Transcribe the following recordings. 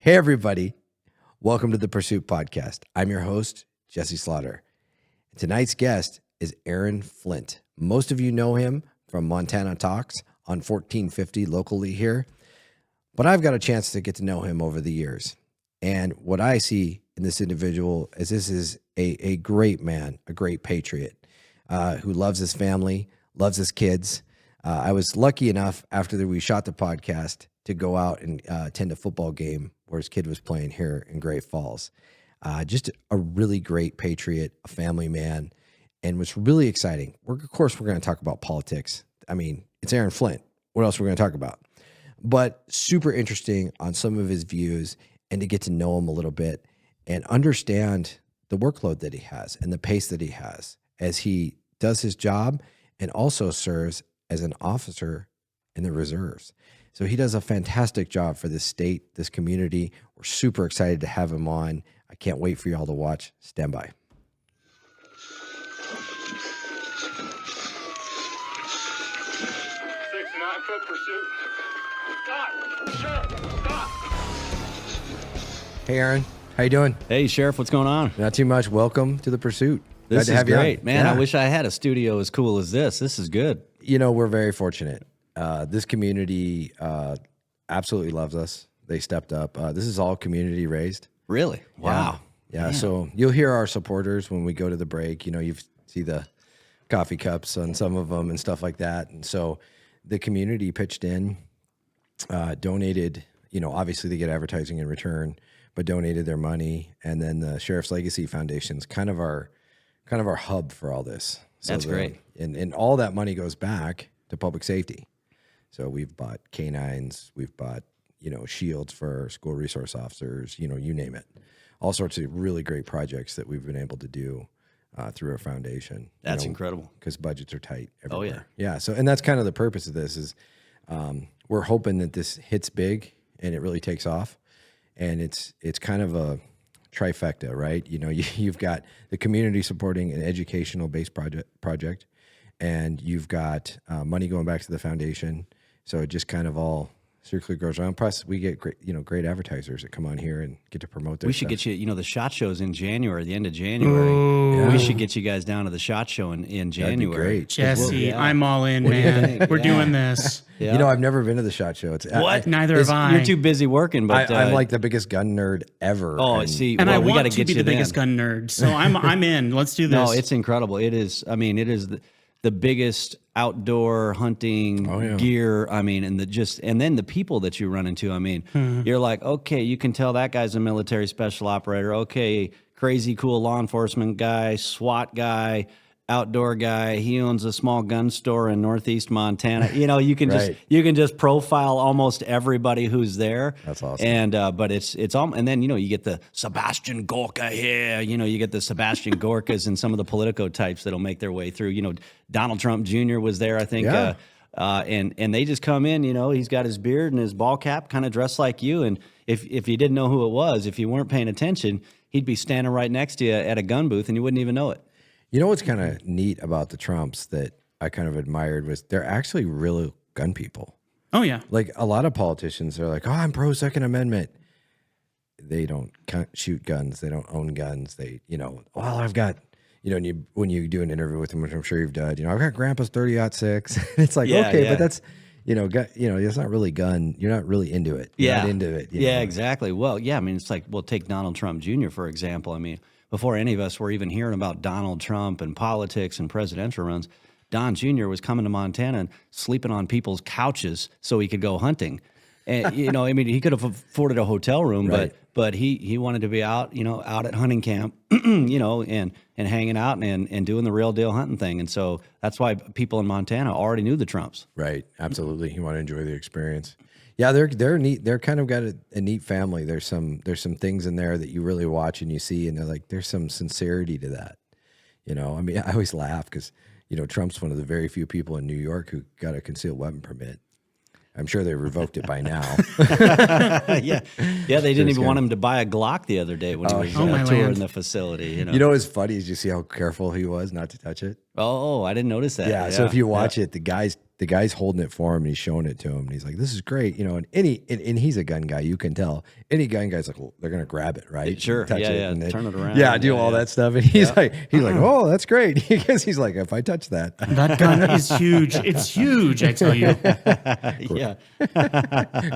Hey, everybody. Welcome to the Pursuit Podcast. I'm your host, Jesse Slaughter. Tonight's guest is Aaron Flint. Most of you know him from Montana Talks on 1450 locally here, but I've got a chance to get to know him over the years. And what I see in this individual is this is a great man, a great patriot who loves his family, loves his kids. I was lucky enough after we shot the podcast to go out and attend a football game where his kid was playing here in Great Falls. Just a really great patriot, a family man, and what's really exciting. Of course, we're going to talk about politics. I mean, it's Aaron Flint. What else are we going to talk about? But super interesting on some of his views and to get to know him a little bit and understand the workload that he has and the pace that he has as he does his job and also serves as an officer in the reserves. So he does a fantastic job for this state, this community. We're super excited to have him on. I can't wait for y'all to watch. Stand by. 69-foot pursuit. Stop! Hey, Aaron. How you doing? Hey, Sheriff, what's going on? Not too much. Welcome to the Pursuit. This Glad to is have you on. great. Man, Yeah. I wish I had a studio as cool as this. This is good. You know, we're very fortunate. This community absolutely loves us. They stepped up. This is all community raised. Really? Wow. Yeah. Man. So you'll hear our supporters when we go to the break. You know, you see the coffee cups on some of them and stuff like that. And so the community pitched in, donated, you know, obviously they get advertising in return, but donated their money. And then the Sheriff's Legacy Foundation is kind of our hub for all this. So That's great. And all that money goes back to public safety. So we've bought canines, we've bought, you know, shields for school resource officers, you know, you name it. All sorts of really great projects that we've been able to do through our foundation. That's incredible. Because budgets are tight everywhere. Oh, yeah. Yeah. So, and that's kind of the purpose of this is we're hoping that this hits big and it really takes off. And it's kind of a trifecta, right? You know, you've got the community supporting an educational-based project, and you've got money going back to the foundation. So it just kind of all circularly goes around. Plus, we get great advertisers that come on here and get to promote their We should stuff. get you, the SHOT Show's in January, the end of January. Yeah. We should get you guys down to the SHOT Show in That'd January. be great. Jesse, Yeah. I'm all in, What do you man. think? We're Yeah. doing this. Yeah. You know, I've never been to the SHOT Show. It's What? Neither have I. You're too busy working, but I'm like the biggest gun nerd ever. oh, and see, And well, I we got want to to get be you the biggest then. gun nerd, so I'm in. Let's do this. No, it's incredible. It is. I mean, it is the biggest outdoor hunting gear. I mean, and then the people that you run into. I mean, you're like, okay, you can tell that guy's a military special operator. Okay, crazy cool law enforcement guy, SWAT guy, outdoor guy. He owns a small gun store in Northeast Montana. You know, you can Right. just profile almost everybody who's there. That's awesome. And but it's all, and then you get the Sebastian Gorka here. You get the Sebastian Gorkas and some of the Politico types that'll make their way through. Donald Trump Jr. was there, I think. Yeah. And they just come in. He's got his beard and his ball cap, kind of dressed like you. And if you didn't know who it was, if you weren't paying attention, he'd be standing right next to you at a gun booth, and you wouldn't even know it. You know what's kind of neat about the Trumps that I kind of admired was they're actually real gun people. Oh yeah. Like a lot of politicians are like, oh, I'm pro Second Amendment. They don't shoot guns. They don't own guns. I've got, when you do an interview with them, which I'm sure you've done, I've got Grandpa's 30-06. It's like, Yeah, okay, yeah. but that's, it's not really gun. You're not really into it. You're not into it. Yeah, exactly. Well, yeah, I mean, it's like, take Donald Trump Jr., for example. I mean, before any of us were even hearing about Donald Trump and politics and presidential runs, Don Jr. was coming to Montana and sleeping on people's couches so he could go hunting. And, I mean, he could have afforded a hotel room, Right. but he wanted to be out, out at hunting camp, and hanging out and doing the real deal hunting thing. And so that's why people in Montana already knew the Trumps. Right. Absolutely. You want to enjoy the experience. Yeah, they're neat. They're kind of got a neat family. There's some things in there that you really watch and you see, and they're like, there's some sincerity to that. I mean, I always laugh because, Trump's one of the very few people in New York who got a concealed weapon permit. I'm sure they revoked it by now. Yeah, they didn't even want him to buy a Glock the other day when he was my touring land. the facility. You know what's funny is you see how careful he was not to touch it. Oh, I didn't notice that. Yeah. So if you watch it, the the guy's holding it for him and he's showing it to him. And he's like, this is great. You know, and he's a gun guy. You can tell any gun guy's like, well, they're going to grab it, right? Sure. Touch it And turn it around. Yeah. Do all that stuff. And he's like, oh, that's great. Because he's like, if I touch that. That gun is huge. It's huge, I tell you. Yeah.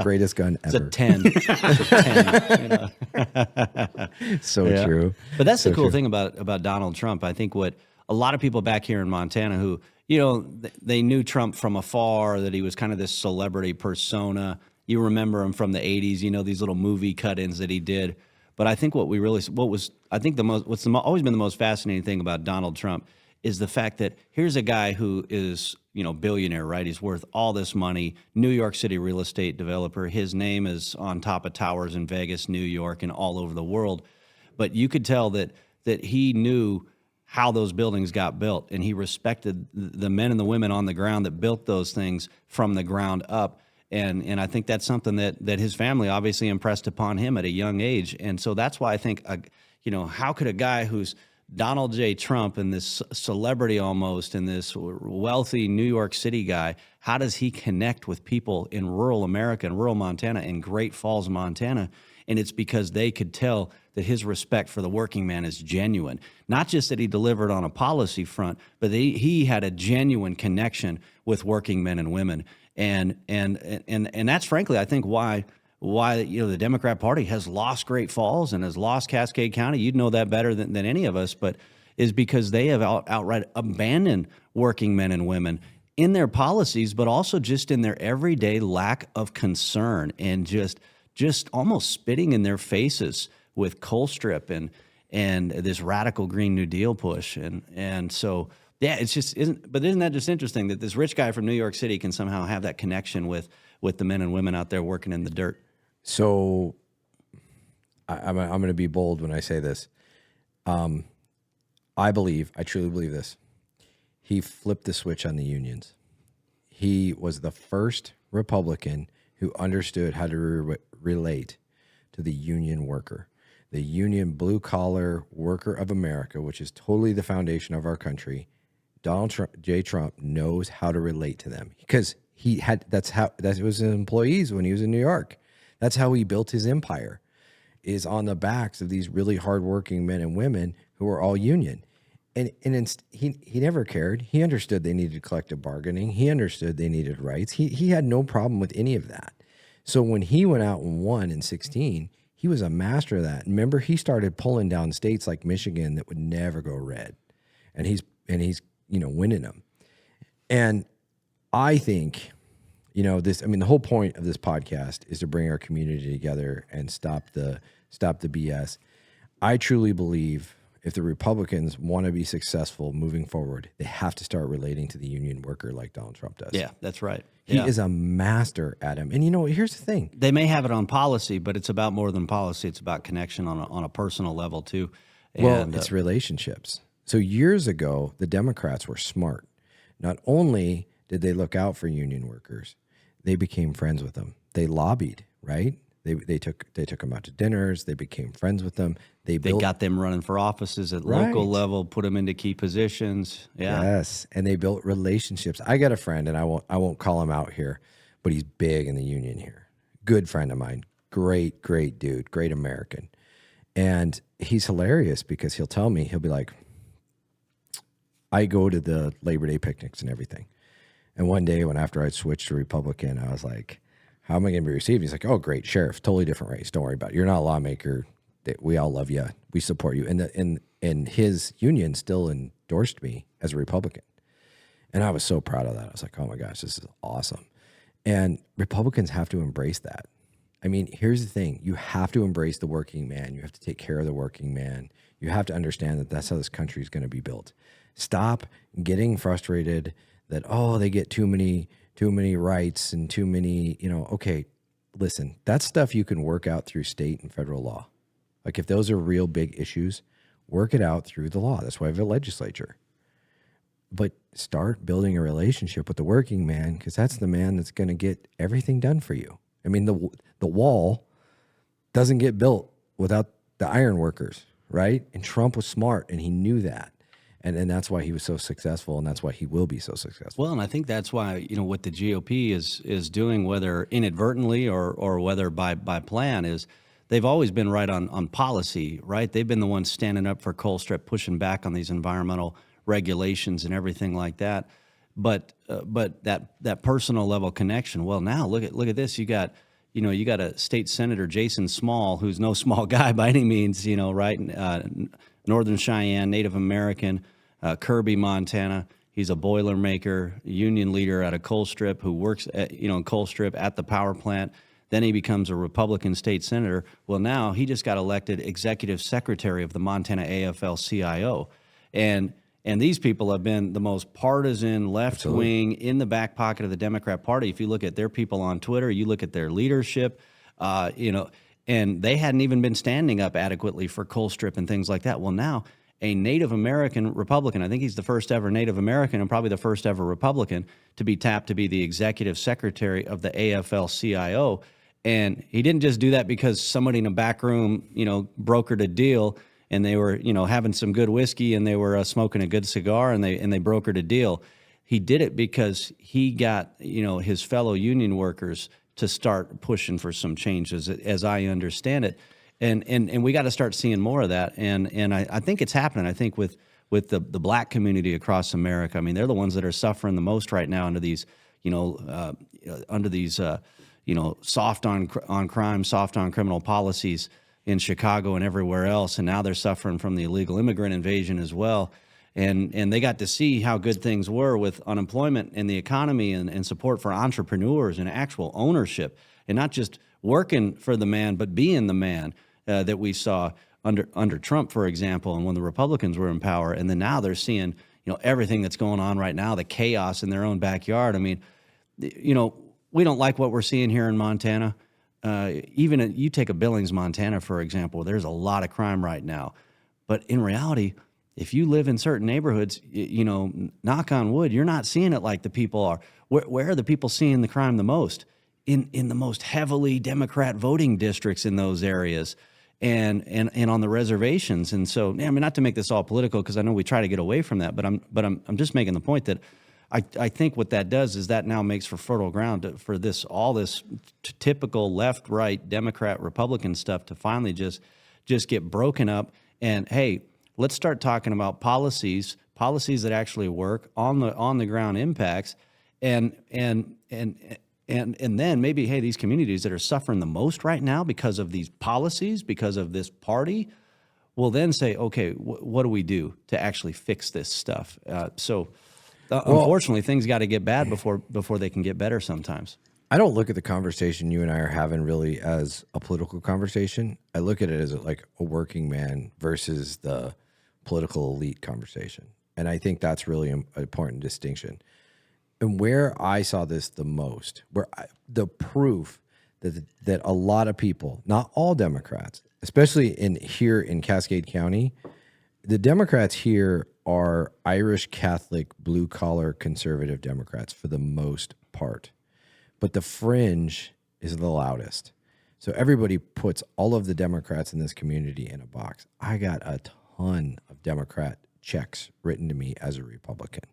Greatest gun It's ever. a 10. It's a 10. You know? So Yeah. true. But that's So the cool true. thing about Donald Trump. I think what a lot of people back here in Montana who, you know, they knew Trump from afar, that he was kind of this celebrity persona. You remember him from the 80s, you know, these little movie cut-ins that he did. But I think always been the most fascinating thing about Donald Trump is the fact that here's a guy who is, you know, billionaire, right? He's worth all this money, New York City real estate developer. His name is on top of towers in Vegas, New York, and all over the world. But you could tell that he knew how those buildings got built, and he respected the men and the women on the ground that built those things from the ground up. And I think that's something that his family obviously impressed upon him at a young age. And so that's why I think, you know, how could a guy who's Donald J. Trump and this celebrity almost and this wealthy New York City guy, how does he connect with people in rural America and rural Montana, in Great Falls, Montana? And it's because they could tell that his respect for the working man is genuine. Not just that he delivered on a policy front, but he had a genuine connection with working men and women. And that's frankly, I think, why you know the Democrat Party has lost Great Falls and has lost Cascade County. You'd know that better than any of us, but is because they have outright abandoned working men and women in their policies, but also just in their everyday lack of concern and just almost spitting in their faces with coal strip and this radical Green New Deal push. And so, yeah, isn't that just interesting that this rich guy from New York City can somehow have that connection with the men and women out there working in the dirt? So I'm going to be bold when I say this. I truly believe this. He flipped the switch on the unions. He was the first Republican who understood how to relate to the union worker, the union blue-collar worker of America, which is totally the foundation of our country. Donald J. Trump knows how to relate to them because that was his employees when he was in New York. That's how he built his empire, is on the backs of these really hardworking men and women who are all union. And he never cared. He understood they needed collective bargaining. He understood they needed rights. He had no problem with any of that. So when he went out and won in 2016, he was a master of that. Remember, he started pulling down states like Michigan that would never go red, and he's winning them. And I think, the whole point of this podcast is to bring our community together and stop the BS. I truly believe if the Republicans want to be successful moving forward, they have to start relating to the union worker like Donald Trump does. Yeah, that's right. He is a master at him. And here's the thing. They may have it on policy, but it's about more than policy. It's about connection on a personal level too. And, it's relationships. So years ago, the Democrats were smart. Not only did they look out for union workers, they became friends with them. They lobbied, right? They took them out to dinners. They became friends with them. They got them running for offices at local level, put them into key positions. Yeah. Yes, and they built relationships. I got a friend, and I won't call him out here, but he's big in the union here. Good friend of mine. Great dude. Great American. And he's hilarious because he'll tell me, he'll be like, I go to the Labor Day picnics and everything. And one day after I switched to Republican, I was like, how am I going to be received? He's like, oh, great, sheriff, totally different race. Don't worry about it. You're not a lawmaker. We all love you. We support you. And his union still endorsed me as a Republican. And I was so proud of that. I was like, oh my gosh, this is awesome. And Republicans have to embrace that. I mean, here's the thing. You have to embrace the working man. You have to take care of the working man. You have to understand that that's how this country is going to be built. Stop getting frustrated that, they get too many rights and too many, okay, listen, that's stuff you can work out through state and federal law. Like if those are real big issues, work it out through the law. That's why we have a legislature. But start building a relationship with the working man, because that's the man that's going to get everything done for you. I mean, the wall doesn't get built without the iron workers, right? And Trump was smart, and he knew that. And that's why he was so successful, and that's why he will be so successful. Well, and I think that's why, what the GOP is doing, whether inadvertently or whether by plan, is they've always been right on policy, right? They've been the ones standing up for Colstrip, pushing back on these environmental regulations and everything like that. But that personal level connection. Well, now look at this. You got a state senator, Jason Small, who's no small guy by any means, right? Northern Cheyenne, Native American, Kirby, Montana. He's a Boilermaker, union leader out of Colstrip who works in Colstrip at the power plant. Then he becomes a Republican state senator. Well, now he just got elected executive secretary of the Montana AFL-CIO. And these people have been the most partisan left wing in the back pocket of the Democrat Party. If you look at their people on Twitter, you look at their leadership, and they hadn't even been standing up adequately for Colstrip and things like that. Well, now a Native American Republican, I think he's the first ever Native American and probably the first ever Republican to be tapped to be the executive secretary of the AFL-CIO. And he didn't just do that because somebody in a back room, brokered a deal and they were, having some good whiskey and they were smoking a good cigar and they brokered a deal. He did it because he got, his fellow union workers to start pushing for some changes, as I understand it. And we got to start seeing more of that. And I think it's happening. I think with the black community across America, I mean, they're the ones that are suffering the most right now under these, soft on crime, soft on criminal policies in Chicago and everywhere else. And now they're suffering from the illegal immigrant invasion as well. And they got to see how good things were with unemployment and the economy and support for entrepreneurs and actual ownership, and not just working for the man, but being the man that we saw under Trump, for example, and when the Republicans were in power. And then now they're seeing, everything that's going on right now, the chaos in their own backyard. I mean, we don't like what we're seeing here in Montana. Even you take a Billings, Montana, for example, there's a lot of crime right now. But in reality, if you live in certain neighborhoods, knock on wood, you're not seeing it like the people are. Where are the people seeing the crime the most? In the most heavily Democrat voting districts in those areas and on the reservations. And so, I mean, not to make this all political, because I know we try to get away from that, but I'm just making the point that I think what that does is that now makes for fertile ground for all this typical left, right, Democrat, Republican stuff to finally just get broken up. And hey, let's start talking about policies that actually work on the ground impacts, and then maybe, hey, these communities that are suffering the most right now because of these policies, because of this party, will then say, okay, what do we do to actually fix this stuff? Unfortunately, things got to get bad before they can get better sometimes. I don't look at the conversation you and I are having really as a political conversation. I look at it as like a working man versus the political elite conversation. And I think that's really an important distinction. And where I saw this the most, the proof that a lot of people, not all Democrats, especially here in Cascade County, the Democrats here are Irish Catholic, blue-collar, conservative Democrats for the most part. But the fringe is the loudest. So everybody puts all of the Democrats in this community in a box. I got a ton of Democrat checks written to me as a Republican,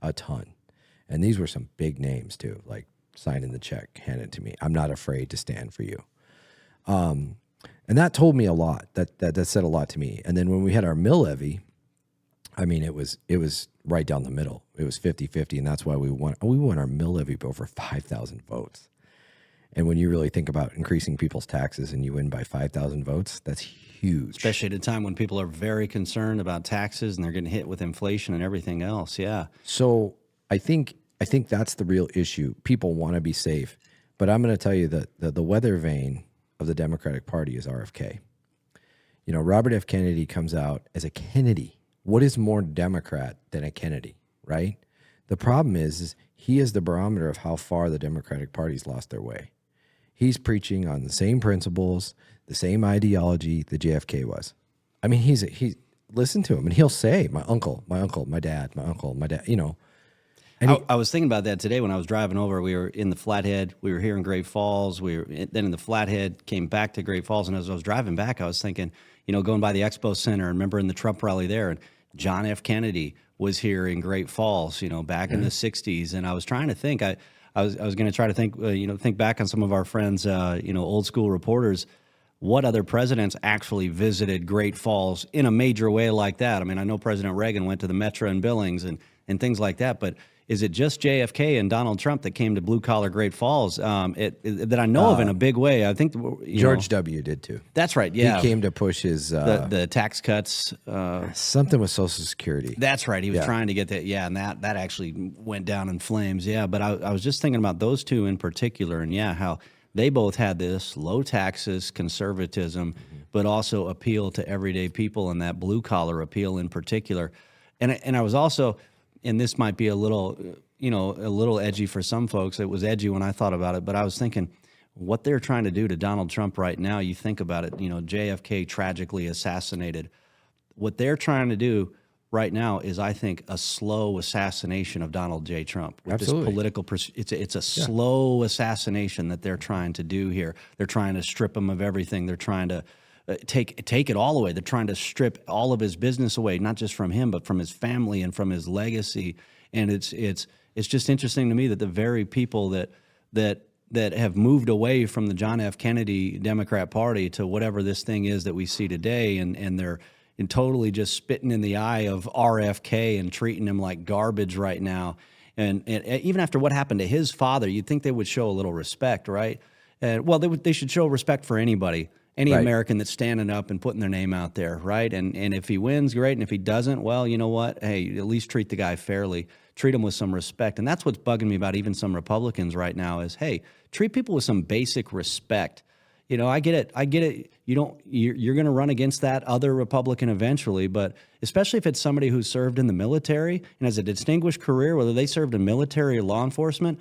a ton. And these were some big names too, like signing the check, hand it to me. I'm not afraid to stand for you. And that told me a lot. That said a lot to me. And then when we had our mill levy, I mean, it was right down the middle. It was 50-50, and that's why we won. We won our mill levy by over 5,000 votes. And when you really think about increasing people's taxes and you win by 5,000 votes, that's huge. Especially at a time when people are very concerned about taxes and they're getting hit with inflation and everything else. Yeah. So I think that's the real issue. People want to be safe, but I'm going to tell you that the weather vane of the Democratic Party is RFK. Robert F. Kennedy comes out as a Kennedy. What is more Democrat than a Kennedy, right? The problem is he is the barometer of how far the Democratic Party's lost their way. He's preaching on the same principles, the same ideology that JFK was. I mean, he's listen to him, and he'll say, my uncle, my dad, And I was thinking about that today when I was driving over. We were in the Flathead. We were here in Great Falls. We were then in the Flathead, came back to Great Falls. And as I was driving back, I was thinking, going by the Expo Center and remembering the Trump rally there. And John F. Kennedy was here in Great Falls, back in the 60s. And I was trying to think, I was going to try to think, think back on some of our friends, old school reporters, what other presidents actually visited Great Falls in a major way like that. I mean, I know President Reagan went to the Metro and Billings and things like that, but is it just JFK and Donald Trump that came to blue collar Great Falls that I know of in a big way? I think George W. did too. That's right. Yeah, he came to push his the tax cuts. Something with Social Security. That's right. He was trying to get that. Yeah, and that actually went down in flames. Yeah, but I was just thinking about those two in particular, and how they both had this low taxes, conservatism, but also appeal to everyday people, and that blue collar appeal in particular. And I was also. And this might be a little edgy for some folks. It was edgy when I thought about it, but I was thinking what they're trying to do to Donald Trump right now. You think about it, JFK tragically assassinated. What they're trying to do right now is, I think, a slow assassination of Donald J. Trump. With Absolutely. This political, it's a slow assassination that they're trying to do here. They're trying to strip him of everything. They're trying to take it all away. They're trying to strip all of his business away, not just from him, but from his family and from his legacy. And it's just interesting to me that the very people that have moved away from the John F. Kennedy Democrat Party to whatever this thing is that we see today, and they're totally just spitting in the eye of RFK and treating him like garbage right now. And even after what happened to his father, you'd think they would show a little respect, right? And they should show respect for anybody. Any right. American that's standing up and putting their name out there, right? And if he wins, great. And if he doesn't, well, you know what? Hey, at least treat the guy fairly. Treat him with some respect. And that's what's bugging me about even some Republicans right now is, hey, treat people with some basic respect. I get it. You're going to run against that other Republican eventually, but especially if it's somebody who's served in the military and has a distinguished career, whether they served in military or law enforcement.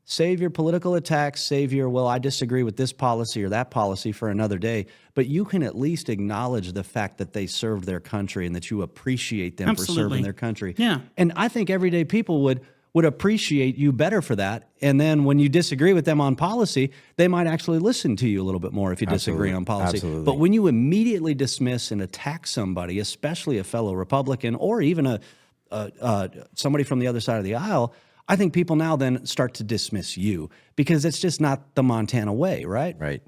Save your political attacks, save your, I disagree with this policy or that policy for another day, but you can at least acknowledge the fact that they served their country and that you appreciate them for serving their country. Yeah. And I think everyday people would appreciate you better for that. And then when you disagree with them on policy, they might actually listen to you a little bit more if you disagree on policy. Absolutely. But when you immediately dismiss and attack somebody, especially a fellow Republican or even somebody from the other side of the aisle, I think people now then start to dismiss you because it's just not the Montana way, right? Right.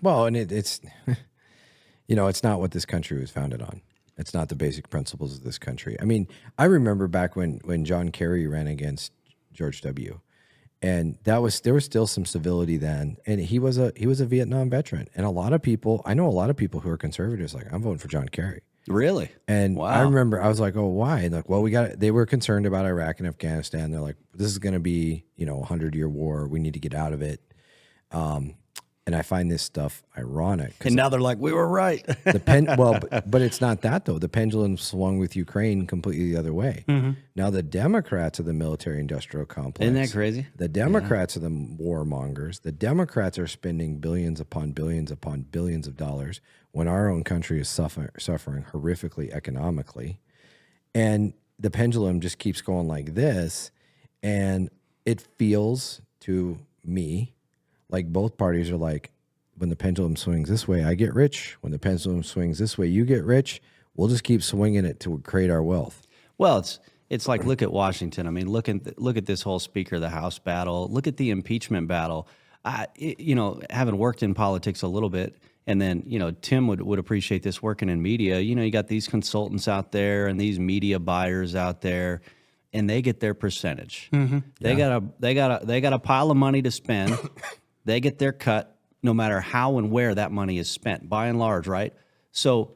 Well, and it's, it's not what this country was founded on. It's not the basic principles of this country. I mean, I remember back when John Kerry ran against George W. And there was still some civility then. And he was a Vietnam veteran. And I know a lot of people who are conservatives, like, I'm voting for John Kerry. Really? And wow. I remember I was like, oh, why? And like, well, they were concerned about Iraq and Afghanistan. They're like, this is going to be, a 100-year war. We need to get out of it. And I find this stuff ironic. And now they're like, we were right. But it's not that though. The pendulum swung with Ukraine completely the other way. Mm-hmm. Now the Democrats are the military-industrial complex. Isn't that crazy? The Democrats are the warmongers. The Democrats are spending billions upon billions upon billions of dollars when our own country is suffering horrifically economically. And the pendulum just keeps going like this. And it feels to me like both parties are like, when the pendulum swings this way, I get rich. When the pendulum swings this way, you get rich. We'll just keep swinging it to create our wealth. Well, it's like, look at Washington. I mean, look at this whole Speaker of the House battle. Look at the impeachment battle. Having worked in politics a little bit, and then, Tim would appreciate this working in media. You got these consultants out there and these media buyers out there, and they get their percentage. Mm-hmm. They got a pile of money to spend. They get their cut no matter how and where that money is spent, by and large, right? So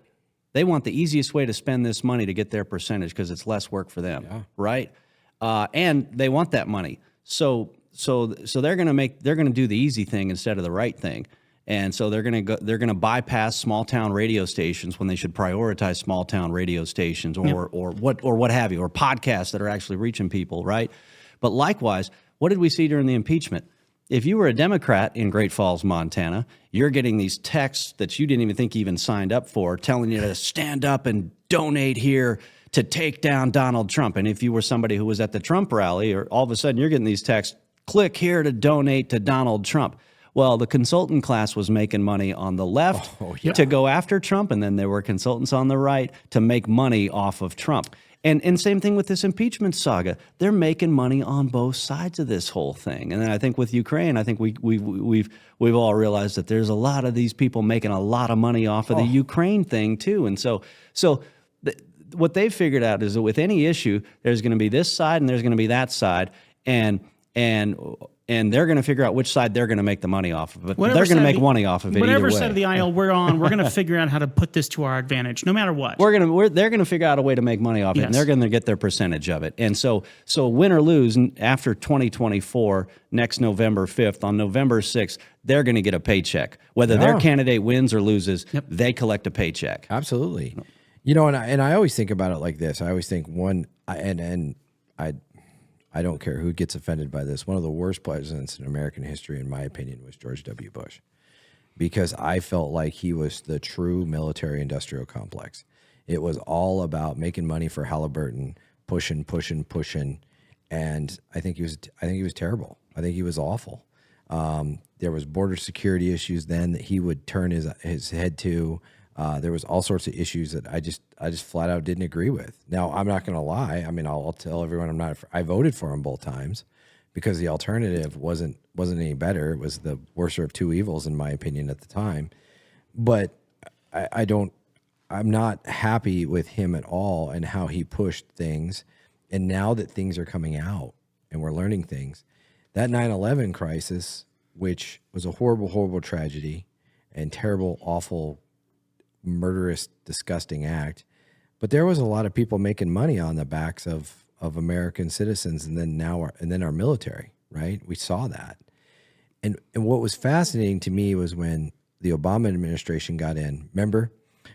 they want the easiest way to spend this money to get their percentage because it's less work for them, right? And they want that money. So they're going to do the easy thing instead of the right thing. And so they're going to bypass small town radio stations when they should prioritize small town radio stations or what have you, or podcasts that are actually reaching people, right? But likewise, what did we see during the impeachment? If you were a Democrat in Great Falls, Montana, you're getting these texts that you didn't even think you even signed up for, telling you to stand up and donate here to take down Donald Trump. And if you were somebody who was at the Trump rally, or all of a sudden you're getting these texts, click here to donate to Donald Trump. Well, the consultant class was making money on the left to go after Trump, and then there were consultants on the right to make money off of Trump. And same thing with this impeachment saga. They're making money on both sides of this whole thing. And then I think with Ukraine, I think we've all realized that there's a lot of these people making a lot of money off of the Ukraine thing too. And so what they've figured out is that with any issue, there's going to be this side and there's going to be that side, and they're going to figure out which side they're going to make the money off of. But they're going to make money off of it. Whatever either way. side of the aisle we're on, we're going to figure out how to put this to our advantage, no matter what. They're going to figure out a way to make money off it, and they're going to get their percentage of it. And so win or lose, after 2024, next November 5th, on November 6th, they're going to get a paycheck. Whether their candidate wins or loses, they collect a paycheck. Absolutely. You know, and I always think about it like this. I always think I don't care who gets offended by this. One of the worst presidents in American history, in my opinion, was George W. Bush, because I felt like he was the true military-industrial complex. It was all about making money for Halliburton, pushing, and I think he was terrible. I think he was awful. There was border security issues then that he would turn his head to. There was all sorts of issues that I just flat out didn't agree with. Now, I'm not going to lie. I mean, I'll tell everyone I voted for him both times because the alternative wasn't any better. It was the worser of two evils, in my opinion, at the time. But I'm not happy with him at all and how he pushed things. And now that things are coming out and we're learning things, that 9/11 crisis, which was a horrible, horrible tragedy and terrible, awful, murderous, disgusting act, but there was a lot of people making money on the backs of American citizens, and then our military, right? We saw that, and what was fascinating to me was when the Obama administration got in. Remember,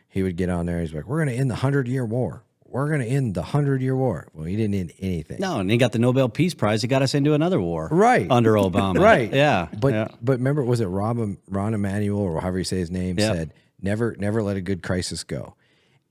he would get on there. He's like, "We're going to end the 100-year war. We're going to end the 100-year war." Well, he didn't end anything. No, and he got the Nobel Peace Prize. He got us into another war, right, under Obama, right? Yeah, but remember, was it Ron Emanuel, or however you say his name, said, Never let a good crisis go.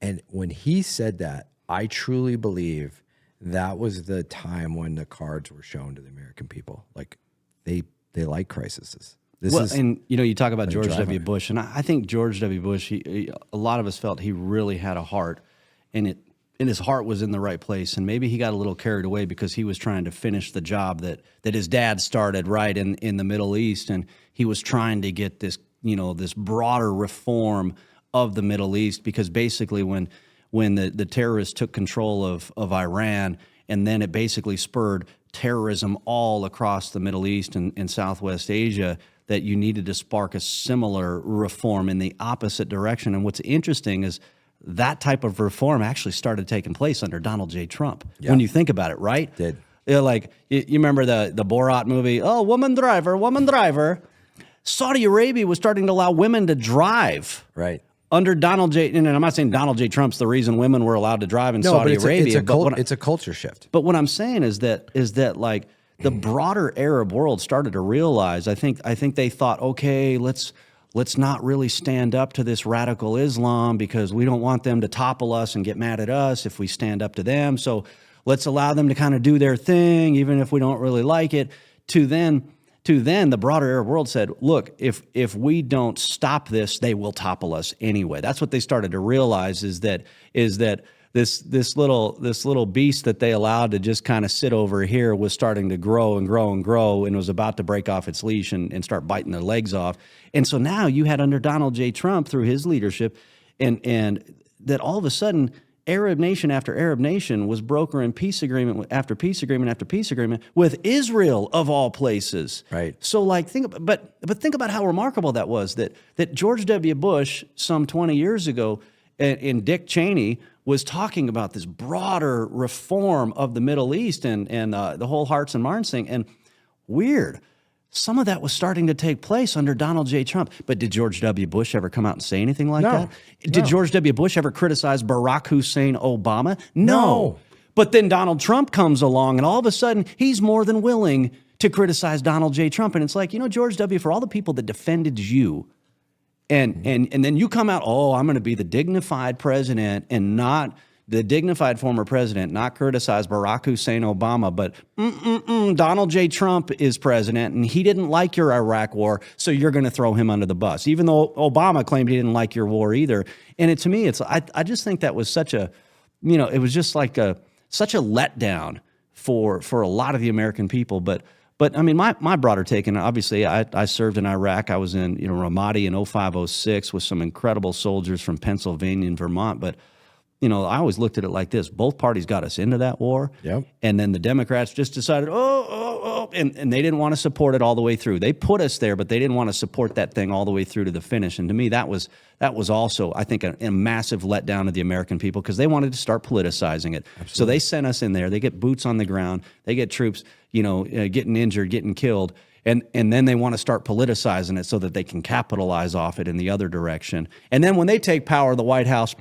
And when he said that, I truly believe that was the time when the cards were shown to the American people. Like they like crises. And you talk about George W. Bush, and I think George W. Bush, a lot of us felt he really had a heart, and his heart was in the right place. And maybe he got a little carried away because he was trying to finish the job that his dad started right in the Middle East, and he was trying to get this broader reform of the Middle East, because basically when the terrorists took control of Iran, and then it basically spurred terrorism all across the Middle East and Southwest Asia, that you needed to spark a similar reform in the opposite direction. And what's interesting is that type of reform actually started taking place under Donald J. Trump. Yeah. When you think about it, right? Did. Like, you remember the Borat movie, woman driver. Saudi Arabia was starting to allow women to drive. Right. Under Donald J. And I'm not saying Donald J. Trump's the reason women were allowed to drive in Saudi Arabia. It's a culture shift. But what I'm saying is that like the broader Arab world started to realize, I think they thought, okay, let's not really stand up to this radical Islam because we don't want them to topple us and get mad at us if we stand up to them. So let's allow them to kind of do their thing, even if we don't really like it. To then the broader Arab world said, look, if we don't stop this, they will topple us anyway. That's what they started to realize, is that this little beast that they allowed to just kind of sit over here was starting to grow and grow and grow, and was about to break off its leash and start biting their legs off. And so now you had under Donald J. Trump, through his leadership, and that all of a sudden Arab nation after Arab nation was brokering peace agreement after peace agreement after peace agreement with Israel, of all places. Right. So think about how remarkable that was, that George W. Bush some 20 years ago and Dick Cheney was talking about this broader reform of the Middle East and the whole hearts and minds thing. And weird, some of that was starting to take place under Donald J. Trump. But did George W. Bush ever come out and say anything like that? Did George W. Bush ever criticize Barack Hussein Obama? No. But then Donald Trump comes along, and all of a sudden, he's more than willing to criticize Donald J. Trump. And it's like, George W., for all the people that defended you, and then you come out, I'm going to be the dignified president and not the dignified former president, not criticize Barack Hussein Obama, but Donald J. Trump is president, and he didn't like your Iraq war, so you're going to throw him under the bus, even though Obama claimed he didn't like your war either. And to me, I just think that was such a, it was just like such a letdown for a lot of the American people. But I mean, my broader take, and obviously I served in Iraq. I was in Ramadi in 05-06 with some incredible soldiers from Pennsylvania and Vermont. But I always looked at it like this: both parties got us into that war, and then the Democrats just decided, and they didn't want to support it all the way through. They put us there, but they didn't want to support that thing all the way through to the finish. And to me, that was also, I think, a massive letdown of the American people, because they wanted to start politicizing it. Absolutely. So they sent us in there. They get boots on the ground. They get troops, getting injured, getting killed. And then they want to start politicizing it so that they can capitalize off it in the other direction. And then when they take power of the White House,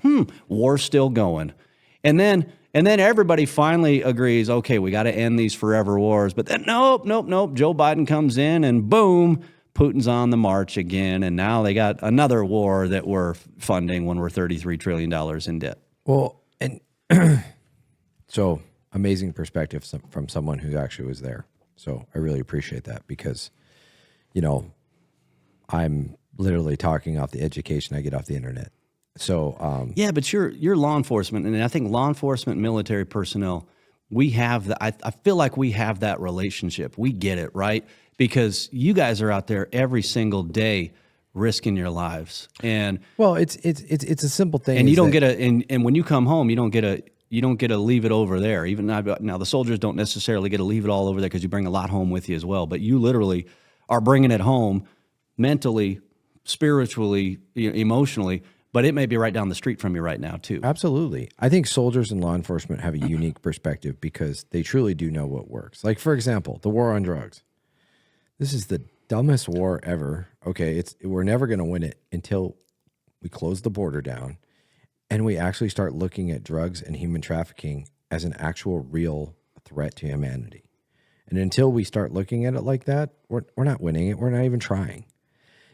war's still going. And then everybody finally agrees, okay, we got to end these forever wars. But then nope. Joe Biden comes in and boom, Putin's on the march again. And now they got another war that we're funding when we're $33 trillion in debt. Well, and so amazing perspective from someone who actually was there. So I really appreciate that, because, I'm literally talking off the education I get off the internet. So yeah, but you're law enforcement, and I think law enforcement, military personnel, we have that. I feel like we have that relationship. We get it, right? Because you guys are out there every single day risking your lives, and it's a simple thing, and you don't get and when you come home, you don't get to leave it over there. Even now, the soldiers don't necessarily get to leave it all over there, because you bring a lot home with you as well. But you literally are bringing it home mentally, spiritually, emotionally. But it may be right down the street from you right now, too. Absolutely. I think soldiers and law enforcement have a unique perspective, because they truly do know what works. Like, for example, the war on drugs. This is the dumbest war ever. Okay, we're never going to win it until we close the border down and we actually start looking at drugs and human trafficking as an actual real threat to humanity. And until we start looking at it like that, we're not winning it. We're not even trying.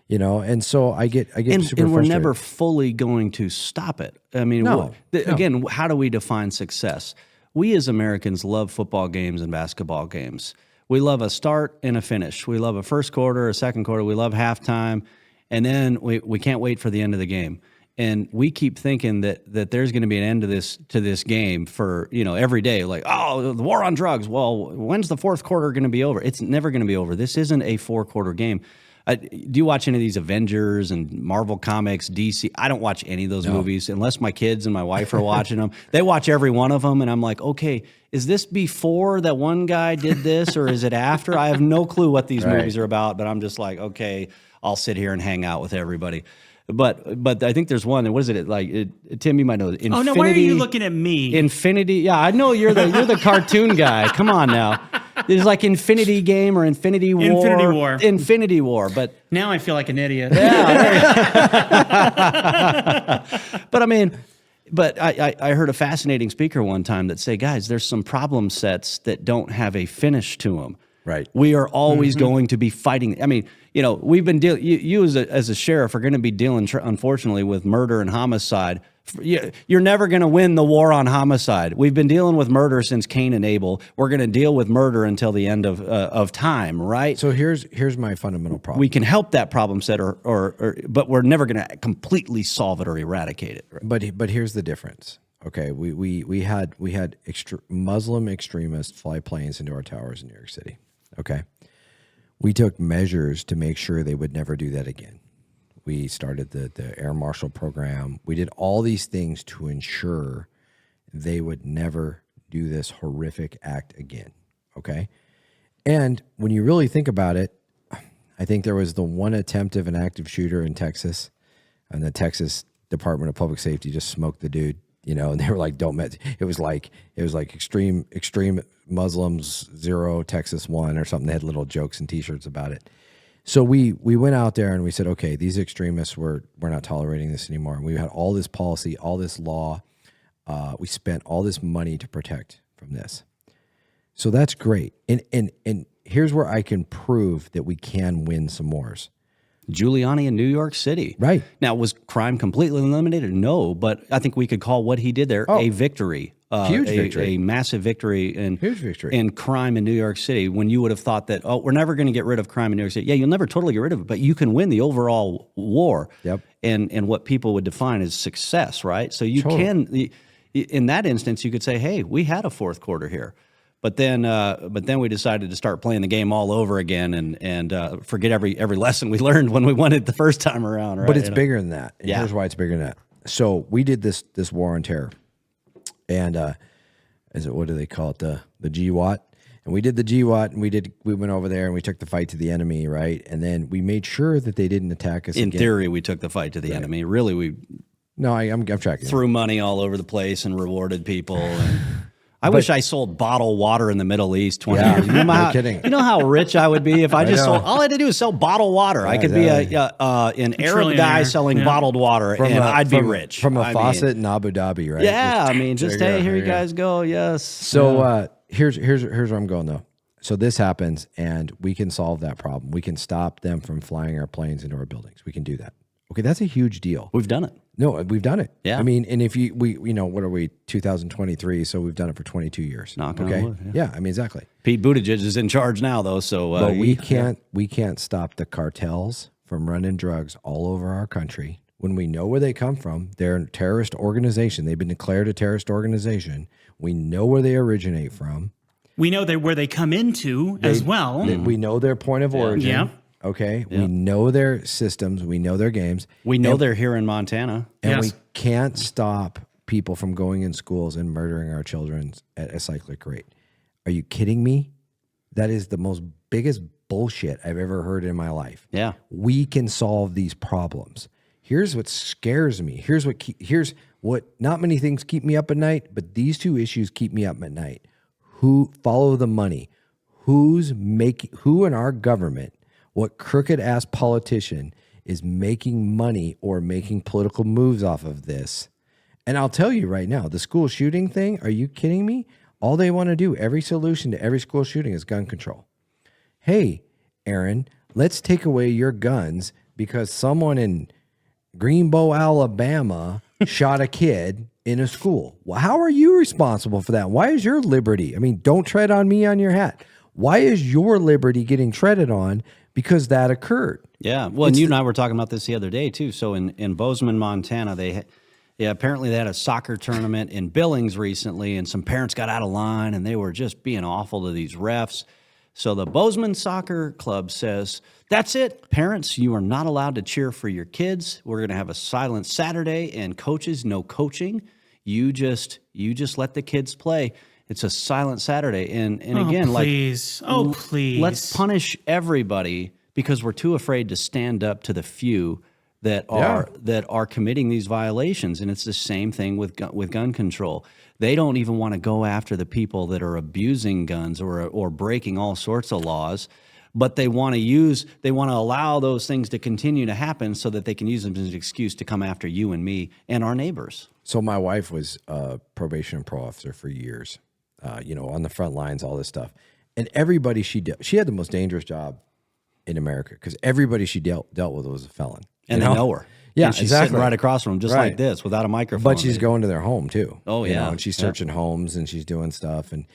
And so I get super frustrated. And we're never fully going to stop it. I mean, no. Again, how do we define success? We as Americans love football games and basketball games. We love a start and a finish. We love a first quarter, a second quarter. We love halftime. And then we can't wait for the end of the game. And we keep thinking that there's going to be an end to this game for, every day. Like, the war on drugs. Well, when's the fourth quarter going to be over? It's never going to be over. This isn't a 4-quarter game. Do you watch any of these Avengers and Marvel Comics, DC? I don't watch any of those movies unless my kids and my wife are watching them. They watch every one of them, and I'm like, okay, is this before that one guy did this, or is it after? I have no clue what these movies are about, but I'm just like, okay, I'll sit here and hang out with everybody. But I think there's one. What is it like? Tim, you might know. Infinity, oh no! Why are you looking at me? Infinity. Yeah, I know you're the cartoon guy. Come on now. There's like Infinity Game or Infinity War. Infinity War. But now I feel like an idiot. Yeah. But I mean, I heard a fascinating speaker one time that say, guys, there's some problem sets that don't have a finish to them. Right. We are always going to be fighting. I mean, we've been dealing. You as a sheriff are going to be dealing, unfortunately, with murder and homicide. You're never going to win the war on homicide. We've been dealing with murder since Cain and Abel. We're going to deal with murder until the end of time, right? So here's my fundamental problem. We can help that problem set, but we're never going to completely solve it or eradicate it. But here's the difference. Okay, we had Muslim extremists fly planes into our towers in New York City. Okay, we took measures to make sure they would never do that again. We started the Air Marshal program. We did all these things to ensure they would never do this horrific act again. Okay, and when you really think about it, I think there was the one attempt of an active shooter in Texas, and the Texas Department of Public Safety just smoked the dude. And they were like, "Don't met." It was like extreme Muslims 0, Texas 1 or something. They had little jokes and T-shirts about it. So we went out there and we said, okay, these extremists, we're not tolerating this anymore. And we had all this policy, all this law. We spent all this money to protect from this. So that's great. And here's where I can prove that we can win some wars. Giuliani in New York City. Right. Now, was crime completely eliminated? No, but I think we could call what he did there a victory. Huge victory. A massive victory Huge victory. in crime in New York City, when you would have thought that, we're never going to get rid of crime in New York City. Yeah, you'll never totally get rid of it, but you can win the overall war. Yep. And what people would define as success, right? So you can, in that instance, you could say, hey, we had a fourth quarter here. But then we decided to start playing the game all over again and forget every lesson we learned when we won it the first time around. Right? But it's bigger than that. And Yeah. here's why it's bigger than that. So we did this war on terror, and what do they call it? The GWAT. And we did the GWAT, and we went over there and we took the fight to the enemy, right? And then we made sure that they didn't attack us. In again. theory, we took the fight to the enemy. Really, we I'm tracking. threw money all over the place and rewarded people. And I wish I sold bottled water in the Middle East 20 years. You know no kidding. You know how rich I would be if I just sold. All I had to do was sell bottled water. I could be an Arab guy selling bottled water, and I'd be rich. From a faucet in Abu Dhabi, right? Yeah, I mean, just hey, here you guys go. Yes. So here's where I'm going though. So this happens, and we can solve that problem. We can stop them from flying our planes into our buildings. We can do that. Okay, that's a huge deal. We've done it. No, we've done it. Yeah. I mean, and if we what are we, 2023? So we've done it for 22 years. Knock on okay. wood, Yeah, I mean, exactly. Pete Buttigieg is in charge now, though. So, but we can't stop the cartels from running drugs all over our country. When we know where they come from, they're a terrorist organization. They've been declared a terrorist organization. We know where they originate from. We know where they come into as well. We know their point of origin. Yeah. Okay. We know their systems. We know their games. We know they're here in Montana. And we can't stop people from going in schools and murdering our children at a cyclic rate. Are you kidding me? That is the biggest bullshit I've ever heard in my life. Yeah. We can solve these problems. Here's what scares me. Here's what not many things keep me up at night, but these two issues keep me up at night. Who follow the money? Who in our government, what crooked ass politician is making money or making political moves off of this? And I'll tell you right now, the school shooting thing, are you kidding me? All they want to do, every solution to every school shooting is gun control. Hey, Aaron, let's take away your guns because someone in Greenbow, Alabama shot a kid in a school. Well, how are you responsible for that? Why is your liberty? I mean, don't tread on me on your hat. Why is your liberty getting treaded on because that occurred? Yeah. Well, and you and I were talking about this the other day too. So in Bozeman, Montana, apparently they had a soccer tournament in Billings recently, and some parents got out of line and they were just being awful to these refs. So the Bozeman Soccer Club says, that's it, parents, you are not allowed to cheer for your kids. We're going to have a silent Saturday, and coaches, no coaching. You just let the kids play. It's a silent Saturday. And again, please. Let's punish everybody because we're too afraid to stand up to the few that are committing these violations. And it's the same thing with gun control. They don't even want to go after the people that are abusing guns or breaking all sorts of laws, but they want to allow those things to continue to happen so that they can use them as an excuse to come after you and me and our neighbors. So my wife was a probation and parole officer for years, on the front lines, all this stuff. And everybody she had the most dangerous job in America because everybody she dealt with was a felon. And they know her. Yeah, and she's exactly. sitting right across from them, just like this, without a microphone. But she's going to their home too. Oh yeah, and she's searching homes and she's doing stuff, and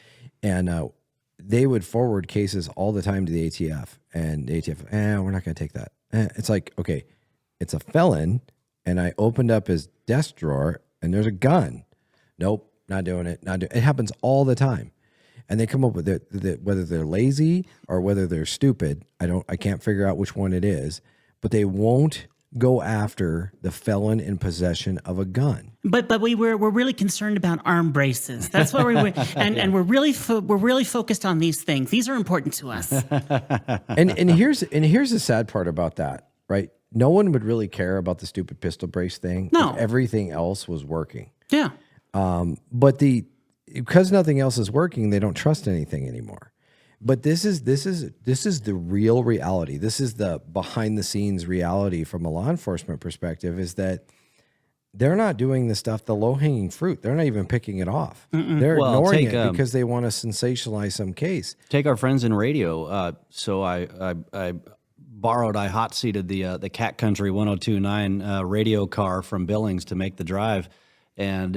they would forward cases all the time to the ATF, and the ATF, we're not going to take that. It's like, okay, it's a felon, and I opened up his desk drawer and there's a gun. Nope, not doing it. It happens all the time, and they come up with it whether they're lazy or whether they're stupid. I can't figure out which one it is, but they won't go after the felon in possession of a gun. But we're really concerned about arm braces. That's what and we're really focused on these things. These are important to us. and here's the sad part about that, right? No one would really care about the stupid pistol brace thing if everything else was working. Yeah. But because nothing else is working, they don't trust anything anymore. But this is the real reality. This is the behind the scenes reality from a law enforcement perspective, is that they're not doing the stuff, the low hanging fruit. They're not even picking it off. They're ignoring it because they want to sensationalize some case. Take our friends in radio. So I borrowed, I hot seated the Cat Country 102.9 radio car from Billings to make the drive. And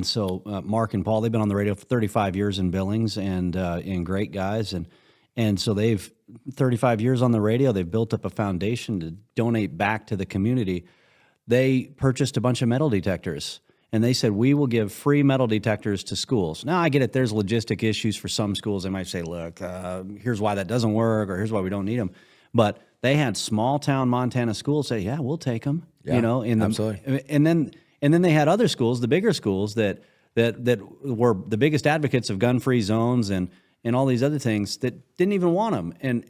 so Mark and Paul, they've been on the radio for 35 years in Billings, and great guys. And so they've 35 years on the radio. They've built up a foundation to donate back to the community. They purchased a bunch of metal detectors, and they said, we will give free metal detectors to schools. Now, I get it. There's logistic issues for some schools. They might say, look, here's why that doesn't work, or here's why we don't need them. But they had small town Montana schools say, yeah, we'll take them. Yeah, absolutely. And then they had other schools, the bigger schools that were the biggest advocates of gun-free zones and all these other things that didn't even want them. And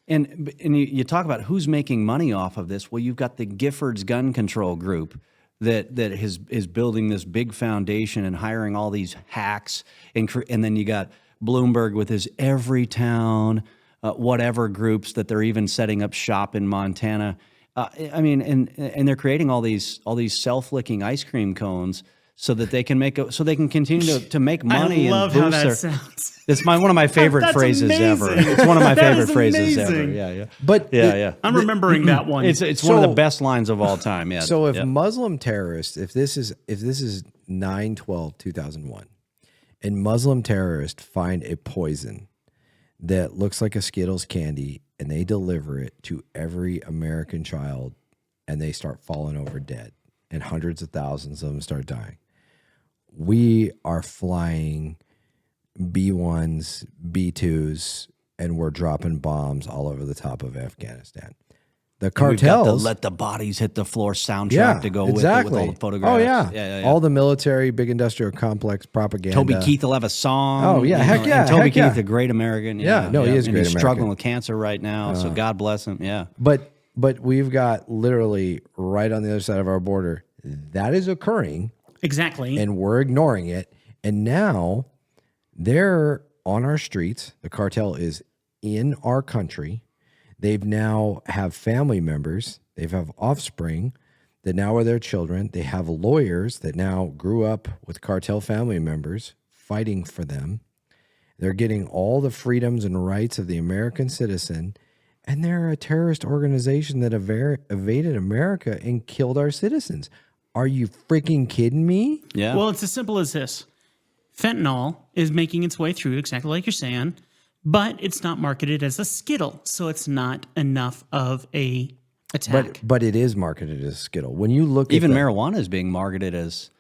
you talk about who's making money off of this. Well, you've got the Giffords Gun Control Group that is building this big foundation and hiring all these hacks, and then you got Bloomberg with his Every Town, whatever groups that they're even setting up shop in Montana. And they're creating all these self-licking ice cream cones so that they can continue to make money. I love and how boost that sounds. It's one of my favorite That's phrases amazing. ever. It's one of my favorite phrases amazing. ever. Yeah. But I'm remembering that one. It's one of the best lines of all time. Yeah. So if Muslim terrorists, if this is 9/12/2001, and Muslim terrorists find a poison that looks like a Skittles candy, and they deliver it to every American child, and they start falling over dead, and hundreds of thousands of them start dying, we are flying B-1s, B-2s, and we're dropping bombs all over the top of Afghanistan. The cartels... We've got the Let the Bodies Hit the Floor soundtrack to go with it, with all the photographs. Oh, yeah. All the military, big industrial complex propaganda. Toby Keith will have a song. Oh, yeah. Heck yeah. And Toby Keith, a great American. He is a great He's American. struggling with cancer right now, so God bless him. Yeah. But we've got literally right on the other side of our border, that is occurring. Exactly. And we're ignoring it. And now they're on our streets. The cartel is in our country. They've now have family members. They have offspring that now are their children. They have lawyers that now grew up with cartel family members fighting for them. They're getting all the freedoms and rights of the American citizen. And they're a terrorist organization that evaded America and killed our citizens. Are you freaking kidding me? Yeah. Well, it's as simple as this. Fentanyl is making its way through, exactly like you're saying, but it's not marketed as a Skittle, so it's not enough of a attack. But it is marketed as a Skittle. When you look even at marijuana is being marketed as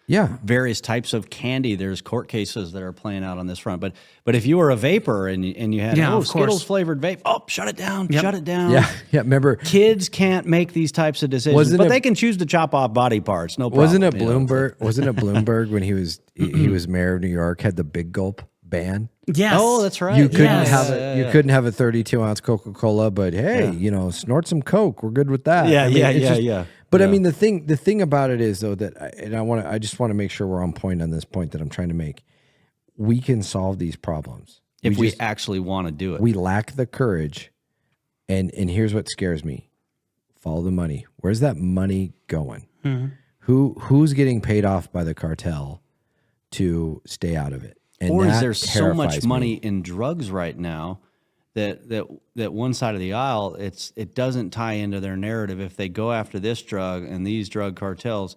various types of candy. There's court cases that are playing out on this front. But if you were a vapor and you had Skittles flavored vape, shut it down, shut it down. Yeah. Remember, kids can't make these types of decisions, but they can choose to chop off body parts. No problem. Wasn't it Bloomberg? Wasn't it Bloomberg when he was mayor of New York had the big gulp ban? Yes. Oh, that's right. You couldn't have a 32-ounce Coca-Cola, but hey, snort some Coke. We're good with that. Yeah. But I mean, the thing about it is though that I just want to make sure we're on point on this point that I'm trying to make. We can solve these problems if we actually want to do it. We lack the courage, and here's what scares me: follow the money. Where's that money going? Mm-hmm. Who's getting paid off by the cartel to stay out of it? And or is there so much money in drugs right now that one side of the aisle, it doesn't tie into their narrative. If they go after this drug and these drug cartels,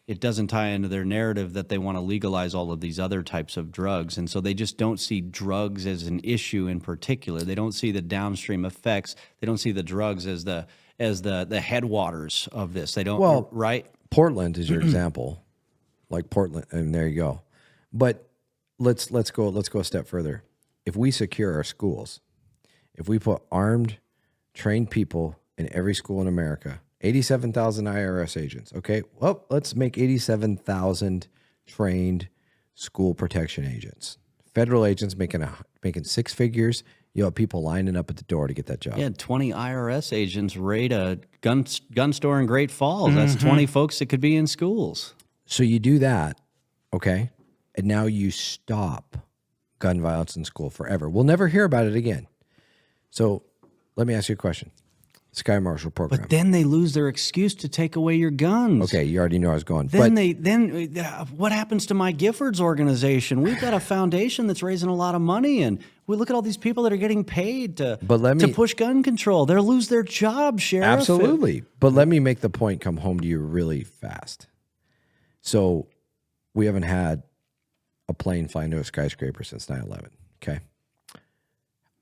it doesn't tie into their narrative that they want to legalize all of these other types of drugs. And so they just don't see drugs as an issue in particular. They don't see the downstream effects. They don't see the drugs as the headwaters of this. They don't, right? Portland is your example. Like Portland, and there you go. But let's go a step further. If we secure our schools, if we put armed, trained people in every school in America, 87,000 IRS agents. Okay, well, let's make 87,000 trained school protection agents. Federal agents making six figures. You have people lining up at the door to get that job. Yeah, 20 IRS agents raid a gun store in Great Falls. That's 20 folks that could be in schools. So you do that, okay, and now you stop gun violence in school forever. We'll never hear about it again. So let me ask you a question. Sky Marshal program. But then they lose their excuse to take away your guns. Okay, you already know I was going. Then what happens to my Giffords organization? We've got a foundation that's raising a lot of money, and we look at all these people that are getting paid to push gun control. They'll lose their job, Sheriff. Absolutely. But let me make the point come home to you really fast. So we haven't had a plane fly into a skyscraper since 9/11, okay?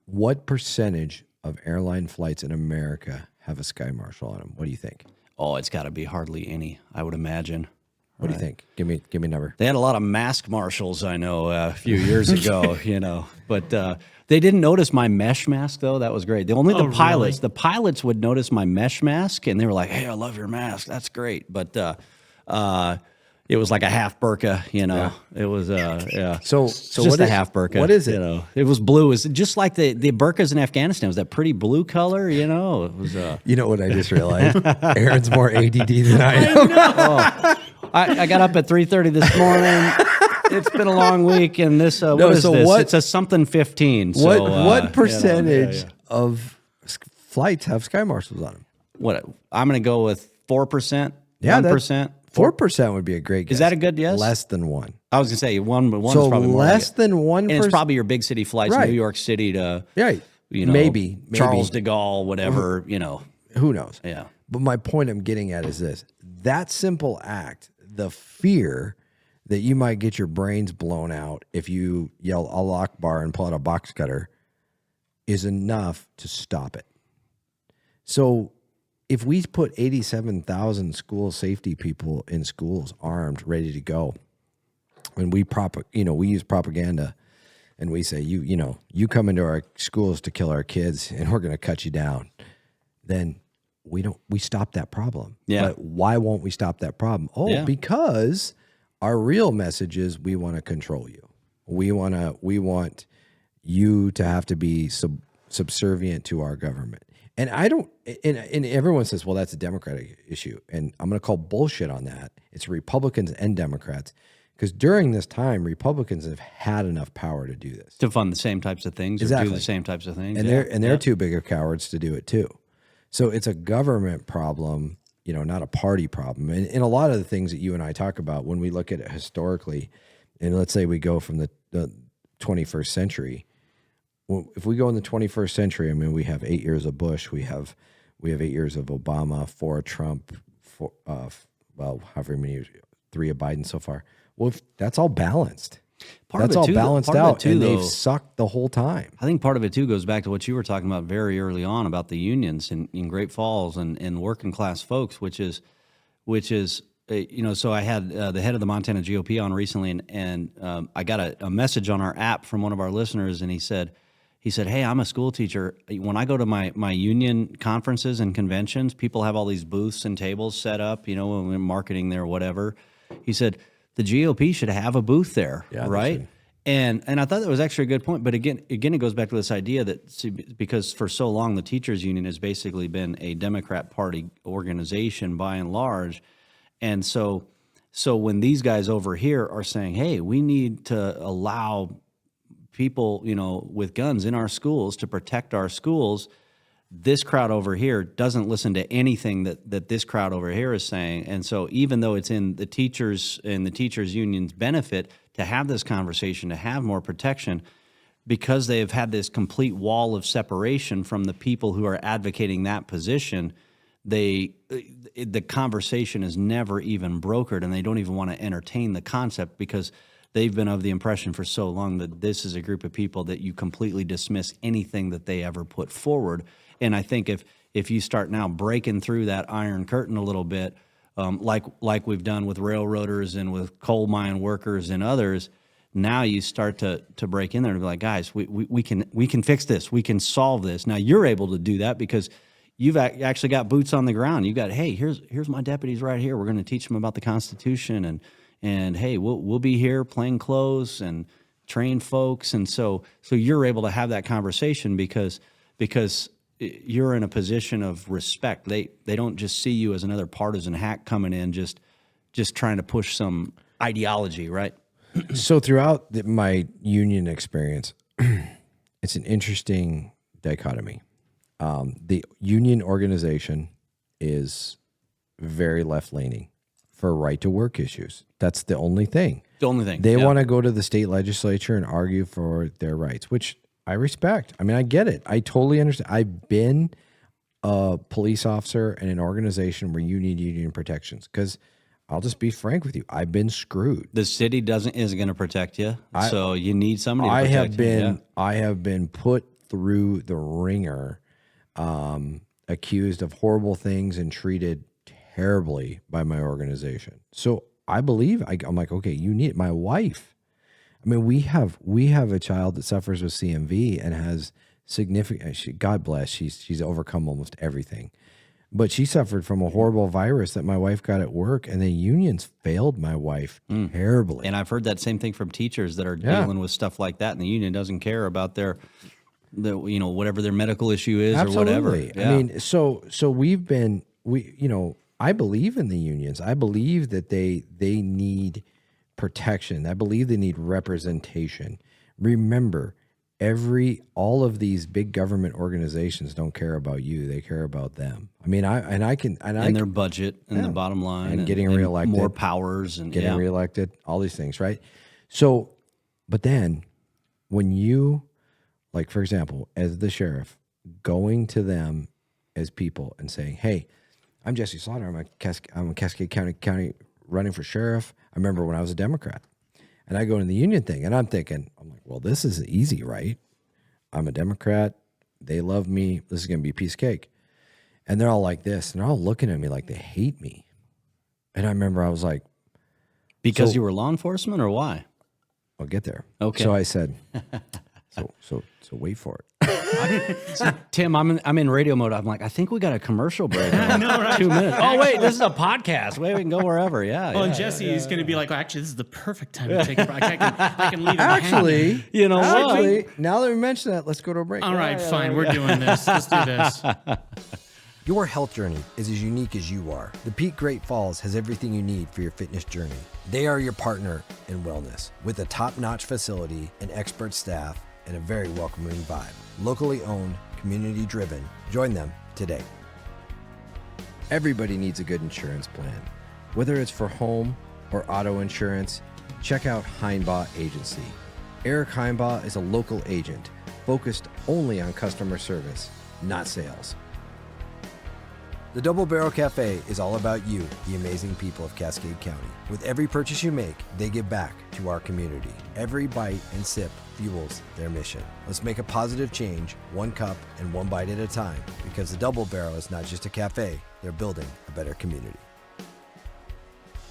What percentage of airline flights in America have a Sky Marshal on them? What do you think? Oh, it's got to be hardly any, I would imagine. What do you think? Give me a number. They had a lot of mask marshals, I know, a few years ago, but they didn't notice my mesh mask, though. That was great. The pilots, the pilots would notice my mesh mask, and they were like, "Hey, I love your mask. That's great." But it was like a half burqa, Yeah. It was, yeah. So just what a is, half burqa. What is it? It was blue. It was just like the burqas in Afghanistan. It was that pretty blue color, It was. You know what I just realized? Aaron's more ADD than I am. I got up at 3:30 this morning. It's been a long week, and this what is this? It's a something 15. So, what percentage of flights have Sky Marshals on them? What I'm going to go with 4%. Yeah, 1%. 4% would be a great guess. Is that a good guess? Less than 1. I was going to say one, but 1 so is probably more less than 1%. And it's probably your big city flights, Right. New York City to maybe Charles de Gaulle, whatever. Who knows? Yeah. But my point I'm getting at is this: that simple act, the fear that you might get your brains blown out if you yell Allah Akbar and pull out a box cutter, is enough to stop it. So if we put 87,000 school safety people in schools armed, ready to go, and we use propaganda and we say, you come into our schools to kill our kids and we're going to cut you down, then we stop that problem. Yeah. But why won't we stop that problem? Because our real message is we want to control you. We want you to have to be subservient to our government. And and everyone says, well, that's a Democratic issue. And I'm going to call bullshit on that. It's Republicans and Democrats. Because during this time, Republicans have had enough power to do this. To fund the same types of things, Exactly. or do the same types of things. And they're too big of cowards to do it too. So it's a government problem, not a party problem. And a lot of the things that you and I talk about, when we look at it historically, and let's say we go from the 21st century, well, if we go in the 21st century, I mean, we have 8 years of Bush, we have 8 years of Obama, 4 of Trump, however many years, 3 of Biden so far. Well, that's all balanced. That's all balanced out, and they've sucked the whole time. I think part of it, too, goes back to what you were talking about very early on about the unions in Great Falls and working class folks, which is so I had the head of the Montana GOP on recently, and I got a message on our app from one of our listeners, and he said, hey, I'm a school teacher. When I go to my union conferences and conventions, people have all these booths and tables set up, when we're marketing there, whatever. He said, the GOP should have a booth there, right? And I thought that was actually a good point. But again, it goes back to this idea that because for so long the teachers union has basically been a Democrat Party organization by and large, and so when these guys over here are saying, hey, we need to allow people, with guns in our schools to protect our schools, this crowd over here doesn't listen to anything that this crowd over here is saying. And so even though it's in the teachers and the teachers union's benefit to have this conversation, to have more protection, because they've had this complete wall of separation from the people who are advocating that position, the conversation is never even brokered, and they don't even want to entertain the concept because they've been of the impression for so long that this is a group of people that you completely dismiss anything that they ever put forward. And I think if you start now breaking through that iron curtain a little bit, like we've done with railroaders and with coal mine workers and others, now you start to break in there and be like, guys, we can fix this, we can solve this. Now you're able to do that because you've actually got boots on the ground. You got, hey, here's my deputies right here. We're going to teach them about the Constitution, and hey, we'll be here plain clothes and train folks, and so you're able to have that conversation because you're in a position of respect. They don't just see you as another partisan hack coming in, just trying to push some ideology, right? So throughout my union experience, it's an interesting dichotomy. The union organization is very left-leaning for right-to-work issues. That's the only thing. The only thing. They want to go to the state legislature and argue for their rights, which I respect. I mean, I get it. I totally understand. I've been a police officer in an organization where you need union protections because I'll just be frank with you. I've been screwed. The city isn't going to protect you, so you need somebody to protect you. I have been put through the ringer, accused of horrible things and treated terribly by my organization. So I believe I'm like, okay, you need my wife. I mean, we have a child that suffers with CMV and has significant. God bless, she's overcome almost everything, but she suffered from a horrible virus that my wife got at work, and the unions failed my wife terribly. And I've heard that same thing from teachers that are dealing with stuff like that, and the union doesn't care about their whatever their medical issue is or whatever. Yeah. I mean, so I believe in the unions. I believe that they need protection. I believe they need representation. Remember, all of these big government organizations don't care about you. They care about them. I mean, and their budget and the bottom line and getting reelected, more powers and getting reelected, all these things, right? So, but then when you, like, for example, as the sheriff, going to them as people and saying, hey, I'm Jesse Slaughter. I'm a Cascade County running for sheriff. I remember when I was a Democrat. And I go into the union thing, and I'm like, well, this is easy, right? I'm a Democrat. They love me. This is going to be a piece of cake. And they're all like this, and they're all looking at me like they hate me. And I remember I was like, because you were law enforcement, or why? I'll get there. Okay. So I said, so wait for it. Tim, I'm in radio mode. I'm like, I think we got a commercial break. In 2 minutes. Oh wait, this is a podcast. Wait, we can go wherever. Yeah. Well, and Jesse is going to be like, well, actually, this is the perfect time to take a break. I can leave it Actually, behind. You know what? Now that we mentioned that, let's go to a break. All right, fine. We're doing this. Let's do this. Your health journey is as unique as you are. The Peak Great Falls has everything you need for your fitness journey. They are your partner in wellness with a top-notch facility and expert staff and a very welcoming vibe. Locally owned, community driven. Join them today. Everybody needs a good insurance plan. Whether it's for home or auto insurance, check out Heinbaugh Agency. Eric Heinbaugh is a local agent focused only on customer service, not sales. The Double Barrel Cafe is all about you, the amazing people of Cascade County. With every purchase you make, they give back to our community. Every bite and sip fuels their mission. Let's make a positive change, one cup and one bite at a time, because the Double Barrel is not just a cafe, they're building a better community.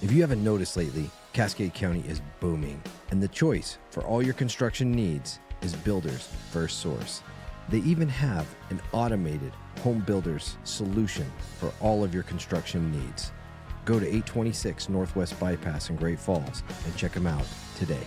If you haven't noticed lately, Cascade County is booming, and the choice for all your construction needs is Builders First Source. They even have an automated home builders solution for all of your construction needs. Go to 826 Northwest Bypass in Great Falls and check them out today.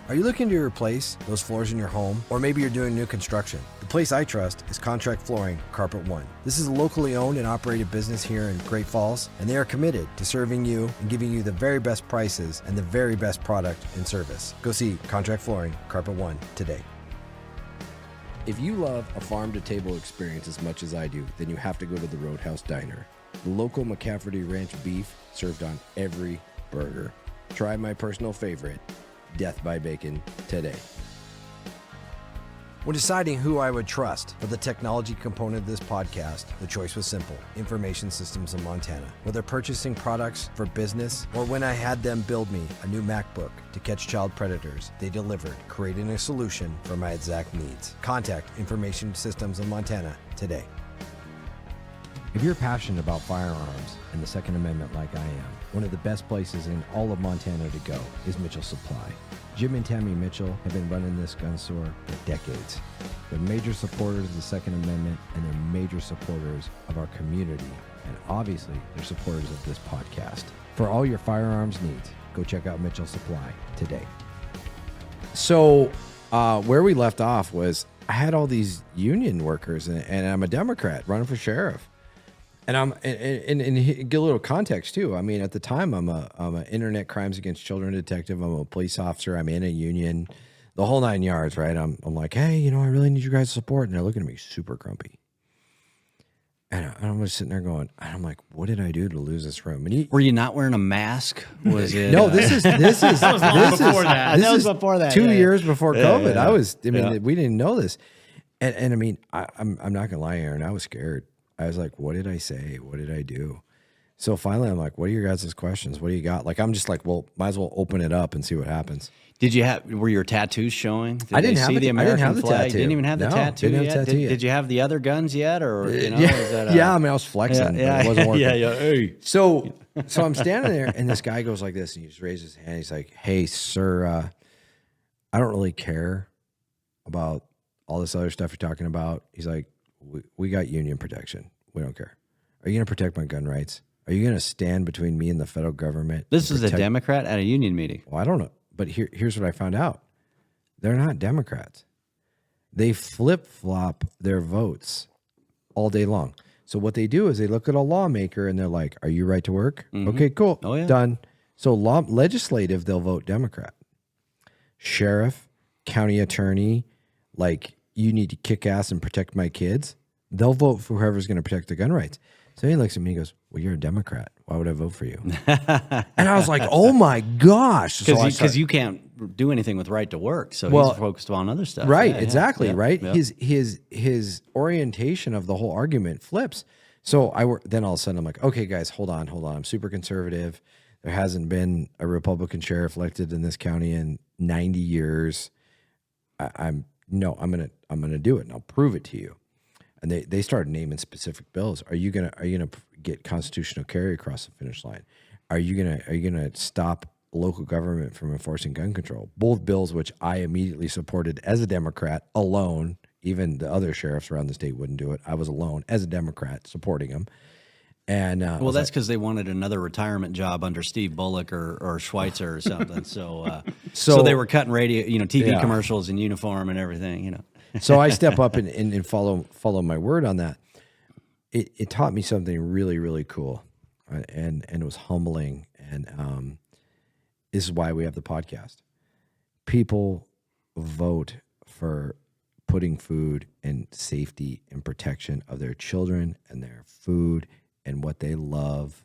Are you looking to replace those floors in your home? Or maybe you're doing new construction? The place I trust is Contract Flooring Carpet One. This is a locally owned and operated business here in Great Falls, and they are committed to serving you and giving you the very best prices and the very best product and service. Go see Contract Flooring Carpet One today. If you love a farm-to-table experience as much as I do, then you have to go to the Roadhouse Diner. The local McCafferty Ranch beef served on every burger. Try my personal favorite, Death by Bacon, today. When deciding who I would trust for the technology component of this podcast, the choice was simple: Information Systems of Montana. Whether purchasing products for business or when I had them build me a new MacBook to catch child predators, they delivered, creating a solution for my exact needs. Contact Information Systems of Montana today. If you're passionate about firearms and the Second Amendment like I am, one of the best places in all of Montana to go is Mitchell Supply. Jim and Tammy Mitchell have been running this gun store for decades. They're major supporters of the Second Amendment, and they're major supporters of our community. And obviously, they're supporters of this podcast. For all your firearms needs, go check out Mitchell Supply today. So where we left off was I had all these union workers, and I'm a Democrat running for sheriff. And get a little context too. I mean, at the time, I'm an internet crimes against children detective. I'm a police officer. I'm in a union. the whole 9 yards, right? I'm like, hey, I really need you guys' support. And they're looking at me super grumpy. And I'm just sitting there going, and I'm like, what did I do to lose this room? And were you not wearing a mask? Was it? No, this is That was long before that. That was before that. 2 years before COVID. Yeah. We didn't know this. And I mean, I'm not gonna lie, Aaron, I was scared. I was like, what did I say? What did I do? So finally I'm like, what are your guys' questions? What do you got? Like, I'm just like, well, might as well open it up and see what happens. Were your tattoos showing? I didn't have the American I didn't have the flag? tattoo. Didn't even have the No, tattoo didn't yet? have the tattoo yet. Did you have the other guns yet? Or, is that, yeah, I mean, I was flexing, but it wasn't working. Yeah. Hey. So I'm standing there, and this guy goes like this, and he just raises his hand. He's like, hey, sir, I don't really care about all this other stuff you're talking about. He's like, we got union protection. We don't care. Are you going to protect my gun rights? Are you going to stand between me and the federal government? This is a Democrat at a union meeting. Well, I don't know. But here's what I found out. They're not Democrats. They flip-flop their votes all day long. So what they do is they look at a lawmaker and they're like, are you right to work? Okay, cool. Oh, yeah. Done. So legislative, they'll vote Democrat. Sheriff, county attorney, like, you need to kick ass and protect my kids. They'll vote for whoever's going to protect the gun rights. So he looks at me and goes, well, you're a Democrat. Why would I vote for you? And I was like, oh my gosh. Because you can't do anything with right to work. So he's focused on other stuff. Right, Yeah, exactly, yeah, right? yeah. His orientation of the whole argument flips. So then all of a sudden I'm like, okay, guys, hold on. I'm super conservative. There hasn't been a Republican sheriff elected in this county in 90 years. I'm gonna do it, and I'll prove it to you. And they started naming specific bills. Are you gonna get constitutional carry across the finish line? Are you gonna stop local government from enforcing gun control? Both bills, which I immediately supported as a Democrat alone. Even the other sheriffs around the state wouldn't do it. I was alone as a Democrat supporting them. And well, that's because they wanted another retirement job under Steve Bullock or Schweitzer or something. So they were cutting radio, TV commercials in uniform and everything. So I step up and follow my word on that. It taught me something really, really cool, and it was humbling. And this is why we have the podcast. People vote for putting food and safety and protection of their children and their food and what they love.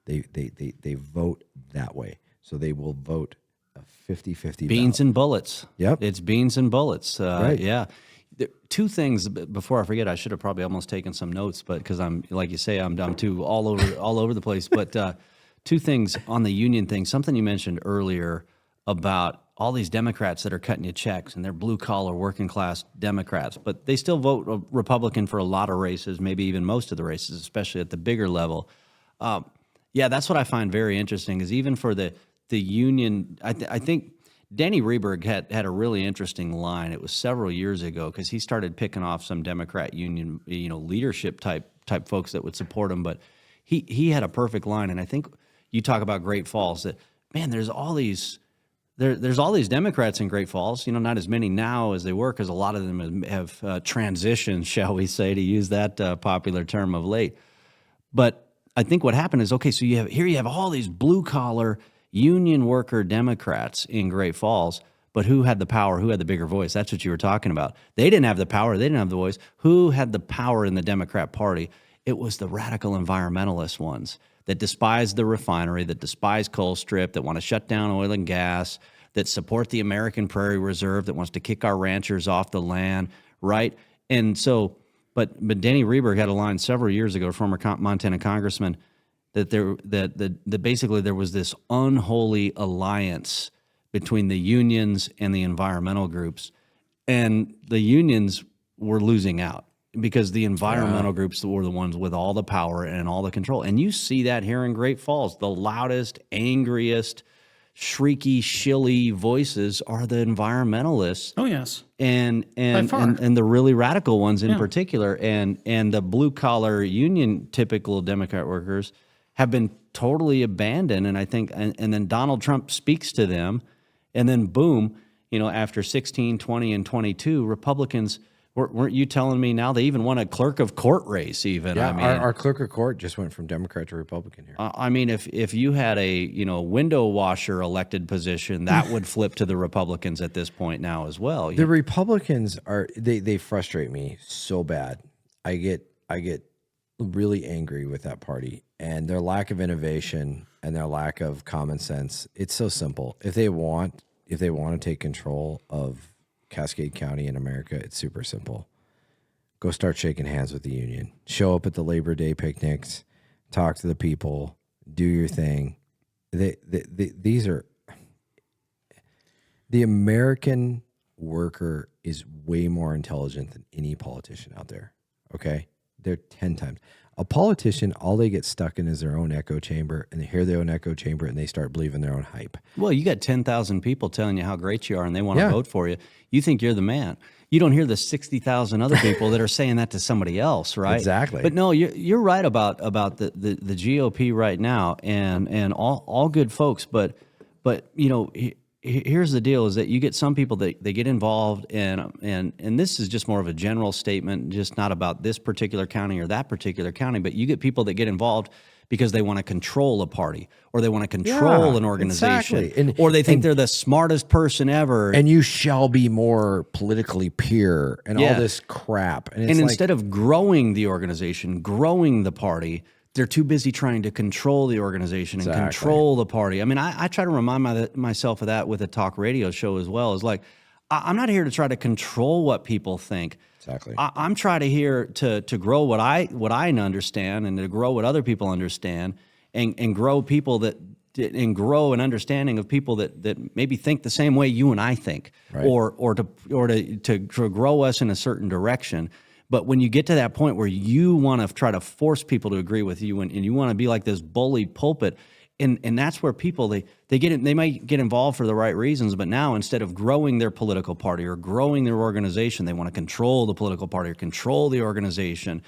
They vote that way. So they will vote a 50-50 beans ballot. and bullets. Yep. It's beans and bullets. Right. Yeah. Two things before I forget. I should have probably almost taken some notes, but because I'm, like you say, I'm too all over the place. But two things on the union thing. Something you mentioned earlier about all these Democrats that are cutting you checks, and they're blue collar, working class Democrats, but they still vote Republican for a lot of races, maybe even most of the races, especially at the bigger level. Yeah, that's what I find very interesting. Is even for the union, I think Danny Rieberg had a really interesting line. It was several years ago because he started picking off some Democrat union, leadership type folks that would support him. But he had a perfect line, and I think you talk about Great Falls. That man, there's all these Democrats in Great Falls. Not as many now as they were because a lot of them have transitioned, shall we say, to use that popular term of late. But I think what happened is, okay, so you have all these blue collar union worker Democrats in Great Falls, but who had the power? Who had the bigger voice? That's what you were talking about. They didn't have the power. They didn't have the voice. Who had the power in the Democrat Party? It was the radical environmentalist ones that despise the refinery, that despise coal strip, that want to shut down oil and gas, that support the American Prairie Reserve, that wants to kick our ranchers off the land, right? And so, but Danny Rieberg had a line several years ago, former Montana congressman, that basically there was this unholy alliance between the unions and the environmental groups, and the unions were losing out because the environmental groups were the ones with all the power and all the control. And you see that here in Great Falls. The loudest, angriest, shrieky, shilly voices are the environmentalists. Oh yes, and the really radical ones in particular, and the blue collar union typical Democrat workers have been totally abandoned. And I think, and then Donald Trump speaks to them, and then boom, after 16, 20, and 22, Republicans Weren't you telling me now they even want a clerk of court race? Even Yeah, I mean, our clerk of court just went from Democrat to Republican here. I mean, if you had a window washer elected position, that would flip to the Republicans at this point now as well. The Republicans they frustrate me so bad. I get really angry with that party and their lack of innovation and their lack of common sense. It's so simple. If they want to take control of Cascade County in America, it's super simple. Go start shaking hands with the union. Show up at the Labor Day picnics, talk to the people, do your thing. These are the American worker is way more intelligent than any politician out there. Okay? They're 10 times. A politician, all they get stuck in is their own echo chamber, and they hear their own echo chamber, and they start believing their own hype. Well, you got 10,000 people telling you how great you are, and they want to vote for you. You think you're the man. You don't hear the 60,000 other people that are saying that to somebody else, right? Exactly. But no, you're right about the GOP right now, and all good folks. But here's the deal: is that you get some people that they get involved, and this is just more of a general statement, just not about this particular county or that particular county. But you get people that get involved because they want to control a party, or they want to control an organization, exactly. or they think they're the smartest person ever. And you shall be more politically pure and all this crap. And instead of growing the organization, growing the party, they're too busy trying to control the organization and control the party. I mean, I try to remind myself of that with a talk radio show as well. It's like, I'm not here to try to control what people think. Exactly. I'm trying to here to grow what I understand, and to grow what other people understand, and grow people and grow an understanding of people that maybe think the same way you and I think, right. or to grow us in a certain direction. But when you get to that point where you want to try to force people to agree with you, and you want to be like this bully pulpit, and that's where people they might get involved for the right reasons, but now instead of growing their political party or growing their organization, they want to control the political party or control the organization,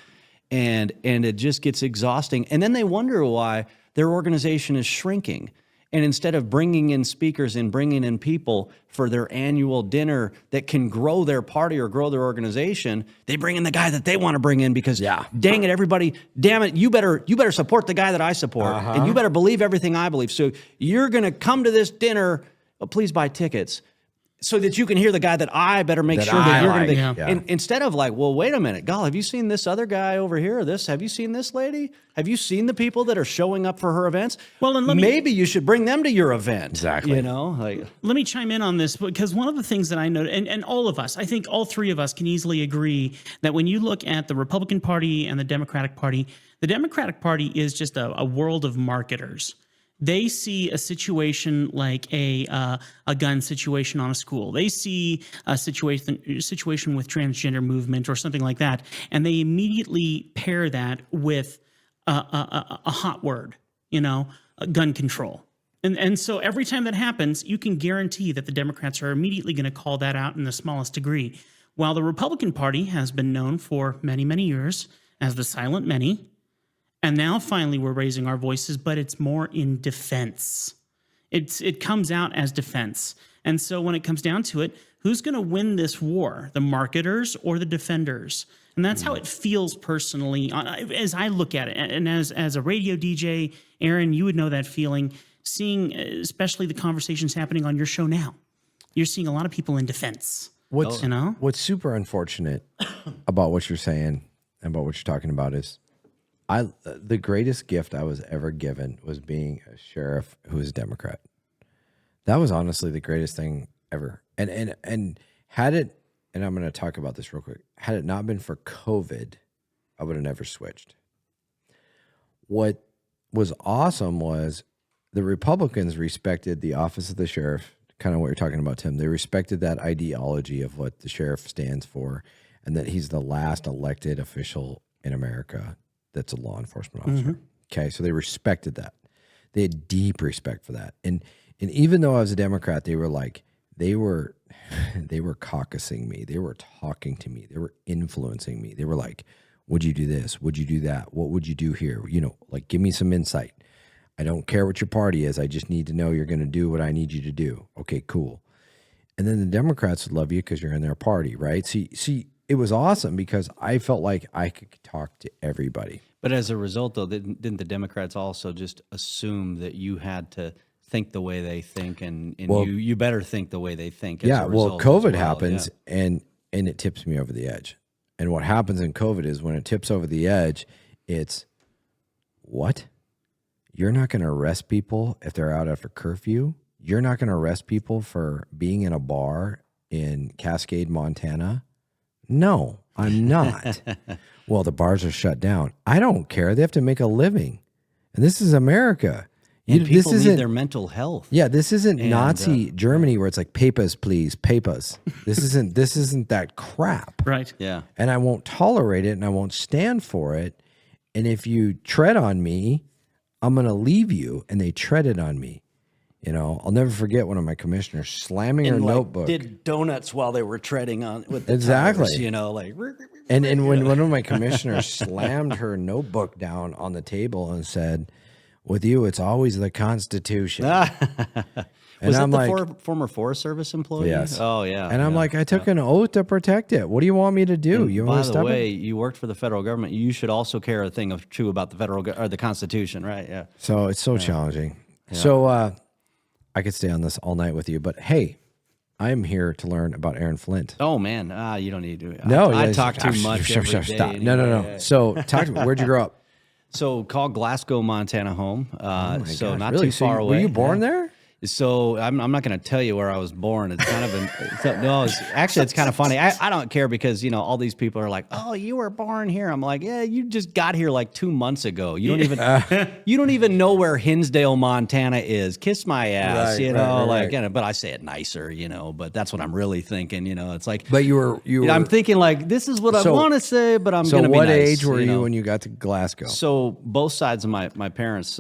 and it just gets exhausting. And then they wonder why their organization is shrinking. And instead of bringing in speakers and bringing in people for their annual dinner that can grow their party or grow their organization, they bring in the guy that they want to bring in because, dang it, everybody, damn it, you better support the guy that I support, and you better believe everything I believe. So you're going to come to this dinner, please buy tickets, so that you can hear the guy that I better make sure that you're going to be. And instead of like, well, wait a minute, God, have you seen this other guy over here? Have you seen this lady? Have you seen the people that are showing up for her events? Well, and maybe you should bring them to your event. Exactly. Let me chime in on this, because one of the things that I know, and all of us, I think all three of us can easily agree that when you look at the Republican Party and the Democratic Party is just a world of marketers. They see a situation like a gun situation on a school. They see a situation with transgender movement or something like that, and they immediately pair that with a hot word, gun control. And so every time that happens, you can guarantee that the Democrats are immediately going to call that out in the smallest degree. While the Republican Party has been known for many, many years as the silent many. And now finally we're raising our voices, but it's more in defense. It comes out as defense. And so when it comes down to it, who's going to win this war, the marketers or the defenders? And that's how it feels personally as I look at it. And as a radio DJ, Aaron, you would know that feeling, seeing especially the conversations happening on your show now. You're seeing a lot of people in defense. What's super unfortunate about what you're saying and about what you're talking about is the greatest gift I was ever given was being a sheriff who was a Democrat. That was honestly the greatest thing ever. And had it, and I'm going to talk about this real quick, had it not been for COVID, I would have never switched. What was awesome was the Republicans respected the office of the sheriff, kind of what you're talking about, Tim. They respected that ideology of what the sheriff stands for, and that he's the last elected official in America that's a law enforcement officer. Mm-hmm. Okay, so they respected that. They had deep respect for that. And even though I was a Democrat, they were caucusing me. They were talking to me. They were influencing me. They were like, would you do this? Would you do that? What would you do here? Give me some insight. I don't care what your party is. I just need to know you're going to do what I need you to do. Okay, cool. And then the Democrats would love you because you're in their party, right? See, it was awesome because I felt like I could talk to everybody. But as a result, though, didn't the Democrats also just assume that you had to think the way they think, and you better think the way they think? As a result COVID as well. happens, and it tips me over the edge. And what happens in COVID is when it tips over the edge, it's what? You're not going to arrest people if they're out after curfew. You're not going to arrest people for being in a bar in Cascade, Montana. No, I'm not. Well, the bars are shut down. I don't care. They have to make a living. And this is America. And people need their mental health. Yeah, this isn't Nazi Germany where it's like papers, please, papers. This isn't that crap. Right. Yeah. And I won't tolerate it and I won't stand for it. And if you tread on me, I'm going to leave you. And they treaded on me. You know, I'll never forget one of my commissioners slamming her notebook. Did donuts while they were treading on with the Exactly. tires, you know, like. And when one of my commissioners slammed her notebook down on the table and said, "With you, it's always the Constitution." And Was I'm that like, the former Forest Service employee? Yes. Oh, yeah. and I'm like, I took an oath to protect it. What do you want me to do? You By want to the stop way, it? you worked for the federal government. You should also care a thing of true about the or the Constitution, right? Yeah. So it's so challenging. So I could stay on this all night with you, but hey, I'm here to learn about Aaron Flint. Oh man, you don't need to. No, I talk too much every day. Stop. Anyway. No. So talk to me. Where'd you grow up? So called Glasgow, Montana home. So Gosh, not really? too So far away. Were you born there? So I'm not going to tell you where I was born. It's kind of it's kind of funny. I don't care because, you know, all these people are like, oh, you were born here. I'm like, yeah, you just got here like 2 months ago. You don't even know where Hinsdale, Montana is. Kiss my ass, Right. But I say it nicer, you know, but that's what I'm really thinking, you know. It's like, But you were. I'm thinking like, this is what I want to say, but I'm So going to be what nice, age were you know? when you got to Glasgow? So both sides of my parents,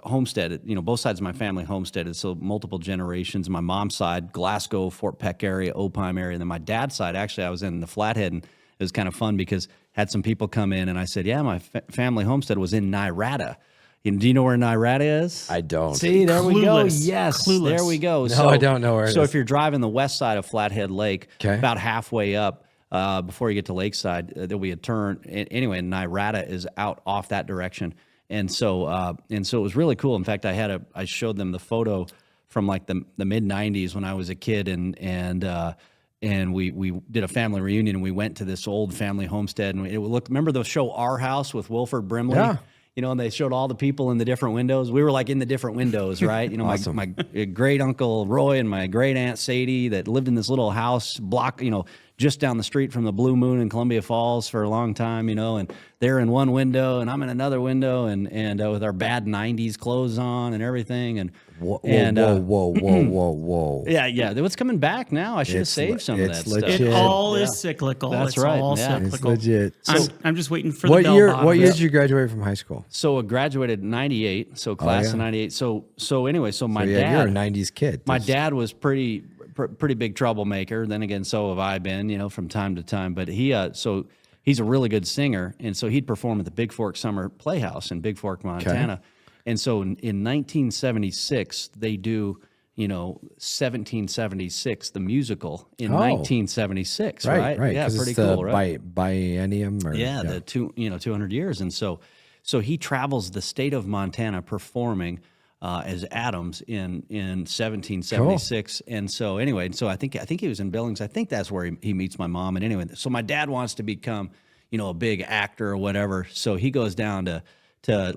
homesteaded, you know, both sides of my family homesteaded, so multiple generations. My mom's side, Glasgow, Fort Peck area, Opime area. And then my dad's side, actually, I was in the Flathead, and it was kind of fun because had some people come in, and I said, yeah, my family homestead was in Nirata. Do you know where Nirata is? I don't. See, there we go. Clueless. Yes, Clueless. there we go. No, I don't know where it So is. if you're driving the west side of Flathead Lake, Okay. about halfway up, before you get to Lakeside, there'll be a turn. Anyway, Nirata is out off that direction. And so it was really cool. In fact, I showed them the photo from like the mid '90s when I was a kid, and we did a family reunion, and we went to this old family homestead, and remember the show Our House with Wilford Brimley? Yeah. You know, and they showed all the people in the different windows. We were like in the different windows, right? You know, Awesome. my great uncle Roy and my great aunt Sadie that lived in this little house block, you know, just down the street from the Blue Moon in Columbia Falls for a long time, you know, and they're in one window and I'm in another window, and with our bad '90s clothes on and everything, and Whoa. yeah, what's coming back now? I should have It's saved some of it's that legit. stuff. It all is cyclical. That's it's right. all Yeah. It's cyclical. legit. I'm just waiting for What the bell year? bottom. What year did you graduate from high school? So I graduated in '98, so class of '98. So anyway, my Yeah, dad, you're a '90s kid. my dad was pretty big troublemaker. Then again, so have I been, you know, from time to time. But he's a really good singer, and so he'd perform at the Big Fork Summer Playhouse in Big Fork, Montana. And so in 1976, they do, you know, 1776, the musical in 1976, right? Right. Yeah, 'Cause pretty it's the cool, right? biennium. Or, Yeah, the 200 years. And so he travels the state of Montana performing as Adams in 1776. Cool. And so anyway, I think he was in Billings. I think that's where he meets my mom. And anyway, so my dad wants to become, you know, a big actor or whatever. So he goes down to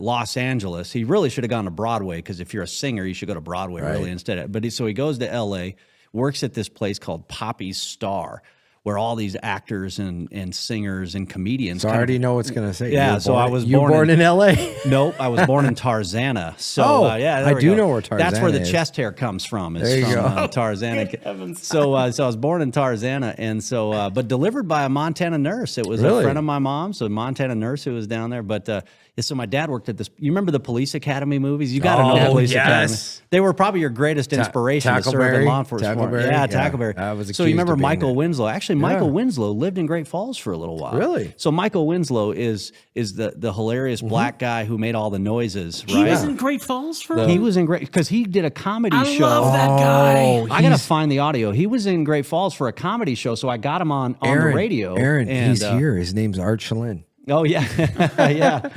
Los Angeles. He really should have gone to Broadway, because if you're a singer, you should go to Broadway really instead. But so he goes to L.A., works at this place called Poppy's Star, where all these actors and singers and comedians. So I already know what's going to say. Yeah, so I was born in L.A. Nope, I was born in Tarzana. So yeah, I do know where Tarzana That's where the is. chest hair comes from. It's There you from go. Tarzana. So I was born in Tarzana, and so but delivered by a Montana nurse. It was a Really? friend of my mom's, so a Montana nurse who was down there. But So my dad worked at this. You remember the Police Academy movies? You got to know the Police Academy. They were probably your greatest inspiration to serve in law enforcement. Tackleberry. I was so you remember accused of being Michael there. Winslow? Actually, Michael Winslow lived in Great Falls for a little while. Really? So Michael Winslow is the hilarious black guy who made all the noises. Right? He was in Great Falls for. He was in Great because he did a comedy show. I love that guy. I gotta find the audio. He was in Great Falls for a comedy show, so I got him on the radio. Aaron, and, he's here. His name's Art Shalin. Oh yeah, yeah.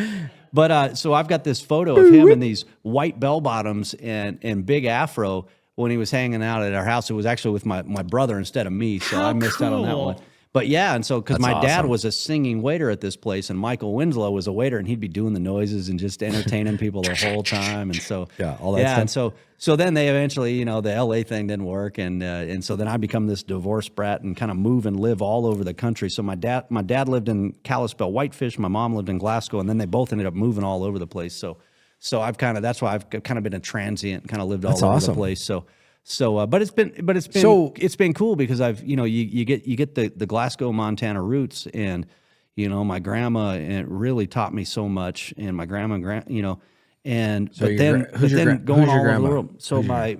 But so I've got this photo of him in these white bell bottoms and big afro when he was hanging out at our house. It was actually with my brother instead of me, so I missed out on that one. But yeah, and so because my dad was a singing waiter at this place, and Michael Winslow was a waiter, and he'd be doing the noises and just entertaining people the whole time, and so all that stuff. and so then they eventually, the LA thing didn't work, and so then I become this divorced brat and kind of move and live all over the country. So my dad lived in Kalispell, Whitefish, my mom lived in Glasgow, and then they both ended up moving all over the place. So that's why I've kind of been a transient, kind of lived all over the place. But it's been cool because I've you get the Glasgow, Montana roots, and my grandma really taught me so much, and my grandma and So but then who's your going all over grandma? the world. So my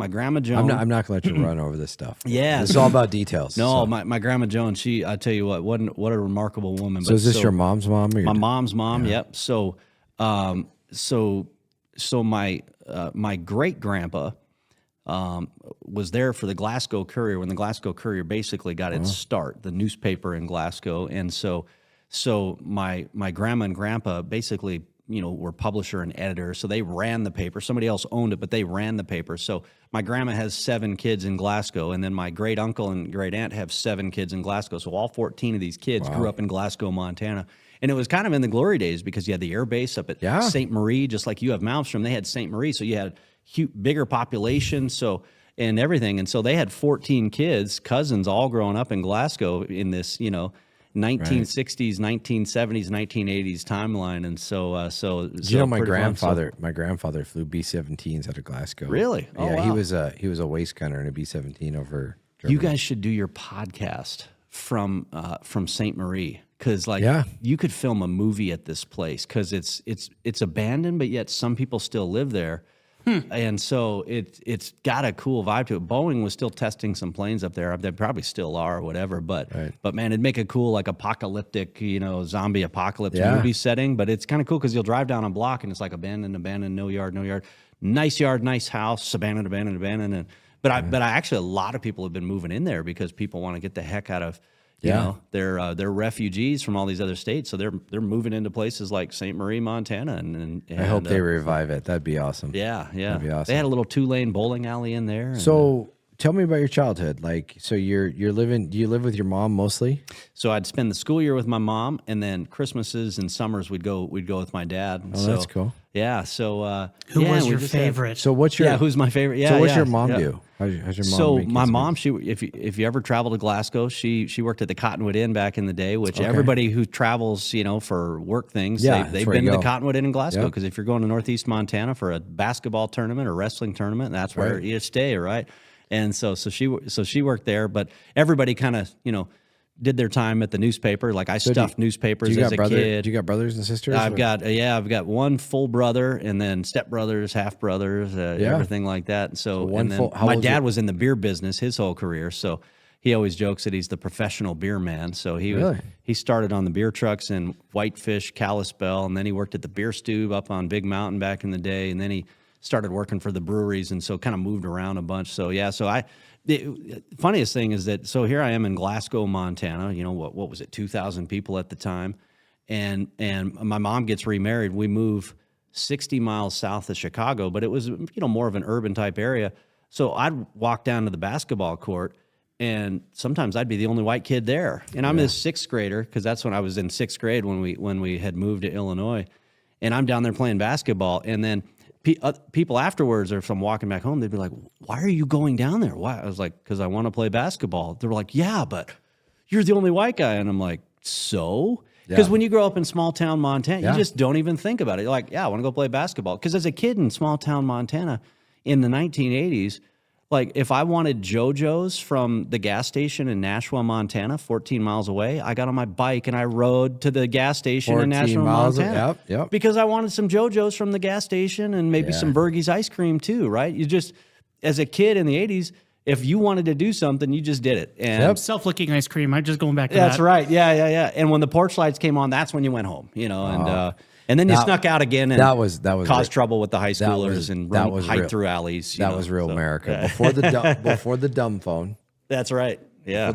grandma Joan. I'm not gonna let you run over this stuff. Yeah. It's all about details. No, so. my grandma Joan. I tell you what a remarkable woman. So is this your mom's mom? Or my mom's mom? Yeah. Yep. So my great grandpa. Was there for the Glasgow Courier when the Glasgow Courier basically got its start, the newspaper in Glasgow, and so my grandma and grandpa basically were publisher and editor, so they ran the paper. Somebody else owned it, but they ran the paper. So my grandma has 7 kids in Glasgow, and then my great uncle and great aunt have 7 kids in Glasgow. So all 14 of these kids grew up in Glasgow, Montana. And it was kind of in the glory days because you had the air base up at St. Marie, just like you have Malmstrom. They had St. Marie, so you had bigger population, and everything, and so they had 14 kids, cousins, all growing up in Glasgow in this 1960s, 1970s, 1980s timeline, and so my grandfather flew B-17s out of Glasgow. Really? Yeah, wow. He was a waist gunner in a B-17 over Germany. You guys should do your podcast from St. Marie. Because you could film a movie at this place because it's abandoned, but yet some people still live there. And so it's got a cool vibe to it. Boeing was still testing some planes up there. They probably still are or whatever. But man, it'd make a cool apocalyptic, zombie apocalypse movie setting. But it's kind of cool because you'll drive down a block and it's like abandoned, no yard, nice house, abandoned. But I actually a lot of people have been moving in there because people want to get the heck out of. They're refugees from all these other states, so they're moving into places like St. Marie, Montana, and I hope they revive it. That'd be awesome. Yeah. That'd be awesome. They had a little 2-lane bowling alley in there. So tell me about your childhood. So do you live with your mom mostly? So I'd spend the school year with my mom, and then Christmases and summers we'd go with my dad. Oh, that's cool. Yeah. So who was your favorite? So what's who's my favorite? Yeah. So what's your mom do? How's your mom? So my mom, if you ever travel to Glasgow, she worked at the Cottonwood Inn back in the day, which everybody who travels, for work things, they've been to the Cottonwood Inn in Glasgow because if you're going to Northeast Montana for a basketball tournament or wrestling tournament, that's where you stay, right? And so she worked there, but everybody kind of did their time at the newspaper. Like I stuffed newspapers as a kid. Do you got brothers and sisters? I've got one full brother and then stepbrothers, half brothers, everything like that. And so my dad was in the beer business his whole career. So he always jokes that he's the professional beer man. So he started on the beer trucks in Whitefish, Kalispell, and then he worked at the beer stew up on Big Mountain back in the day. And then he started working for the breweries and so kind of moved around a bunch. So the funniest thing is that, so here I am in Glasgow, Montana, what was it, 2,000 people at the time. And my mom gets remarried. We move 60 miles south of Chicago, but it was, more of an urban type area. So I'd walk down to the basketball court and sometimes I'd be the only white kid there. And I'm this 6th grader, because that's when I was in 6th grade when we had moved to Illinois. And I'm down there playing basketball. And then people afterwards, or if I'm walking back home, they'd be like, why are you going down there? Why? I was like, because I want to play basketball. They were like, yeah, but you're the only white guy. And I'm like, so? Because when you grow up in small town Montana, you just don't even think about it. You're like, I want to go play basketball. Because as a kid in small town Montana in the 1980s, Like if I wanted JoJo's from the gas station in Nashua, Montana, 14 miles away, I got on my bike and I rode to the gas station in 14 Nashua, miles, Montana. yep. Because I wanted some JoJo's from the gas station and maybe some Bergie's ice cream too, right? You just, as a kid in the 80s, if you wanted to do something, you just did it. And Self-licking ice cream. I'm just going back to that's that. right. Yeah. And when the porch lights came on, that's when you went home, and then you snuck out again and that was caused trouble with the high schoolers and hide through alleys. That was real America before the dumb phone. That's right. Yeah.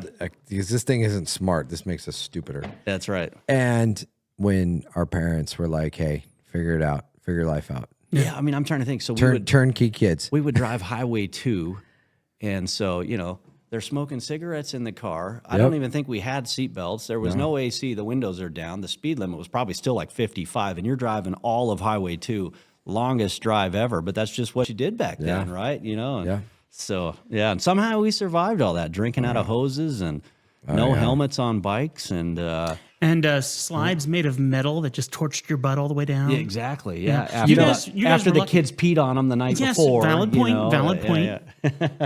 Because this thing isn't smart. This makes us stupider. That's right. And when our parents were like, "Hey, figure it out. Figure your life out." Yeah. I mean, I'm trying to think. So Turnkey kids. We would drive Highway 2, and so they're smoking cigarettes in the car. I don't even think we had seatbelts. There was no AC. The windows are down. The speed limit was probably still like 55, and you're driving all of Highway 2, longest drive ever. But that's just what you did back then, right? So, and somehow we survived all that, drinking out of hoses and no helmets on bikes and slides made of metal that just torched your butt all the way down. Yeah, exactly. Yeah. After the kids peed on them the night before. Valid point. Valid point.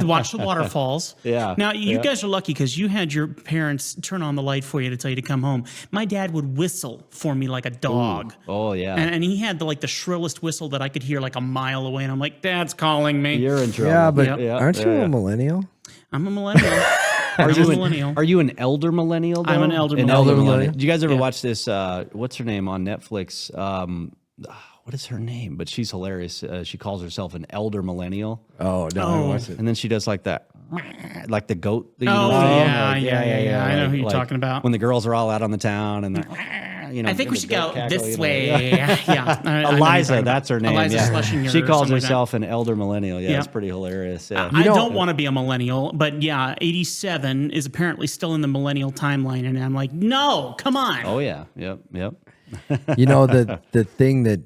Watch the waterfalls. Yeah. Now, you guys are lucky because you had your parents turn on the light for you to tell you to come home. My dad would whistle for me like a dog. Ooh. Oh, yeah. And he had the shrillest whistle that I could hear like a mile away. And I'm like, Dad's calling me. You're in trouble. Yeah, but aren't you a millennial? I'm a millennial. Are you an elder millennial, though? I'm an elder millennial. Did you guys ever watch this, what's her name on Netflix? What is her name? But she's hilarious. She calls herself an elder millennial. Oh, no, I watched it. And then she does like that, like the goat. Yeah. I know who you're talking about. When the girls are all out on the town and I think we should go this way. Yeah. Eliza, that's her name. Eliza Schlesinger. She calls herself an elder millennial. Yeah, it's pretty hilarious. Yeah. I don't want to be a millennial, but 87 is apparently still in the millennial timeline, and I'm like, no, come on. Oh yeah, yep. The thing that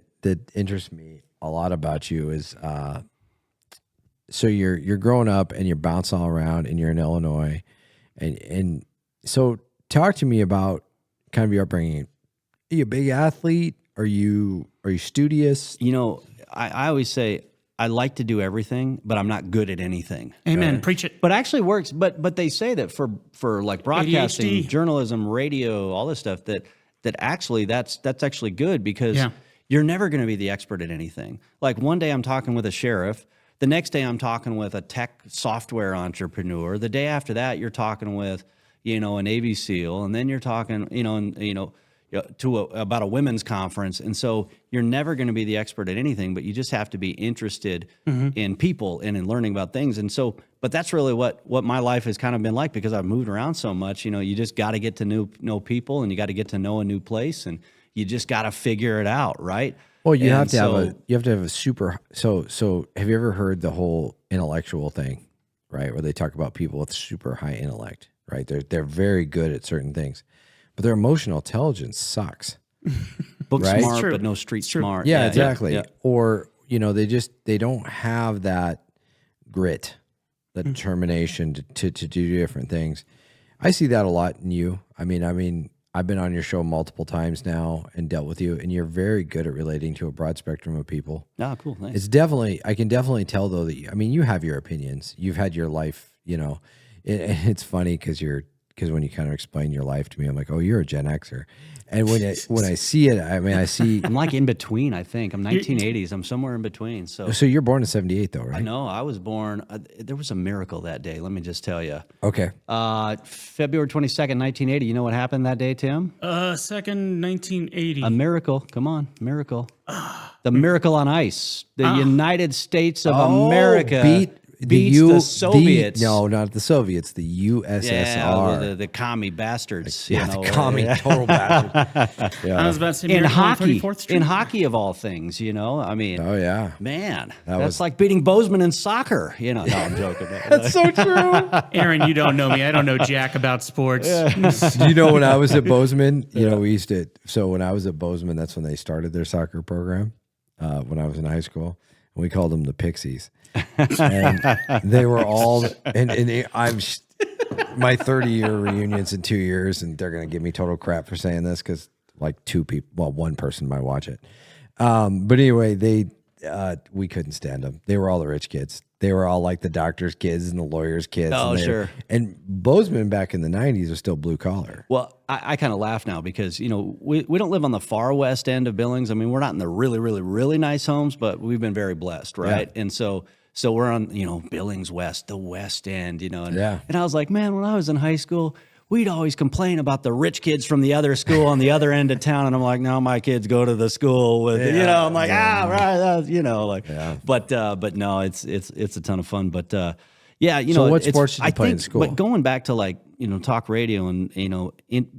interests me a lot about you is, so you're growing up and you're bouncing all around and you're in Illinois, and so talk to me about kind of your upbringing. Are you a big athlete? Are you studious? I always say I like to do everything, but I'm not good at anything. Amen. Preach it. But actually works. But they say that for like broadcasting, ADHD. journalism, radio, all this stuff, that actually that's actually good because you're never going to be the expert at anything. Like one day I'm talking with a sheriff. The next day I'm talking with a tech software entrepreneur. The day after that you're talking with, a Navy SEAL, and then you're talking, about a women's conference. And so you're never going to be the expert at anything, but you just have to be interested in people and in learning about things. And so, but that's really what my life has kind of been like because I've moved around so much. You just got to get to know people, and you got to get to know a new place, and you just got to figure it out, right? Well, you have to have a super. So have you ever heard the whole intellectual thing, right? Where they talk about people with super high intellect, right? They're very good at certain things, but their emotional intelligence sucks. Book right? smart, but no street smart. Yeah, exactly. Yeah. Or they don't have that grit, that determination to do different things. I see that a lot in you. I mean, I've been on your show multiple times now and dealt with you, and you're very good at relating to a broad spectrum of people. Oh, cool. Thanks. I can definitely tell though that you have your opinions. You've had your life, it's funny because when you kind of explain your life to me, I'm like, oh, you're a Gen Xer. And when I see it, I see. I'm like in between, I think. I'm 1980s. I'm somewhere in between. So you're born in 78 though, right? I know. I was born. There was a miracle that day. Let me just tell you. Okay. February 22nd, 1980. You know what happened that day, Tim? 2nd, 1980. A miracle. Come on. Miracle. The miracle on ice. The United States of America beats the Soviets. No, not the Soviets. The USSR. Yeah, the commie bastards. The commie total bastards. I was about to say in hockey. 34th Street. In hockey of all things, I mean. Oh yeah, man, that's like beating Bozeman in soccer. No, I'm joking. That's so true. Aaron, you don't know me. I don't know jack about sports. Do you know when I was at Bozeman? We used to. So when I was at Bozeman, that's when they started their soccer program. When I was in high school, and we called them the Pixies. And they were all, I'm my 30-year reunion's in 2 years, and they're gonna give me total crap for saying this because like one person might watch it. But anyway, we couldn't stand them. They were all the rich kids. They were all like the doctor's kids and the lawyer's kids. Oh, and sure. And Bozeman back in the 90s was still blue collar. Well, I kind of laugh now because, we don't live on the far west end of Billings. I mean, we're not in the really, really, really nice homes, but we've been very blessed, right? Yeah. And so we're on, Billings West, the west end, and I was like, man, when I was in high school, we'd always complain about the rich kids from the other school on the other end of town. And I'm like, no, my kids go to the school with, I'm like, right. But no, it's a ton of fun. But, so what sports did you play in school? But going back to talk radio and,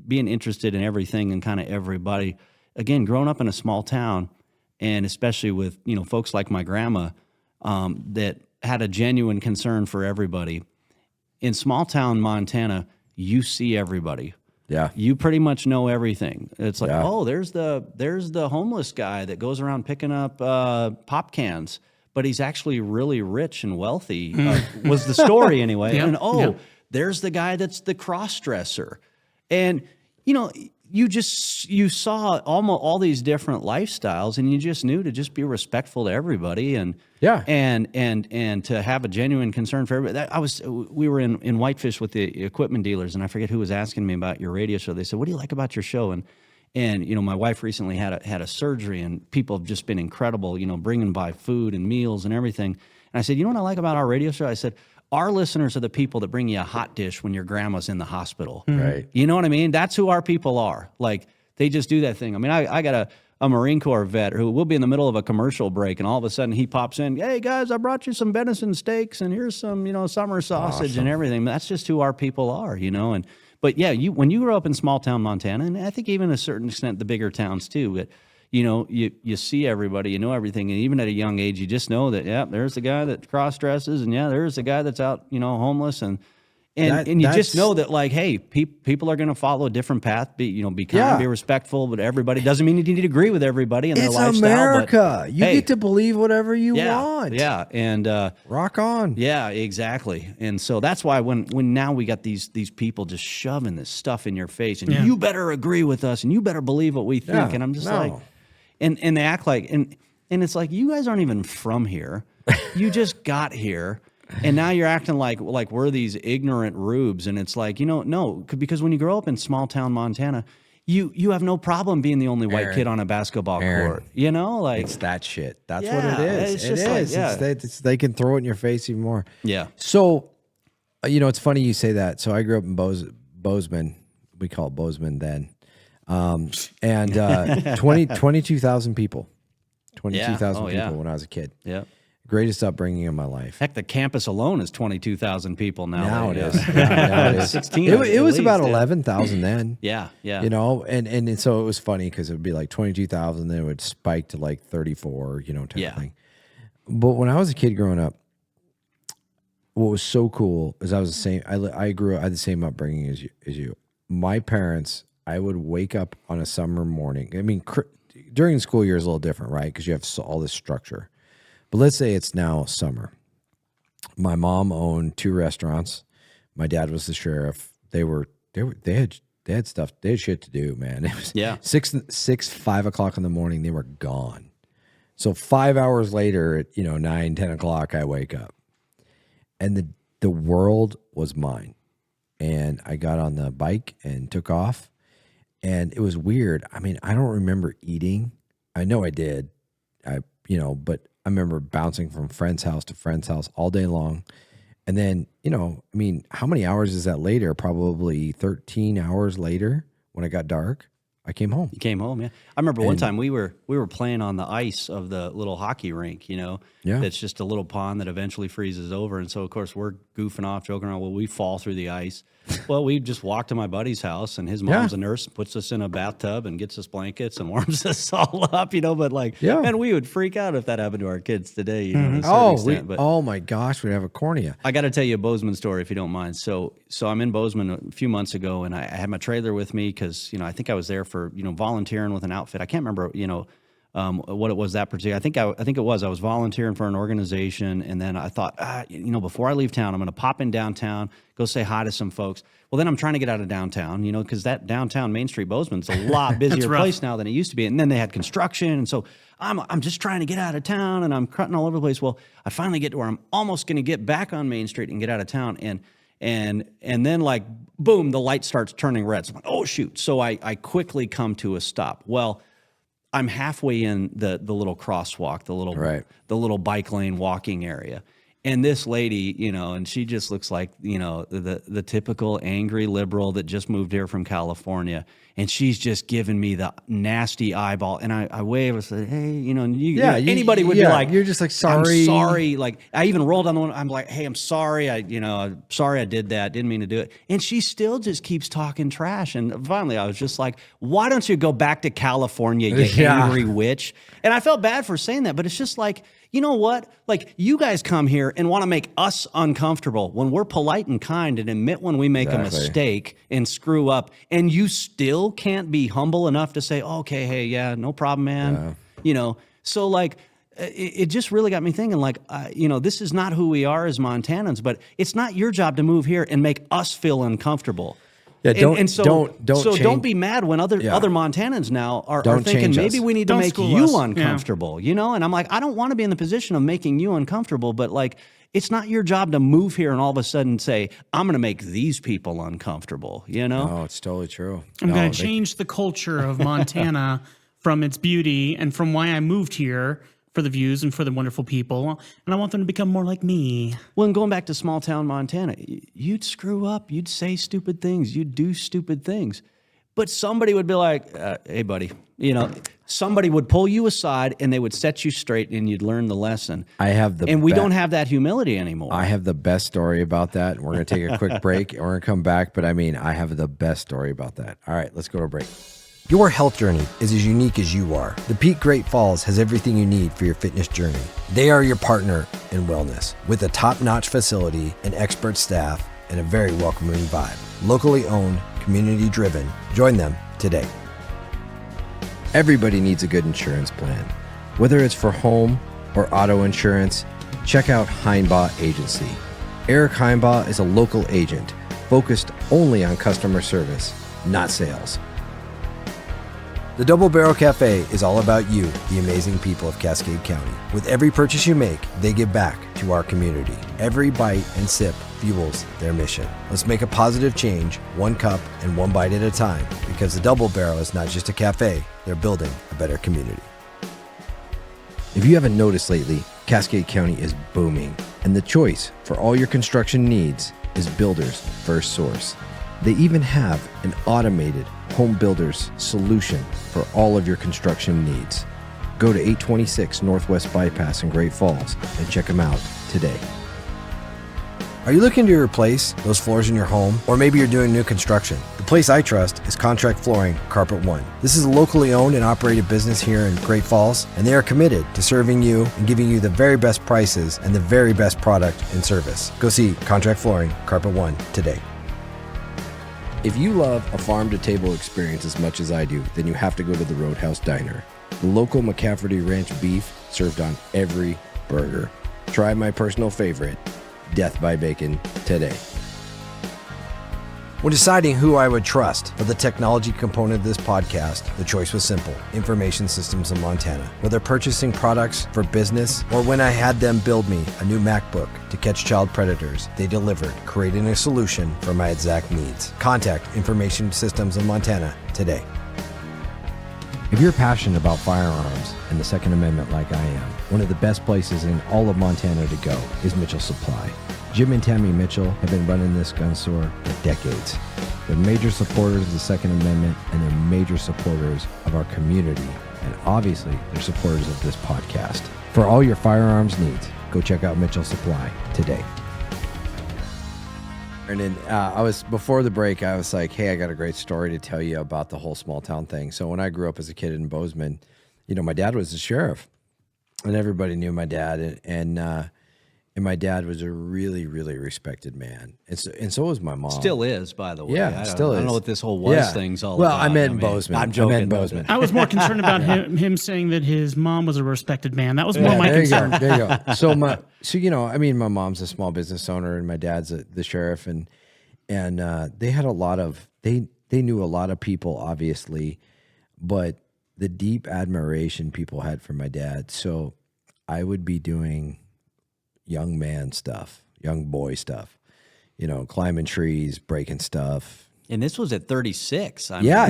being interested in everything and kind of everybody, again, growing up in a small town and especially with, folks like my grandma that had a genuine concern for everybody. In small town Montana, you see everybody. Yeah. You pretty much know everything. It's like, oh, there's the homeless guy that goes around picking up pop cans, but he's actually really rich and wealthy, was the story anyway. And there's the guy that's the cross-dresser. And, you saw almost all these different lifestyles, and you just knew to just be respectful to everybody, and and to have a genuine concern for everybody. We were in Whitefish with the equipment dealers, and I forget who was asking me about your radio show. They said, "What do you like about your show?" And my wife recently had a surgery, and people have just been incredible, bringing by food and meals and everything. And I said, "You know what I like about our radio show?" I said, our listeners are the people that bring you a hot dish when your grandma's in the hospital. Right. You know what I mean? That's who our people are. Like, they just do that thing. I mean, I got a Marine Corps vet who will be in the middle of a commercial break, and all of a sudden he pops in, "Hey, guys, I brought you some venison steaks, and here's some, summer sausage and everything." That's just who our people are, But yeah, when you grow up in small town Montana, and I think even to a certain extent the bigger towns too, but you see everybody, you know everything, and even at a young age, you just know that there's the guy that cross dresses, and there's the guy that's out homeless, and you just know that, like, hey, people are going to follow a different path. Be kind, be respectful, but everybody doesn't mean you need to agree with everybody in their lifestyle. It's America. You get to believe whatever you want. Yeah, and rock on. Yeah, exactly. And so that's why when now we got these people just shoving this stuff in your face, and you better agree with us, and you better believe what we think. And I'm just like, and they act like, and it's like, you guys aren't even from here. You just got here. And now you're acting like we're these ignorant rubes, and it's like, no, because when you grow up in small town Montana, you have no problem being the only white kid on a basketball court. It's that shit. That's what it is. It is. They can throw it in your face even more. Yeah. So, it's funny you say that. So I grew up in Bozeman. We call it Bozeman then, and 22,000 people. 22,000 people when I was a kid. Yeah. Greatest upbringing of my life. Heck, the campus alone is 22,000 people now. Now it is. Now it is. 16. It was about 11,000 then. Yeah. And so it was funny because it would be like 22,000, then it would spike to like 34, type of thing. But when I was a kid growing up, what was so cool is I was the same. I had the same upbringing as you. My parents, I would wake up on a summer morning. I mean, during the school year is a little different, right? Because you have all this structure. But let's say it's now summer. My mom owned 2 restaurants. My dad was the sheriff. They had stuff. They had shit to do, man. It was 5 o'clock in the morning. They were gone. So 5 hours later, at 9, 10 o'clock, I wake up, and the world was mine. And I got on the bike and took off, and it was weird. I mean, I don't remember eating. I know I did. But I remember bouncing from friend's house to friend's house all day long. And then, how many hours is that later? Probably 13 hours later when it got dark, I came home. You came home, yeah. I remember one time we were playing on the ice of the little hockey rink, That's just a little pond that eventually freezes over. And so, of course, we're goofing off, joking around. Well, we fall through the ice. Well, we just walk to my buddy's house, and his mom's a nurse, puts us in a bathtub and gets us blankets and warms us all up, But man, we would freak out if that happened to our kids today. Oh my gosh, we'd have a cornea. I got to tell you a Bozeman story if you don't mind. So I'm in Bozeman a few months ago, and I had my trailer with me because I think I was there for volunteering with an outfit. I can't remember what it was that particular. I think it was. I was volunteering for an organization, and then I thought, before I leave town, I'm going to pop in downtown, go say hi to some folks. Well, then I'm trying to get out of downtown, because that downtown Main Street Bozeman's a lot busier place now than it used to be. And then they had construction, and so I'm just trying to get out of town, and I'm cutting all over the place. Well, I finally get to where I'm almost going to get back on Main Street and get out of town, and then like boom, the light starts turning red. So I'm like, oh shoot! So I quickly come to a stop. Well, I'm halfway in the little crosswalk, the little bike lane walking area. And this lady, and she just looks like, the typical angry liberal that just moved here from California. And she's just giving me the nasty eyeball. And I wave and say, hey, anybody would be like, you're just like, sorry. I'm sorry. Like, I even rolled on the one. I'm like, hey, I'm sorry. I'm sorry I did that. Didn't mean to do it. And she still just keeps talking trash. And finally, I was just like, why don't you go back to California, you angry witch? And I felt bad for saying that, but it's just like, you know what? Like, you guys come here and want to make us uncomfortable when we're polite and kind and admit when we make a mistake and screw up, and you still can't be humble enough to say, oh, okay, hey, yeah, no problem, man. So like, it just really got me thinking, like, this is not who we are as Montanans, but it's not your job to move here and make us feel uncomfortable. Yeah, don't be mad when other Montanans now are thinking maybe we need to make you uncomfortable, And I'm like, I don't want to be in the position of making you uncomfortable, but like, it's not your job to move here and all of a sudden say, I'm going to make these people uncomfortable, No, it's totally true. I'm going to change the culture of Montana from its beauty and from why I moved here for the views and for the wonderful people, and I want them to become more like me. Well, and going back to small town Montana, you'd screw up, you'd say stupid things, you'd do stupid things, but somebody would be like, hey, buddy, somebody would pull you aside and they would set you straight and you'd learn the lesson. We don't have that humility anymore. I have the best story about that. We're going to take a quick break and we're going to come back, but I have the best story about that. All right, let's go to a break. Your health journey is as unique as you are. The Peak Great Falls has everything you need for your fitness journey. They are your partner in wellness with a top-notch facility, an expert staff, and a very welcoming vibe. Locally owned, community driven. Join them today. Everybody needs a good insurance plan. Whether it's for home or auto insurance, check out Heinbaugh Agency. Eric Heinbaugh is a local agent focused only on customer service, not sales. The Double Barrel Cafe is all about you, the amazing people of Cascade County. With every purchase you make, they give back to our community. Every bite and sip fuels their mission. Let's make a positive change, one cup and one bite at a time, because the Double Barrel is not just a cafe, they're building a better community. If you haven't noticed lately, Cascade County is booming, and the choice for all your construction needs is Builders First Source. They even have an automated home builders solution for all of your construction needs. Go to 826 Northwest Bypass in Great Falls and check them out today. Are you looking to replace those floors in your home? Or maybe you're doing new construction? The place I trust is Contract Flooring Carpet One. This is a locally owned and operated business here in Great Falls, and they are committed to serving you and giving you the very best prices and the very best product and service. Go see Contract Flooring Carpet One today. If you love a farm-to-table experience as much as I do, then you have to go to the Roadhouse Diner. The local McCafferty Ranch beef served on every burger. Try my personal favorite, Death by Bacon, today. When deciding who I would trust for the technology component of this podcast, the choice was simple: Information Systems of Montana. Whether purchasing products for business or when I had them build me a new MacBook to catch child predators, they delivered, creating a solution for my exact needs. Contact Information Systems of Montana today. If you're passionate about firearms and the Second Amendment like I am, one of the best places in all of Montana to go is Mitchell Supply. Jim and Tammy Mitchell have been running this gun store for decades. They're major supporters of the Second Amendment, and they're major supporters of our community. And obviously, they're supporters of this podcast. For all your firearms needs, go check out Mitchell Supply today. And then before the break, I was like, hey, I got a great story to tell you about the whole small town thing. So when I grew up as a kid in Bozeman, my dad was the sheriff, and everybody knew my dad. And my dad was a really, really respected man. And so was my mom. Still is, by the way. Yeah, still is. I don't know what this whole was thing's all well, about. I meant Bozeman. I'm joking. I meant Bozeman. I was more concerned about him saying that his mom was a respected man. That was more my concern. There you go. So my mom's a small business owner, and my dad's the sheriff, and they had a lot of they knew a lot of people, obviously, but the deep admiration people had for my dad. So I would be doing young man stuff, young boy stuff, climbing trees, breaking stuff. And this was at 36. Yeah.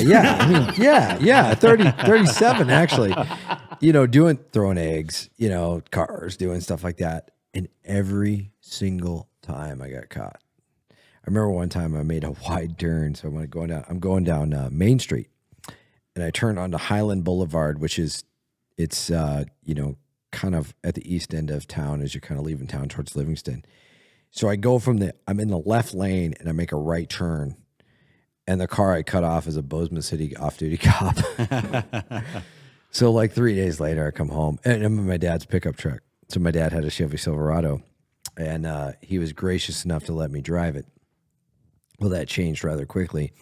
37 actually, throwing eggs, cars, doing stuff like that. And every single time I got caught. I remember one time I made a wide turn. So I'm going down Main Street, and I turned onto Highland Boulevard, which is, it's, kind of at the east end of town as you're kind of leaving town towards Livingston. So I'm in the left lane, and I make a right turn, and the car I cut off is a Bozeman City off-duty cop. So like 3 days later, I come home, and I'm in my dad's pickup truck. So my dad had a Chevy Silverado, and he was gracious enough to let me drive it. Well, that changed rather quickly.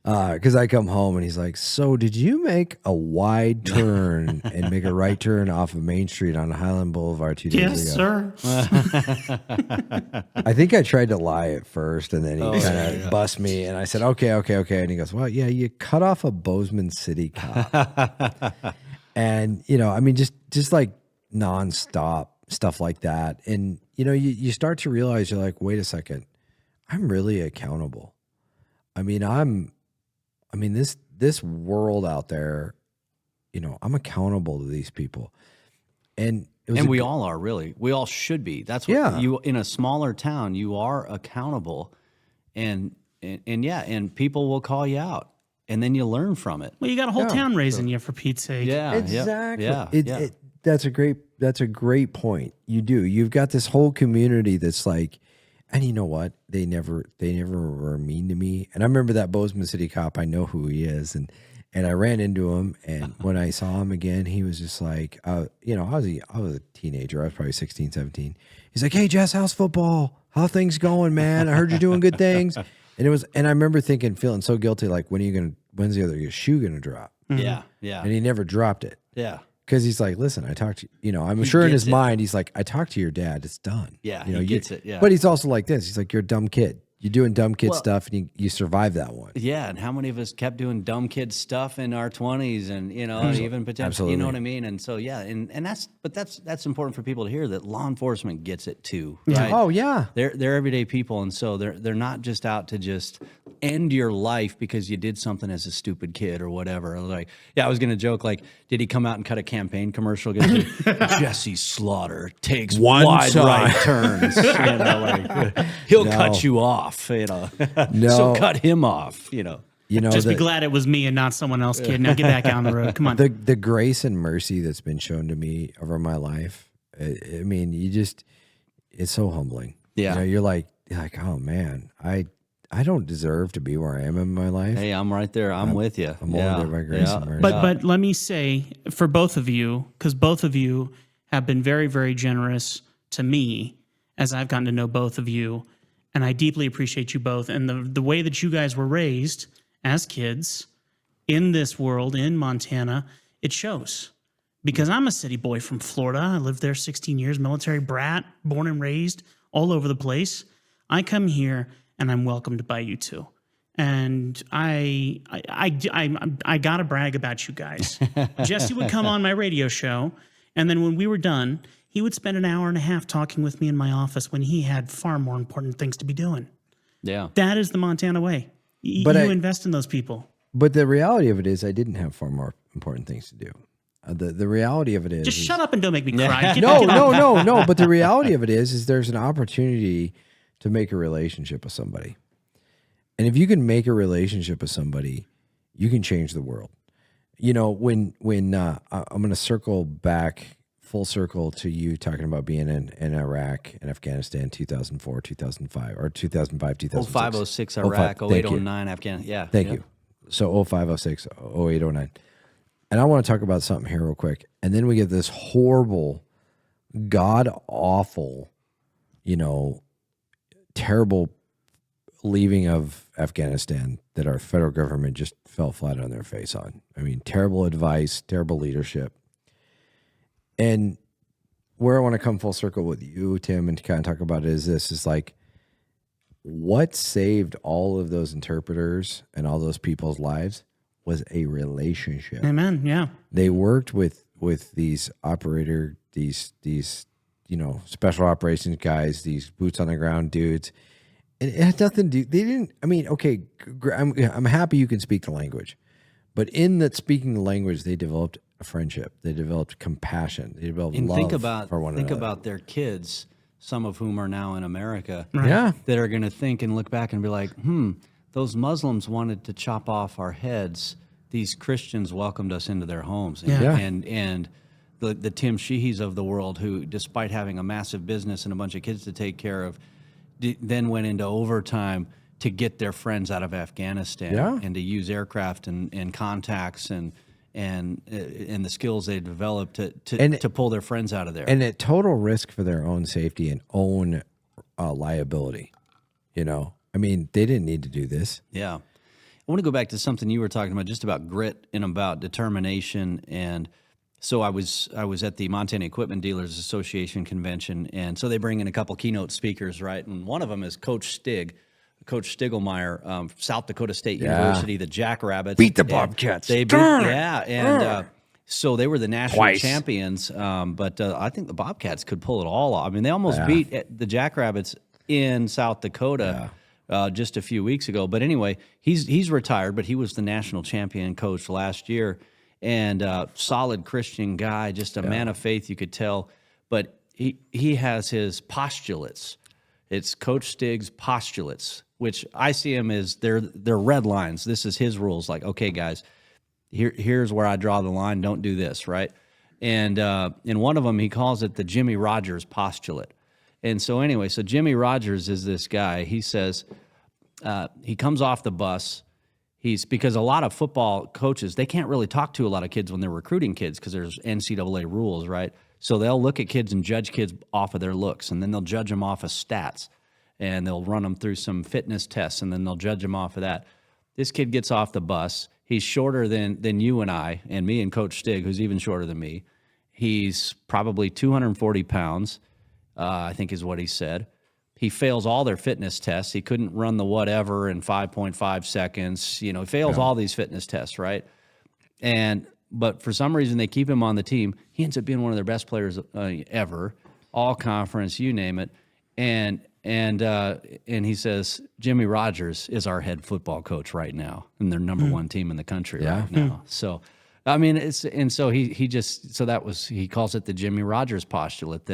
Because I come home and he's like, so did you make a wide turn and make a right turn off of Main Street on Highland Boulevard 2 days ago? Yes, sir. I think I tried to lie at first, and then he kind of bust me, and I said, okay. And he goes, well, yeah, you cut off a Bozeman City cop. And, just like nonstop stuff like that. And, you start to realize, you're like, wait a second, I'm really accountable. This world out there, I'm accountable to these people. And we all are, really. We all should be. That's what you, in a smaller town, you are accountable, and people will call you out, and then you learn from it. Well, you got a whole town raising you, for Pete's sake. Yeah, exactly. Yeah. That's a great point. You do. You've got this whole community that's like, and you know what? They never were mean to me. And I remember that Bozeman City cop. I know who he is, and I ran into him. And when I saw him again, he was just like, I was a teenager. I was probably 16, 17. He's like, hey, Jess, how's football? How things going, man? I heard you're doing good things. And I remember feeling so guilty. Like, when's the other shoe gonna drop? Mm-hmm. Yeah. And he never dropped it. Yeah. Because he's like, listen, I talked to I'm sure in his mind, he's like, I talked to your dad. It's done. Yeah, he gets it. Yeah. But he's also like this. He's like, you're a dumb kid. You're doing dumb kid stuff, and you survive that one. Yeah, and how many of us kept doing dumb kid stuff in our 20s, and even potentially, Absolutely. you know what I mean? And so and that's important for people to hear, that law enforcement gets it too. Right? Oh yeah, they're everyday people, and so they're not just out to just end your life because you did something as a stupid kid or whatever. Like, I was gonna joke, like, did he come out and cut a campaign commercial? Jesse Slaughter takes wide right turns. He'll cut you off. No. So cut him off. Just be glad it was me and not someone else, kid. Now get back on the road. Come on. The grace and mercy that's been shown to me over my life. It's so humbling. Yeah. You're like, oh man, I don't deserve to be where I am in my life. Hey, I'm right there. I'm with you. I'm only there by grace and mercy. But let me say, for both of you, because both of you have been very, very generous to me as I've gotten to know both of you. And I deeply appreciate you both. And the way that you guys were raised as kids in this world, in Montana, it shows. Because I'm a city boy from Florida. I lived there 16 years, military brat, born and raised all over the place. I come here and I'm welcomed by you two. And I gotta brag about you guys. Jesse would come on my radio show, and then when we were done, he would spend an hour and a half talking with me in my office when he had far more important things to be doing. Yeah. That is the Montana way. You invest in those people. But the reality of it is, I didn't have far more important things to do. The reality of it is... Just shut up and don't make me cry. No. But the reality of it is there's an opportunity to make a relationship with somebody. And if you can make a relationship with somebody, you can change the world. When I'm going to circle back... full circle to you talking about being in Iraq and Afghanistan 2004, 2005, or 2005, 2006. 05, 06 Iraq, 08, 09 Afghanistan. Yeah. Thank you. So 05, 06, 08, 09. And I want to talk about something here real quick. And then we get this horrible, god-awful terrible leaving of Afghanistan that our federal government just fell flat on their face on. I mean, terrible advice, terrible leadership. And where I want to come full circle with you, Tim, and to kind of talk about it is like, what saved all of those interpreters and all those people's lives was a relationship. Amen. Yeah. They worked with these these special operations guys, these boots on the ground dudes. And it had nothing to do, they didn't, I mean, okay, I'm happy you can speak the language, but in that speaking the language, they developed a friendship. They developed compassion. They developed love for one another. Think about their kids, some of whom are now in America, Yeah. that are going to think and look back and be like, those Muslims wanted to chop off our heads. These Christians welcomed us into their homes. And the Tim Sheehys of the world, who, despite having a massive business and a bunch of kids to take care of, then went into overtime to get their friends out of Afghanistan and to use aircraft and contacts and the skills they developed to pull their friends out of there. And at total risk for their own safety and own liability. I mean, they didn't need to do this. Yeah. I want to go back to something you were talking about, just about grit and about determination. And so I was at the Montana Equipment Dealers Association convention, and so they bring in a couple keynote speakers, right? And one of them is Coach Stiglmeyer, South Dakota State University, the Jackrabbits. Beat the Bobcats. So they were the national champions, but I think the Bobcats could pull it all off. I mean, they almost beat the Jackrabbits in South Dakota just a few weeks ago. But anyway, he's retired, but he was the national champion coach last year. And solid Christian guy, just a man of faith, you could tell. But he has his postulates. It's Coach Stig's postulates, which I see him as they're red lines. This is his rules. Like, okay, guys, here's where I draw the line. Don't do this, right? And in one of them, he calls it the Jimmy Rogers postulate. And so anyway, so Jimmy Rogers is this guy. He says he comes off the bus. Because a lot of football coaches, they can't really talk to a lot of kids when they're recruiting kids because there's NCAA rules, right? So they'll look at kids and judge kids off of their looks, and then they'll judge them off of stats, and they'll run them through some fitness tests, and then they'll judge them off of that. This kid gets off the bus. He's shorter than you and I, and me and Coach Stig, who's even shorter than me. He's probably 240 pounds, I think is what he said. He fails all their fitness tests. He couldn't run the whatever in 5.5 seconds. He fails all these fitness tests, right? But for some reason, they keep him on the team. He ends up being one of their best players ever, all conference, you name it. And he says, Jimmy Rogers is our head football coach right now, and they're number one team in the country right now. So, I mean, he calls it the Jimmy Rogers postulate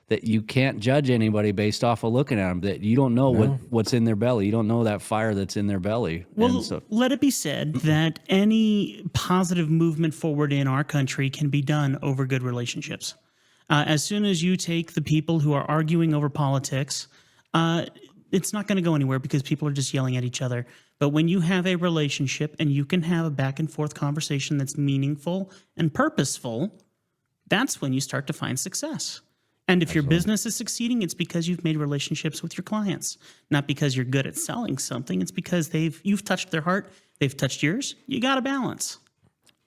that you can't judge anybody based off of looking at them, that you don't know what's in their belly. You don't know that fire that's in their belly. Well, let it be said that any positive movement forward in our country can be done over good relationships. As soon as you take the people who are arguing over politics, it's not going to go anywhere because people are just yelling at each other. But when you have a relationship and you can have a back and forth conversation that's meaningful and purposeful, that's when you start to find success. And if your business is succeeding, it's because you've made relationships with your clients, not because you're good at selling something. It's because you've touched their heart, they've touched yours. You got a balance.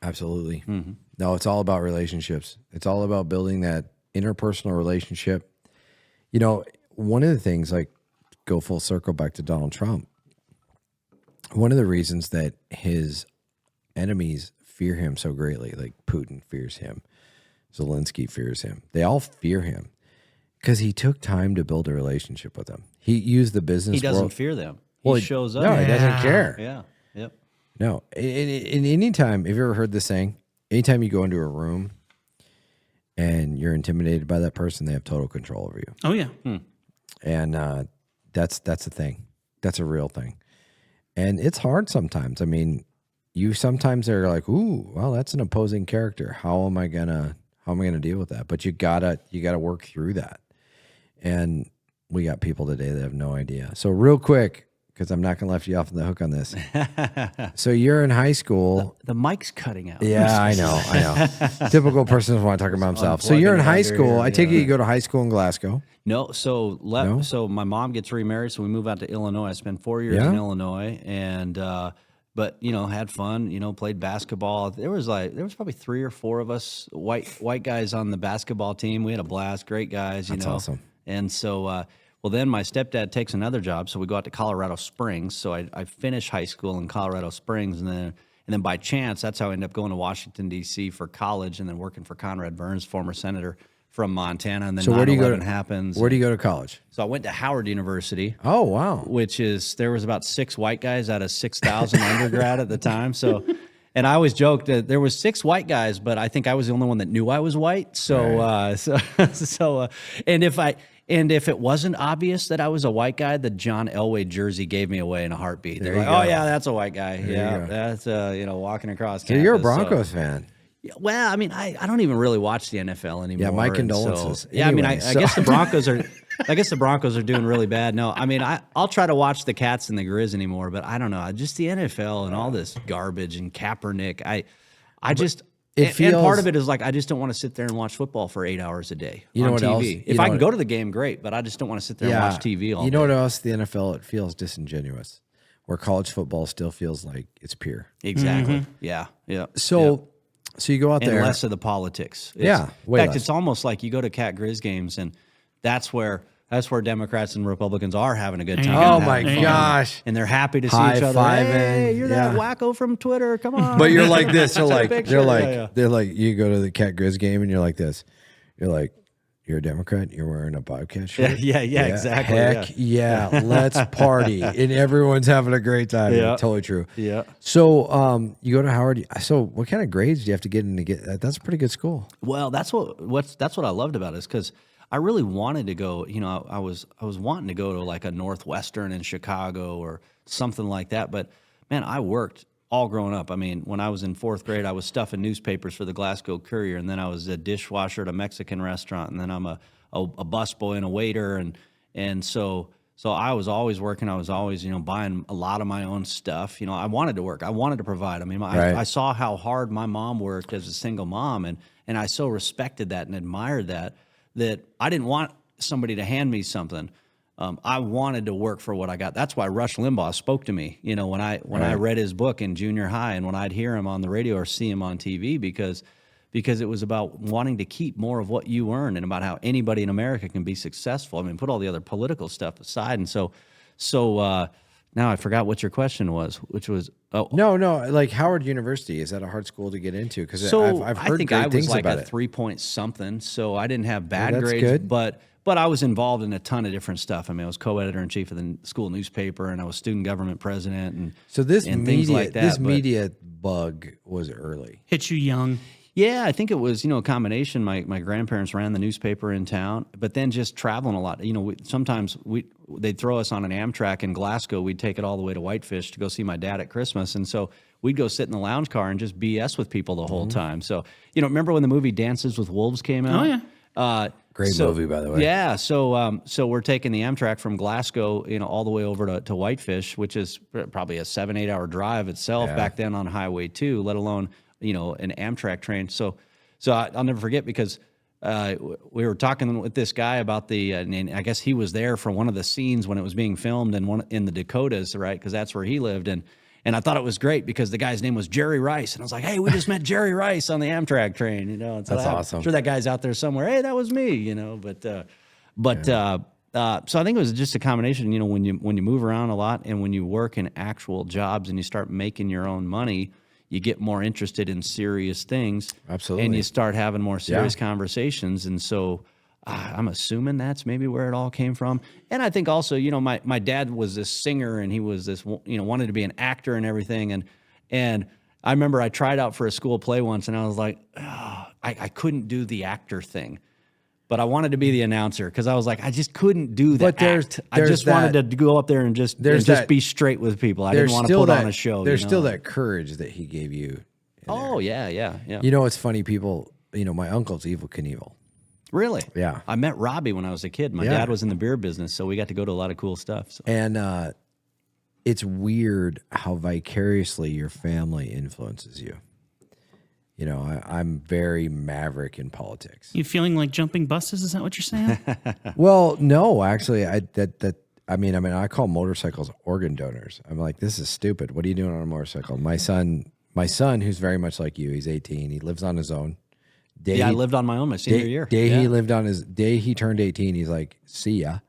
Absolutely. Mm-hmm. No, it's all about relationships. It's all about building that interpersonal relationship. One of the things, like, go full circle back to Donald Trump, one of the reasons that his enemies fear him so greatly, like Putin fears him, Zelensky fears him. They all fear him because he took time to build a relationship with them. He used the business He doesn't world. fear them. He shows up. No, he doesn't care. Yeah. Yep. No. And anytime, have you ever heard this saying? Anytime you go into a room and you're intimidated by that person, they have total control over you. Oh, yeah. And that's a thing. That's a real thing. And it's hard sometimes. I mean, you sometimes are like, ooh, well, that's an opposing character. How am I gonna deal with that? But you gotta work through that. And we got people today that have no idea. So real quick, because I'm not going to let you off the hook on this. So you're in high school. The mic's cutting out. Yeah, I know. Typical person doesn't want to talk about himself. So you're in high school. I take it you go to high school in Glasgow. No, so so my mom gets remarried, so we move out to Illinois. I spent 4 years in Illinois, and but had fun. Played basketball. There was probably 3 or 4 of us white guys on the basketball team. We had a blast. Great guys. That's awesome. And so. Well, then my stepdad takes another job, so we go out to Colorado Springs. So I finish high school in Colorado Springs, and then by chance, that's how I ended up going to Washington, D.C. for college, and then working for Conrad Burns, former senator from Montana. And then so 9/11 happens. Where do you go to college? So I went to Howard University. Oh, wow. Which is, there was about 6 white guys out of 6,000 undergrad at the time. So, and I always joked that there was 6 white guys, but I think I was the only one that knew I was white. So, and if it wasn't obvious that I was a white guy, the John Elway jersey gave me away in a heartbeat. They're like, "Oh yeah, that's a white guy. Yeah, that's walking across campus." So you're a Broncos fan. Well, I mean, I don't even really watch the NFL anymore. Yeah, my condolences. So, I mean, I guess the Broncos are. I guess the Broncos are doing really bad. No, I mean, I'll try to watch the Cats and the Grizz anymore, but I don't know. Just the NFL and all this garbage and Kaepernick. And part of it is like I just don't want to sit there and watch football for 8 hours a day on TV. If I can go to the game, great, but I just don't want to sit there and watch TV all day. You know what else? The NFL, it feels disingenuous, where college football still feels like it's pure. Exactly. Yeah. So you go out there. And less of the politics. In fact, it's almost like you go to Cat Grizz games, and that's where Democrats and Republicans are having a good time. Oh my gosh! And they're happy to see each other. Hey, you're that wacko from Twitter. Come on. But you're like this. They're like you go to the Cat Grizz game and you're like this. You're like, you're a Democrat. You're wearing a Bobcat shirt. Yeah, exactly. Heck yeah, let's party, and everyone's having a great time. Yeah, totally true. Yeah. So you go to Howard. So what kind of grades do you have to get in to get that? That's a pretty good school. Well, that's what I loved about it, is because I really wanted to go, I was wanting to go to like a Northwestern in Chicago or something like that. But man, I worked all growing up. I mean, when I was in 4th grade, I was stuffing newspapers for the Glasgow Courier, and then I was a dishwasher at a Mexican restaurant, and then I'm a busboy and a waiter, and so I was always working. I was always buying a lot of my own stuff. I wanted to work. I wanted to provide. I mean, I saw how hard my mom worked as a single mom, and I so respected that and admired that I didn't want somebody to hand me something. I wanted to work for what I got. That's why Rush Limbaugh spoke to me, when I read his book in junior high, and when I'd hear him on the radio or see him on TV, because it was about wanting to keep more of what you earn and about how anybody in America can be successful. I mean, put all the other political stuff aside. And so now I forgot what your question was, which was no, like Howard University, is that a hard school to get into? Because I've heard I think great I was things like about a it. 3-point something, so I didn't have bad that's grades, good. but I was involved in a ton of different stuff. I mean, I was co-editor in chief of the school newspaper, and I was student government president, and so this and media, things like that. This media bug was early. Hit you young. Yeah, I think it was, a combination. My grandparents ran the newspaper in town, but then just traveling a lot. Sometimes they'd throw us on an Amtrak in Glasgow. We'd take it all the way to Whitefish to go see my dad at Christmas. And so we'd go sit in the lounge car and just BS with people the whole time. So, remember when the movie Dances with Wolves came out? Oh, yeah. Great movie, by the way. Yeah, so we're taking the Amtrak from Glasgow, all the way over to Whitefish, which is probably a 7-8 hour drive itself back then on Highway 2, let alone an Amtrak train. So I'll never forget, because we were talking with this guy about and I guess he was there for one of the scenes when it was being filmed in the Dakotas, right? Because that's where he lived, and I thought it was great because the guy's name was Jerry Rice, and I was like, hey, we just met Jerry Rice on the Amtrak train, And so that's awesome. I'm sure that guy's out there somewhere. Hey, that was me, So I think it was just a combination. When you move around a lot and when you work in actual jobs and you start making your own money, you get more interested in serious things. Absolutely. And you start having more serious conversations. And so I'm assuming that's maybe where it all came from. And I think also, my dad was this singer, and he was this, wanted to be an actor and everything. And I remember I tried out for a school play once, and I was like, I couldn't do the actor thing. But I wanted to be the announcer, because I was like, I just couldn't do that. But I just wanted to go up there and just be straight with people. I didn't want to put on a show. There's still that courage that he gave you. Oh, yeah. It's funny, people, my uncle's Evel Knievel. Really? Yeah. I met Robbie when I was a kid. My dad was in the beer business, so we got to go to a lot of cool stuff. So. And it's weird how vicariously your family influences you. You know, I'm very maverick in politics. You feeling like jumping buses? Is that what you're saying? Well, no, actually, I call motorcycles organ donors. I'm like, this is stupid. What are you doing on a motorcycle? My son, who's very much like you, he's 18. He lives on his own. I lived on my own my senior year. He lived on his day he turned 18. He's like, see ya.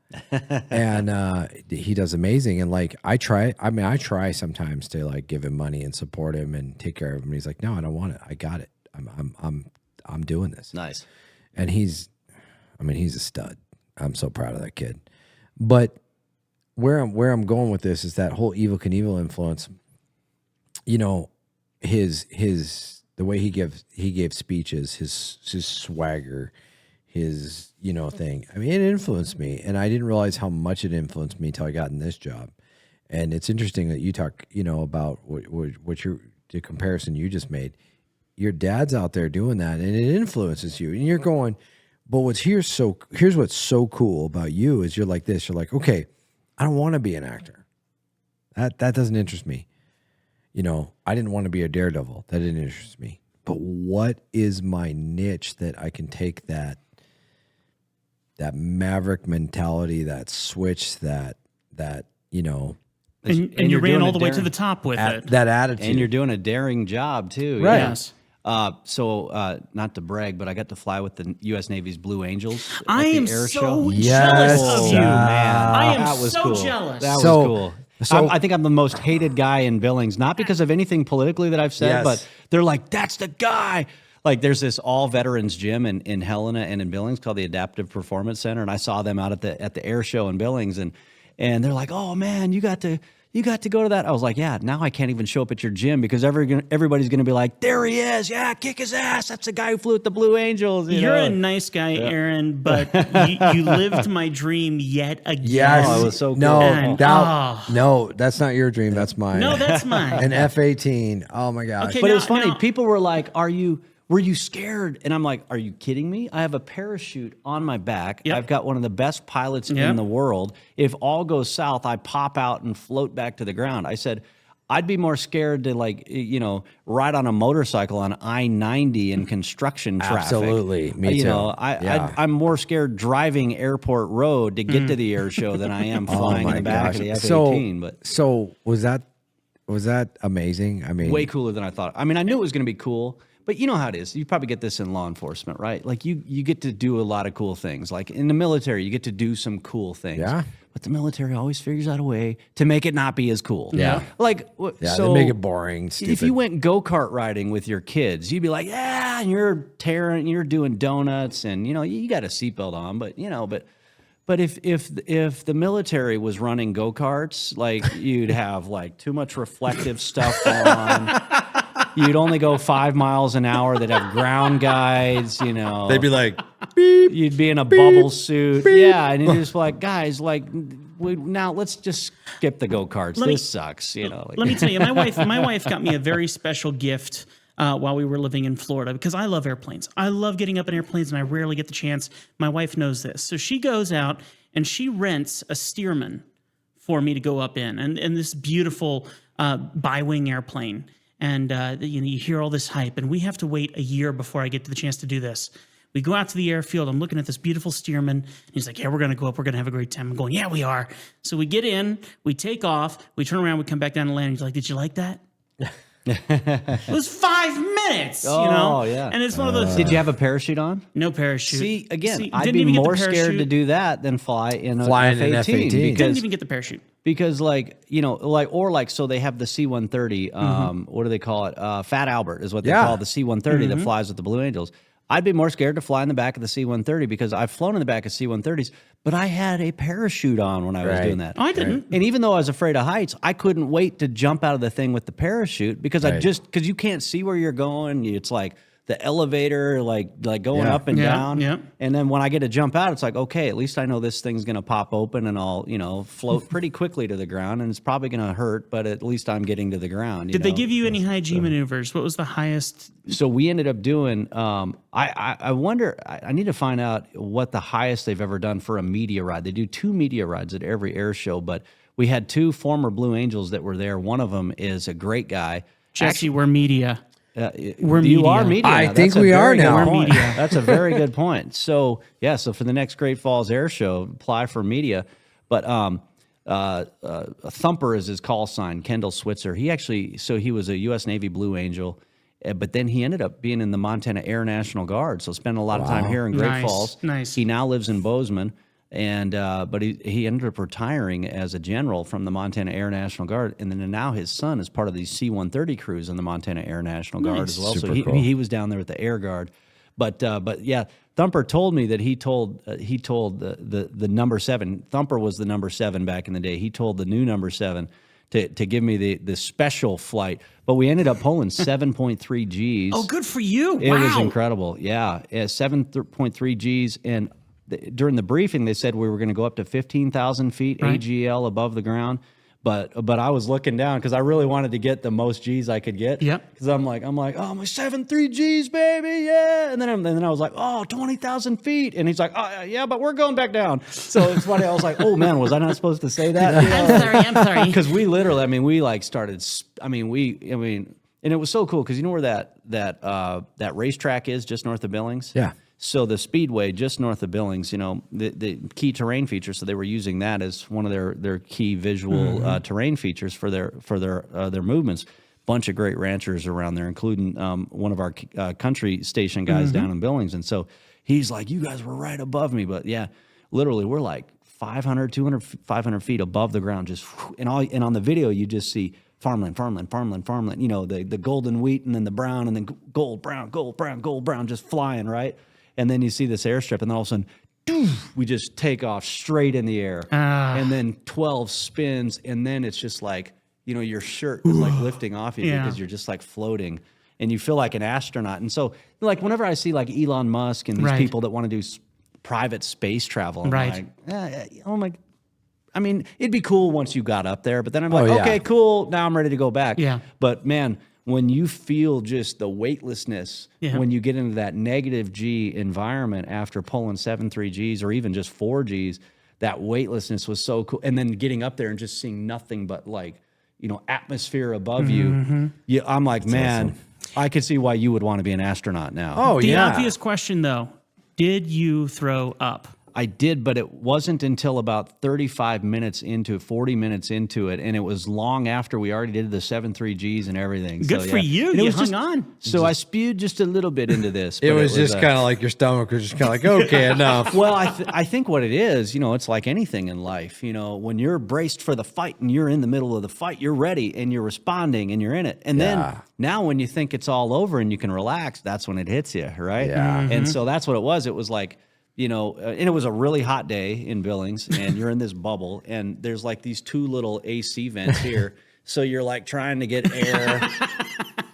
And he does amazing. And like, I try sometimes to like give him money and support him and take care of him. And he's like, no, I don't want it. I got it. I'm doing this. Nice. And he's a stud. I'm so proud of that kid. But where I'm going with this is that whole Evel Knievel influence. You know, the way he gave speeches, his swagger, his thing. I mean, it influenced me, and I didn't realize how much it influenced me until I got in this job. And it's interesting that you talk, about the comparison you just made. Your dad's out there doing that, and it influences you, and you're going. But here's what's so cool about you is you're like this. You're like, okay, I don't want to be an actor. That doesn't interest me. I didn't want to be a daredevil. That didn't interest me. But what is my niche that I can take that maverick mentality, that switch, that and you ran all the way to the top with it. That attitude. And you're doing a daring job too. Right. Yes. So not to brag, but I got to fly with the U.S. Navy's Blue Angels. I at the am air so show. jealous of you. Man, I am that was so cool. jealous. That was So- cool. so- I think I'm the most hated guy in Billings, not because of anything politically that I've said, Yes. but they're like, that's the guy. Like there's this all veterans gym in Helena and in Billings called the Adaptive Performance Center, and I saw them out at the air show in Billings, and they're like, oh man, you got to go to that. I was like, yeah, now I can't even show up at your gym because everybody's going to be like, there he is. Yeah, kick his ass. That's the guy who flew with the Blue Angels. You're a nice guy, Aaron, but you lived my dream yet again. Yes. Oh, it was so cool. No, that's not your dream. That's mine. No, that's mine. An F-18. Oh my gosh. Okay. But Now- it was funny. now- People were like, were you scared? And I'm like, are you kidding me? I have a parachute on my back. Yep. I've got one of the best pilots Yep. in the world. If all goes south, I pop out and float back to the ground. I said, I'd be more scared to ride on a motorcycle on I-90 in construction traffic. Absolutely. Me too. I'm more scared driving Airport Road to get to the air show than I am flying in the back of the F-18. So was that amazing? I mean, Way cooler than I thought. I mean, I knew it was going to be cool, but you know how it is. You probably get this in law enforcement, right? Like you get to do a lot of cool things. Like in the military, you get to do some cool things. Yeah. But the military always figures out a way to make it not be as cool. Yeah. So they make it boring, stupid. if you went go-kart riding with your kids, you'd be like, yeah, and you're doing donuts and you got a seatbelt on, but if the military was running go-karts, like you'd have like too much reflective stuff on. You'd only go 5 miles an hour. They'd have ground guides, they'd be like, beep. You'd be in a bubble suit. beep. Yeah, and you're just like, guys, now let's just skip the go-karts. This sucks, Let me tell you, my wife got me a very special gift while we were living in Florida because I love airplanes. I love getting up in airplanes, and I rarely get the chance. My wife knows this. So she goes out and she rents a Stearman for me to go up in, and this beautiful bi-wing airplane. And you hear all this hype, and we have to wait a year before I get the chance to do this. We go out to the airfield. I'm looking at this beautiful Stearman. And he's like, yeah, we're going to go up. We're going to have a great time. I'm going, yeah, we are. So we get in, we take off, we turn around, we come back down and land. He's like, did you like that? It was 5 minutes, Oh, yeah. And it's one of those. Did you have a parachute on? No parachute. See, again, I'd didn't be even get the more scared parachute. to do that than fly in an Flying an F-18. F-18. Didn't even get the parachute. Because so they have the C-130, what do they call it? Fat Albert is what they call the C-130 that flies with the Blue Angels. I'd be more scared to fly in the back of the C-130 because I've flown in the back of C-130s, but I had a parachute on when I was doing that. Oh, I didn't. And even though I was afraid of heights, I couldn't wait to jump out of the thing with the parachute because because you can't see where you're going. It's like the elevator, like going Yeah. up and Yeah, down. yeah. And then when I get to jump out, it's like, okay, at least I know this thing's going to pop open and I'll, float pretty quickly to the ground, and it's probably going to hurt, but at least I'm getting to the ground. Did they give you any high G maneuvers? What was the highest? So we ended up doing, I wonder, I need to find out what the highest they've ever done for a media ride. They do 2 media rides at every air show, but we had 2 former Blue Angels that were there. One of them is a great guy. Jesse, we're media. We're you are media. I now. think That's a we are very good now. point. We're media. That's a very good point. So so for the next Great Falls Air Show, apply for media. But Thumper is his call sign, Kendall Switzer. He was a U.S. Navy Blue Angel, but then he ended up being in the Montana Air National Guard. So spent a lot of time here in Great Falls. Nice. He now lives in Bozeman. And but he ended up retiring as a general from the Montana Air National Guard, and then now his son is part of the C-130 crews in the Montana Air National Guard as well. Super So cool. he was down there with the Air Guard, but yeah, Thumper told me that he told the number 7. Thumper was the number 7 back in the day. He told the new number 7 to give me the special flight, but we ended up pulling 7.3 Gs. Oh, good for you! It wow. was incredible. Yeah, 7.3 Gs. And during the briefing, they said we were going to go up to 15,000 feet Right. AGL above the ground. But I was looking down because I really wanted to get the most G's I could get. Yep. Because I'm like, oh, my 7.3 G's, baby, yeah. And then I was like, 20,000 feet. And he's like, oh, yeah, but we're going back down. So it's funny. I was like, oh, man, was I not supposed to say that? I'm sorry. Because we literally, we like started, and it was so cool because you know where that racetrack is just north of Billings? Yeah. So the speedway just north of Billings, the key terrain feature. So they were using that as one of their key visual terrain features for their movements. Bunch of great ranchers around there, including one of our country station guys down in Billings. And so he's like, "You guys were right above me," but yeah, literally we're like 500 feet above the ground, just and on the video you just see farmland, the golden wheat and then the brown and then gold, brown, just flying, right? And then you see this airstrip, and then all of a sudden, doof, we just take off straight in the air. And then 12 spins, and then it's just like, your shirt is like lifting off you because you're just like floating, and you feel like an astronaut. And so, like, whenever I see like Elon Musk and these people that want to do private space travel, I'm like, oh my. It'd be cool once you got up there, but then I'm like, okay, cool. Now I'm ready to go back. Yeah. But man, when you feel just the weightlessness, when you get into that negative G environment after pulling 7.3 Gs or even just 4 Gs, that weightlessness was so cool. And then getting up there and just seeing nothing but like, atmosphere above you. Yeah, I'm like, man, I could see why you would want to be an astronaut now. Oh, The obvious question, though, did you throw up? I did, but it wasn't until about 40 minutes into it, and it was long after we already did the 7.3 Gs and everything. Good for you. You hung on. So I spewed just a little bit into this. It was just kind of like your stomach was just kind of like, okay, enough. Well, I think what it is, it's like anything in life. When you're braced for the fight and you're in the middle of the fight, you're ready and you're responding and you're in it. And then now when you think it's all over and you can relax, that's when it hits you, right? Yeah. And so that's what it was. It was like, and it was a really hot day in Billings, and you're in this bubble, and there's like these 2 little AC vents here. So you're like trying to get air,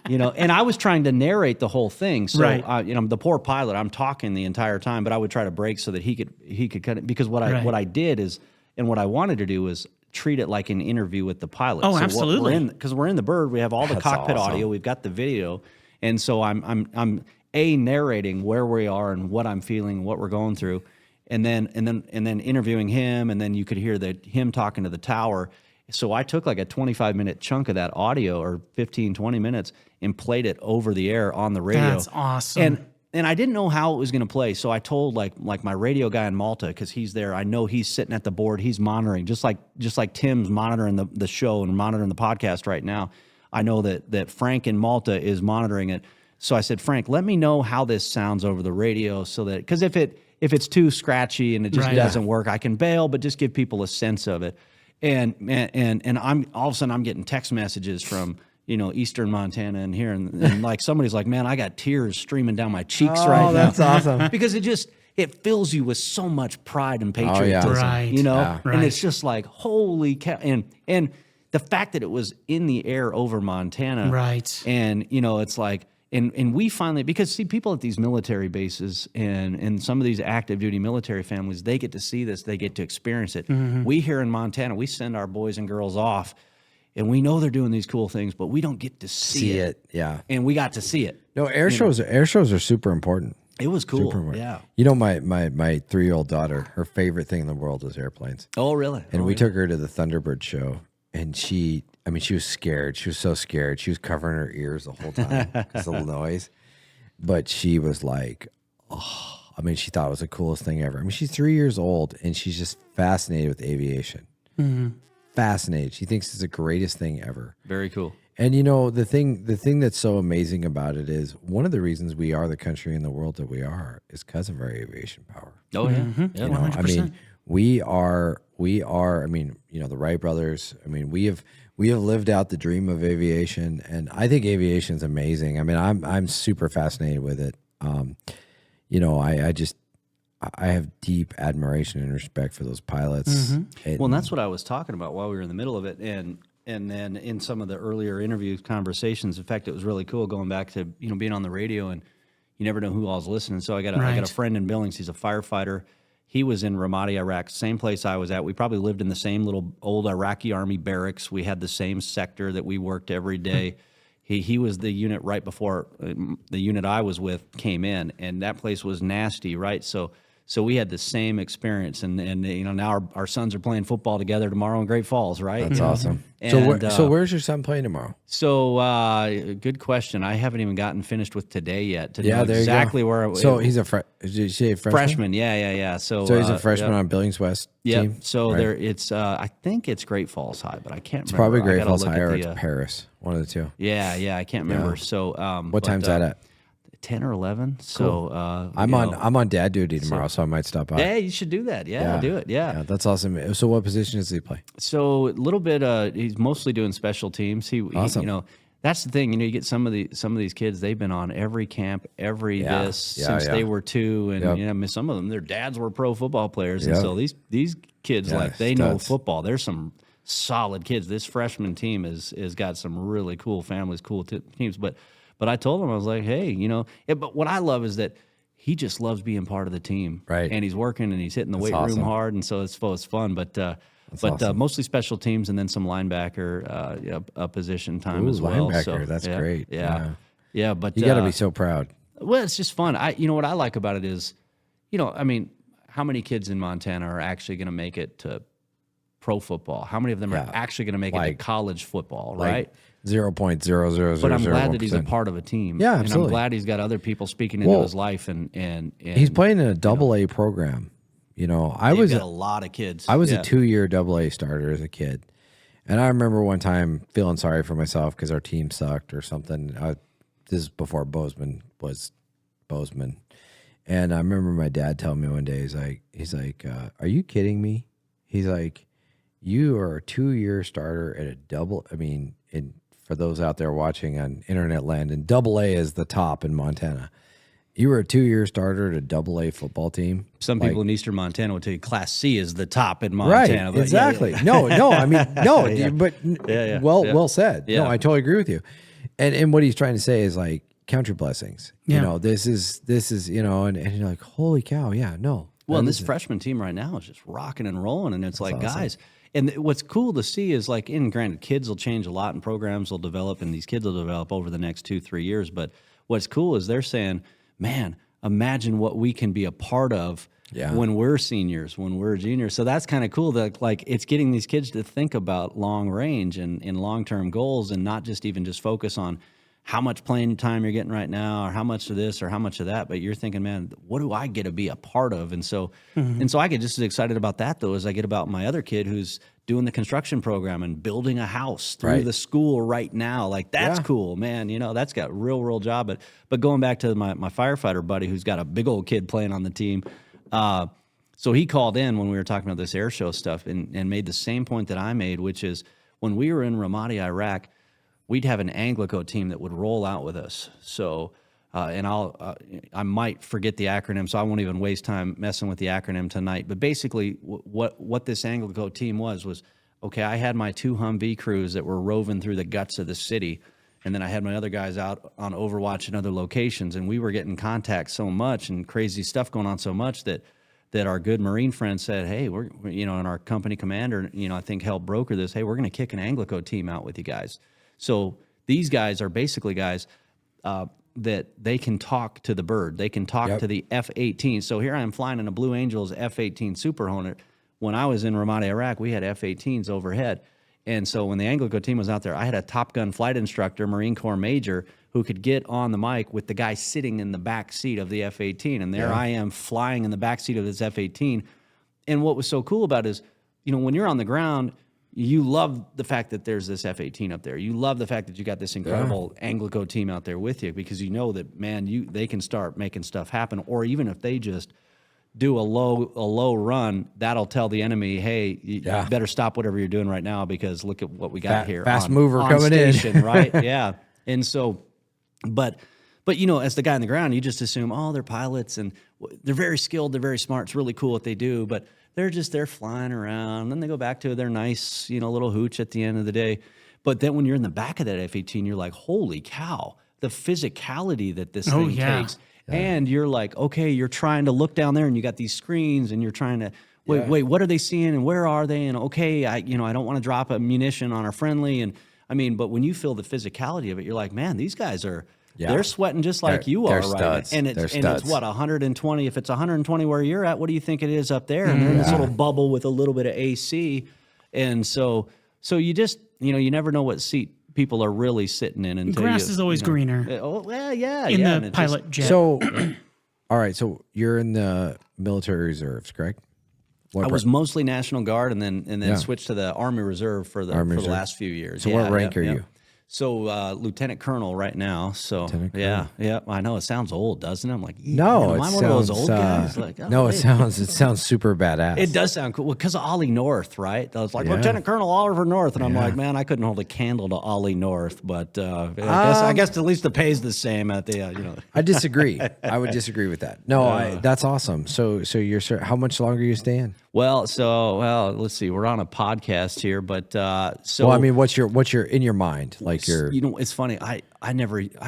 and I was trying to narrate the whole thing. So, the poor pilot, I'm talking the entire time, but I would try to break so that he could cut it. Because what I did is, and what I wanted to do was treat it like an interview with the pilot. Oh, so absolutely. Because we're in the bird, we have all the cockpit audio, we've got the video, and so I'm narrating where we are and what I'm feeling, what we're going through, and then interviewing him, and then you could hear him talking to the tower. So I took like a 25-minute chunk of that audio, or 15, 20 minutes, and played it over the air on the radio. That's awesome. And I didn't know how it was going to play, so I told like my radio guy in Malta, because he's there. I know he's sitting at the board, he's monitoring, just like Tim's monitoring the show and monitoring the podcast right now. I know that Frank in Malta is monitoring it. So I said, Frank, let me know how this sounds over the radio, so that, because if it's too scratchy and it just doesn't work, I can bail, but just give people a sense of it. And I'm all of a sudden I'm getting text messages from eastern Montana and here, and like somebody's like, man, I got tears streaming down my cheeks right now. That's awesome. Because it fills you with so much pride and patriotism, Right. and it's just like, holy cow, and the fact that it was in the air over Montana, Right. and it's like, And we finally, because see, people at these military bases and some of these active duty military families, they get to see this, they get to experience it. We here in Montana, we send our boys and girls off, and we know they're doing these cool things, but we don't get to see it. Yeah. And we got to see it. No, air shows are super important. It was cool. Super important. Yeah. You know, my 3-year-old daughter, her favorite thing in the world is airplanes. Oh, really? And we took her to the Thunderbird show, and she was scared. She was so scared. She was covering her ears the whole time because of the noise. But she was like, oh, she thought it was the coolest thing ever. She's 3 years old, and she's just fascinated with aviation. Fascinated. She thinks it's the greatest thing ever. Very cool. And you know, the thing that's so amazing about it is one of the reasons we are the country in the world that we are is because of our aviation power. Oh, yeah. Yeah, You know, 100%. we are, the Wright brothers, we have lived out the dream of aviation, and I think aviation is amazing. I'm super fascinated with it. I have deep admiration and respect for those pilots. Well, and that's what I was talking about while we were in the middle of it. And then in some of the earlier interview conversations, in fact, it was really cool going back to, being on the radio, and you never know who all's listening. So I got a friend in Billings. He's a firefighter. He was in Ramadi, Iraq, same place I was at. We probably lived in the same little old Iraqi army barracks. We had the same sector that we worked every day. He was the unit right before the unit I was with came in, and that place was nasty, right? So we had the same experience, and now our sons are playing football together tomorrow in Great Falls, right? That's awesome. And, So where's your son playing tomorrow? So good question. I haven't even gotten finished with today yet to know there exactly you go. where. So he's did you say freshman? Freshman, yeah. So he's a freshman on Billings West team. So right? there, it's I think it's Great Falls High, but I can't. It's remember. probably Great I gotta Falls look High at or the, it's Paris, one of the two. Yeah, I can't remember. So What time's that at? 10 or 11. Cool. So I'm on dad duty tomorrow, so I might stop by. Yeah, you should do that. Yeah, do it. Yeah. That's awesome. So what position does he play? So a little bit. He's mostly doing special teams. Awesome. He that's the thing. You get some of these kids. They've been on every camp, since they were 2, and some of them, their dads were pro football players, and so these kids they know football. There's some solid kids. This freshman team has got some really cool families, cool teams, But I told him, I was like, hey, but what I love is that he just loves being part of the team. Right. And he's working and he's hitting the weight room hard. And so it's fun. But mostly special teams and then some linebacker position time as well. Linebacker, So, that's great. Yeah. But You got to be so proud. Well, it's just fun. What I like about it is, how many kids in Montana are actually going to make it to pro football? How many of them are actually going to make it to college football, right? 0.0000. But I'm glad that he's a part of a team. Yeah, absolutely. And I'm glad he's got other people speaking into his life, and he's playing in a AA program. I was got a lot of kids. I was a 2-year AA starter as a kid, and I remember one time feeling sorry for myself because our team sucked or something. This is before Bozeman was Bozeman, and I remember my dad telling me one day, he's like, "Are you kidding me?" He's like, "You are a 2-year starter at a double. For those out there watching on internet land, and AA is the top in Montana. You were a 2-year starter at a AA football team. Some people in Eastern Montana would tell you Class C is the top in Montana. Right, exactly. No, but well said. Yeah. No, I totally agree with you. And what he's trying to say is like, count your blessings. Yeah. This is and you're like, holy cow, yeah, no. Well, and this freshman team right now is just rocking and rolling, and it's like, awesome. guys. And what's cool to see is granted, kids will change a lot and programs will develop and these kids will develop over the next 2-3 years. But what's cool is they're saying, man, imagine what we can be a part of when we're seniors, when we're juniors. So that's kind of cool that it's getting these kids to think about long range and long-term goals and not just focus on how much playing time you're getting right now or how much of this or how much of that, but you're thinking, man, what do I get to be a part of? And so I get just as excited about that though as I get about my other kid who's doing the construction program and building a house through the school right now. That's cool, man. That's got real job. But going back to my firefighter buddy who's got a big old kid playing on the team. So he called in when we were talking about this air show stuff and made the same point that I made, which is when we were in Ramadi, Iraq, we'd have an Anglico team that would roll out with us. So, and I might forget the acronym, so I won't even waste time messing with the acronym tonight. But basically, what this Anglico team was okay. I had my 2 Humvee crews that were roving through the guts of the city, And then I had my other guys out on Overwatch in other locations, and we were getting contact so much and crazy stuff going on so much that our good Marine friend said, hey, we're and our company commander, I think helped broker this. Hey, we're going to kick an Anglico team out with you guys. So these guys are basically guys that they can talk to the bird. They can talk to the F-18. So here I am flying in a Blue Angels F-18 Super Hornet. When I was in Ramadi, Iraq, we had F-18s overhead. And so when the Anglico team was out there, I had a Top Gun flight instructor, Marine Corps major, who could get on the mic with the guy sitting in the back seat of the F-18. And there I am flying in the back seat of this F-18. And what was so cool about it is, when you're on the ground, you love the fact that there's this F-18 up there. You love the fact that you got this incredible Anglico team out there with you, because you know that, man, they can start making stuff happen. Or even if they just do a low run, that'll tell the enemy, hey, you better stop whatever you're doing right now, because look at what we got here. Fast mover coming station, in. Right? Yeah. And so, but as the guy on the ground, you just assume, oh, they're pilots and they're very skilled, they're very smart, it's really cool what they do, but they're flying around, then they go back to their nice, little hooch at the end of the day. But then when you're in the back of that F-18, you're like, holy cow, the physicality that this thing takes. And you're like, okay, you're trying to look down there and you got these screens and you're trying to, wait, what are they seeing and where are they? And okay, I don't want to drop a munition on our friendly. And but when you feel the physicality of it, you're like, man, these guys are, they're sweating just like you are, right? And it's what, 120? If it's 120 where you're at, what do you think it is up there? And they're in this little bubble with a little bit of AC. And so you just, you never know what seat people are really sitting in until grass is always greener. Oh, well, yeah. In the pilot jet. So, all right. So you're in the military reserves, correct? I was mostly National Guard, and then switched to the Army Reserve for the last few years. So what rank are you? So Lieutenant Colonel right now. So yeah. I know it sounds old, doesn't it? I'm like, no, am I one of those old guys? Like, no, it sounds super badass. It does sound cool because of Ollie North, right? I was like Lieutenant Colonel Oliver North, and I'm like, man, I couldn't hold a candle to Ollie North, but I guess at least the pay's the same at the I disagree. I would disagree with that. No, that's awesome. So you're how much longer are you staying? Well, let's see. We're on a podcast here, but what's your in your mind? Like it's funny. I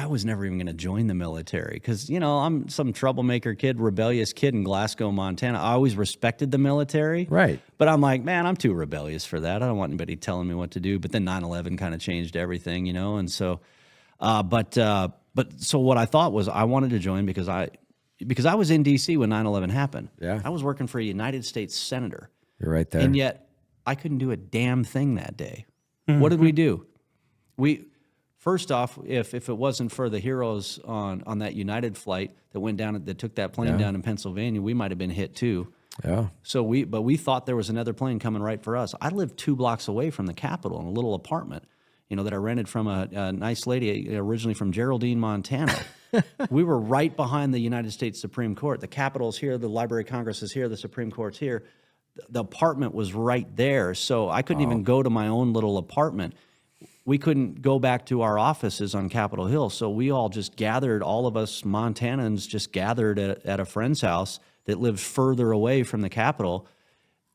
was never even going to join the military because I'm some troublemaker kid, rebellious kid in Glasgow, Montana. I always respected the military, right? But I'm like, man, I'm too rebellious for that. I don't want anybody telling me what to do. But then 9/11 kind of changed everything, and so, so what I thought was I wanted to join because I was in D.C. when 9/11 happened. Yeah. I was working for a United States senator. You're right there. And yet I couldn't do a damn thing that day. What did we do? First off, if it wasn't for the heroes on that United flight that went down, that took that plane down in Pennsylvania, we might have been hit too. Yeah. So we thought there was another plane coming right for us. I lived 2 blocks away from the Capitol in a little apartment, that I rented from a nice lady originally from Geraldine, Montana. We were right behind the United States Supreme Court. The Capitol's here, the Library of Congress is here, the Supreme Court's here. The apartment was right there, so I couldn't even go to my own little apartment. We couldn't go back to our offices on Capitol Hill, so we all just gathered, all of us Montanans just gathered at a friend's house that lived further away from the Capitol,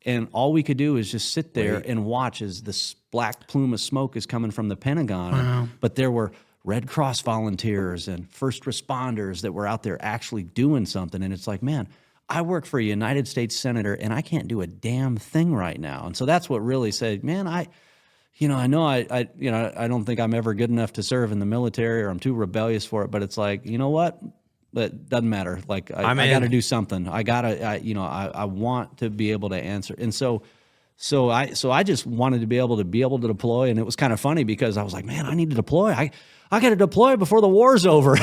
and all we could do is just sit there and watch as this black plume of smoke is coming from the Pentagon. Wow. But there were Red Cross volunteers and first responders that were out there actually doing something. And it's like, man, I work for a United States senator and I can't do a damn thing right now. And so that's what really said, man, I don't think I'm ever good enough to serve in the military, or I'm too rebellious for it. But it's like, you know what? It doesn't matter. Like I got to do something. I want to be able to answer. And so I just wanted to be able to deploy. And it was kind of funny because I was like, man, I need to deploy. I got to deploy before the war's over.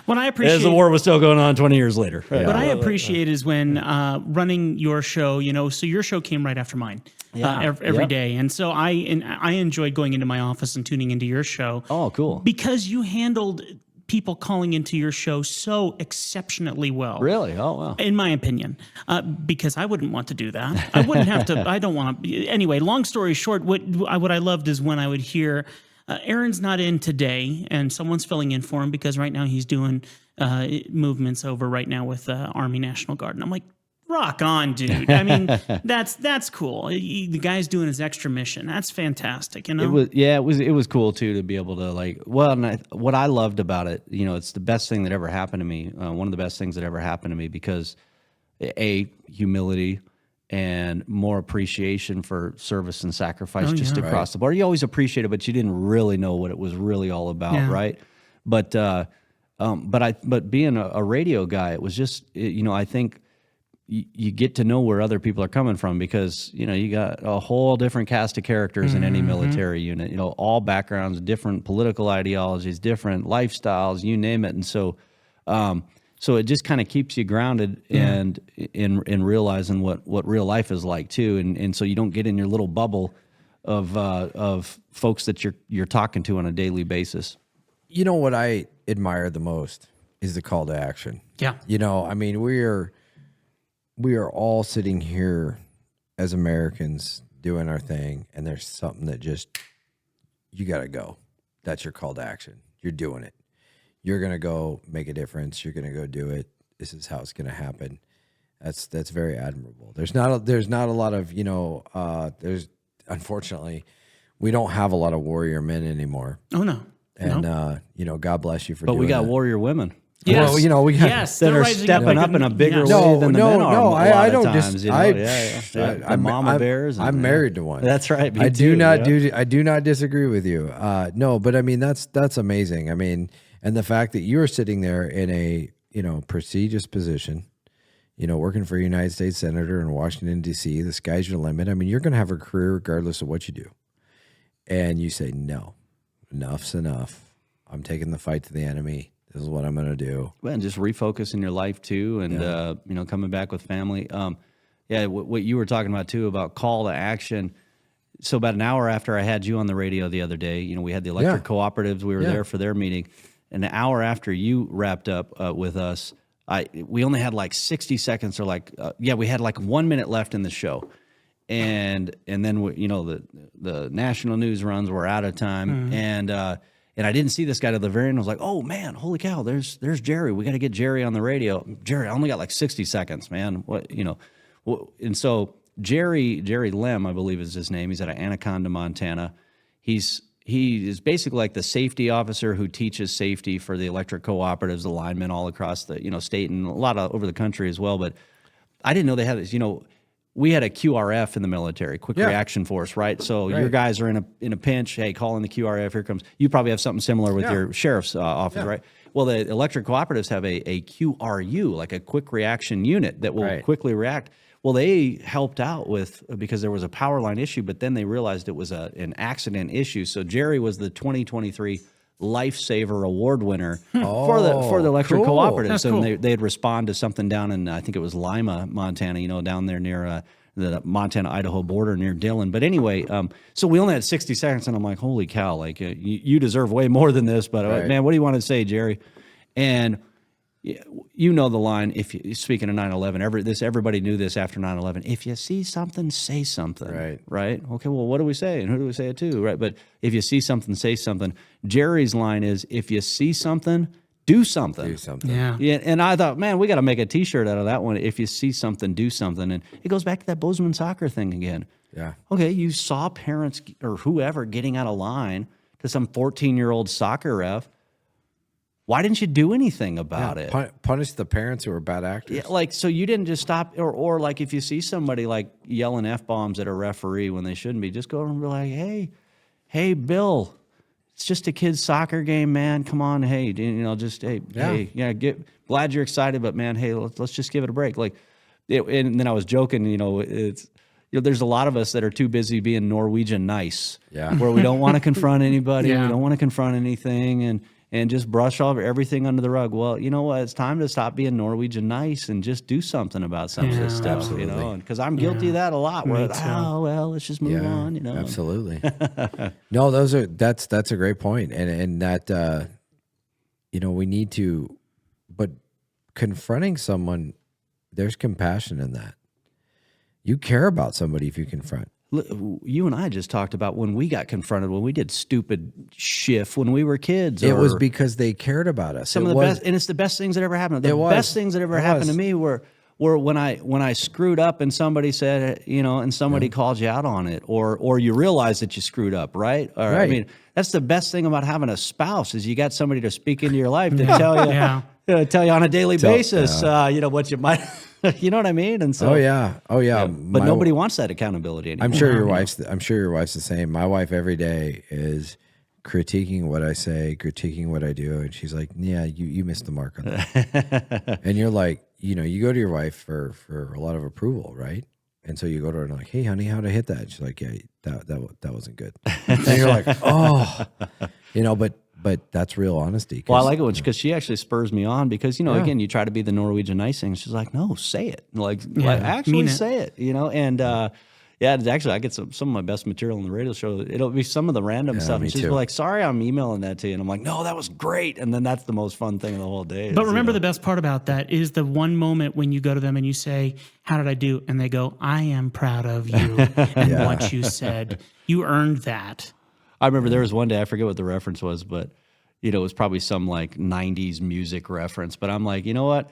What I appreciate, as the war was still going on 20 years later. What I appreciate is when running your show, so your show came right after mine every day. And so I enjoyed going into my office and tuning into your show. Oh, cool. Because you handled people calling into your show so exceptionally well. Really? Oh, wow. In my opinion, because I wouldn't want to do that. I wouldn't have to. I don't want to. Anyway, long story short, what I loved is when I would hear, Aaron's not in today, and someone's filling in for him because right now he's doing movements over right now with Army National Guard. And I'm like, Rock on, dude. I mean, that's cool. The guy's doing his extra mission. That's fantastic. You know, it was cool too to be able to like. Well, and what I loved about it, you know, it's the best thing that ever happened to me. One of the best things that ever happened to me because, humility and more appreciation for service and sacrifice across the board. You always appreciate it, but you didn't really know what it was really all about, right? But being a radio guy, it was just you know, I think. You get to know where other people are coming from because, you know, you got a whole different cast of characters in any military unit, you know, all backgrounds, different political ideologies, different lifestyles, you name it. And so it just kind of keeps you grounded and in realizing what real life is like too. And so you don't get in your little bubble of folks that you're talking to on a daily basis. You know, what I admire the most is the call to action. Yeah. You know, I mean, we are all sitting here as Americans doing our thing, and there's something that just, you got to go. That's your call to action. You're doing it. You're going to go make a difference. You're going to go do it. This is how it's going to happen. That's very admirable. There's not a lot of, you know, unfortunately, we don't have a lot of warrior men anymore. Oh, no. And, you know, God bless you for doing that. But we got warrior women. Yes. Well, you know, we have that are stepping up in a bigger way than the men are. I don't times, you know? I'm mama bears. I'm married to one. That's right. I do not disagree with you. No, but I mean that's amazing. I mean, and the fact that you're sitting there in a, you know, prestigious position, you know, working for a United States Senator in Washington D.C. The sky's your limit. I mean, you're going to have a career regardless of what you do, and you say no, enough's enough. I'm taking the fight to the enemy. This is what I'm going to do. Well, and just refocus in your life too, and you know, coming back with family. What you were talking about too about call to action. So about an hour after I had you on the radio the other day, you know, we had the electric cooperatives. We were there for their meeting. An hour after you wrapped up with us, we only had like 60 seconds, or like we had like 1 minute left in the show, and then you know the national news runs were out of time, and I didn't see this guy till the very end. I was like, oh, man, holy cow, there's Jerry. We got to get Jerry on the radio. Jerry, I only got like 60 seconds, man. What, you know? And so Jerry Lem, I believe is his name. He's out of Anaconda, Montana. He is basically like the safety officer who teaches safety for the electric cooperatives, the linemen all across the, you know, state and a lot over the country as well. But I didn't know they had this, you know. We had a QRF in the military, quick reaction force, right? So your guys are in a pinch. Hey, call in the QRF. Here comes. You probably have something similar with your sheriff's office, right? Well, the electric cooperatives have a QRU, like a quick reaction unit that will quickly react. Well, they helped out because there was a power line issue, but then they realized it was an accident issue. So Jerry was the 2023 Lifesaver Award winner for the electric cooperatives. And they'd respond to something down in, I think it was Lima, Montana, you know, down there near the Montana-Idaho border near Dillon. But anyway, so we only had 60 seconds, and I'm like, holy cow, like you deserve way more than this. But man, what do you want to say, Jerry? And you know the line, speaking of 9/11, everybody knew this after 9/11. If you see something, say something. Right? Okay, well, what do we say? And who do we say it to? Right? But if you see something, say something. Jerry's line is, if you see something, do something. Do something. Yeah. And I thought, man, we got to make a T-shirt out of that one. If you see something, do something. And it goes back to that Bozeman soccer thing again. Yeah. Okay, you saw parents or whoever getting out of line to some 14-year-old soccer ref. Why didn't you do anything about it? Punish the parents who are bad actors. Yeah, like, so you didn't just stop, or like if you see somebody like yelling F-bombs at a referee when they shouldn't be, just go and be like, hey, Bill, it's just a kid's soccer game, man. Come on, hey, you know, just glad you're excited, but man, hey, let's just give it a break. Like, and then I was joking, you know, there's a lot of us that are too busy being Norwegian nice, where we don't want to confront anybody, we don't want to confront anything, and just brush off everything under the rug. Well, you know what? It's time to stop being Norwegian nice and just do something about some of this stuff. Absolutely. You know, because I'm guilty of that a lot. Where let's just move on. You know, absolutely. No, that's a great point, and that you know, we need to, but confronting someone, there's compassion in that. You care about somebody if you confront. You and I just talked about when we got confronted, when we did stupid shit when we were kids. It was because they cared about us. Some of the best, and it's the best things that ever happened. The best things that ever happened to me were Or when I screwed up and somebody said, and somebody called you out on it, or you realize that you screwed up, right? Or, Right. I mean, that's the best thing about having a spouse is you got somebody to speak into your life to tell you, tell you on a daily basis, what you might, you know what I mean? And so, Oh yeah. but nobody wants that accountability anymore. I'm sure your wife's the same. My wife every day is critiquing what I say, critiquing what I do, and she's like, "Yeah, you missed the mark on that." And you're like, you go to your wife for a lot of approval, right? And so you go to her and like, "Hey, honey, how'd I hit that?" And she's like, "Yeah, that wasn't good." And you're like, "Oh, but that's real honesty." Well, I like it because she actually spurs me on because, again, you try to be the Norwegian nice thing. She's like, no, say it. Like actually say it, and it's actually, I get some of my best material on the radio show. It'll be some of the random stuff. And she's like, sorry, I'm emailing that to you. And I'm like, no, that was great. And then that's the most fun thing of the whole day. But remember, the best part about that is the one moment when you go to them and you say, how did I do? And they go, I am proud of you and what you said. You earned that. I remember there was one day, I forget what the reference was, but it was probably some like 90s music reference. But I'm like, you know what?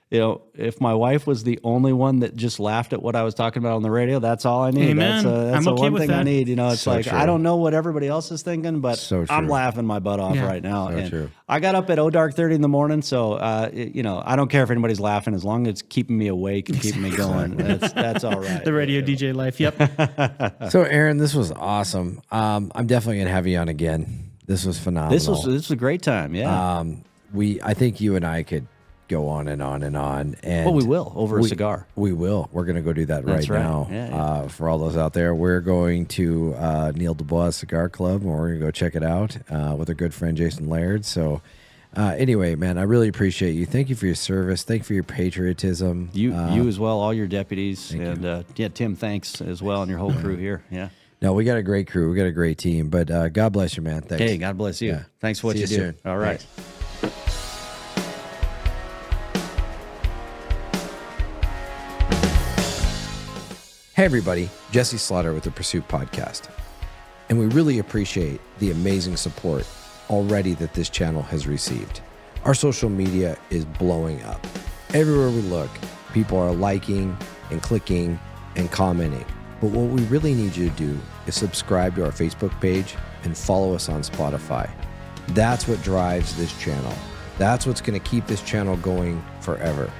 If my wife was the only one that just laughed at what I was talking about on the radio, that's all I need. Amen. That's I'm the okay one with thing that. I need. It's So like, true. I don't know what everybody else is thinking, but So true. I'm laughing my butt off right now. So And true. I got up at dark 30 in the morning, so I don't care if anybody's laughing as long as it's keeping me awake and keeping me going. That's all right. The radio DJ life. Yep. So, Aaron, this was awesome. I'm definitely gonna have you on again. This was phenomenal. This was a great time. Yeah. I think you and I could go on and on and on. And Well, we will over a cigar. We will. We're going to go do that That's right. now. Yeah. For all those out there, we're going to Neil Dubois Cigar Club, and we're going to go check it out with our good friend Jason Laird. So anyway, man, I really appreciate you. Thank you for your service. Thank you for your patriotism. You as well, all your deputies, and Tim, thanks as well, and your whole crew here. Yeah. No, we got a great crew. We got a great team. But God bless you, man. Thanks. Hey, God bless you. Yeah. Thanks for what See you you do. soon. All right. Thanks. Hey, everybody. Jesse Slaughter with the Pursuit Podcast. And we really appreciate the amazing support already that this channel has received. Our social media is blowing up. Everywhere we look, people are liking and clicking and commenting. But what we really need you to do is subscribe to our Facebook page and follow us on Spotify. That's what drives this channel. That's what's going to keep this channel going forever.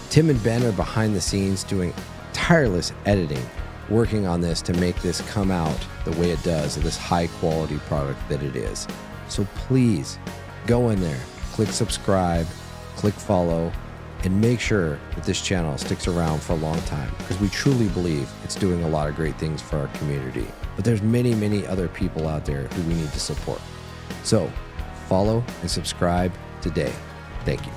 Tim and Ben are behind the scenes doing tireless editing, working on this to make this come out the way it does, this high quality product that it is. So please go in there, click subscribe, click follow, and make sure that this channel sticks around for a long time, because we truly believe it's doing a lot of great things for our community. But there's many, many other people out there who we need to support. So follow and subscribe today. Thank you.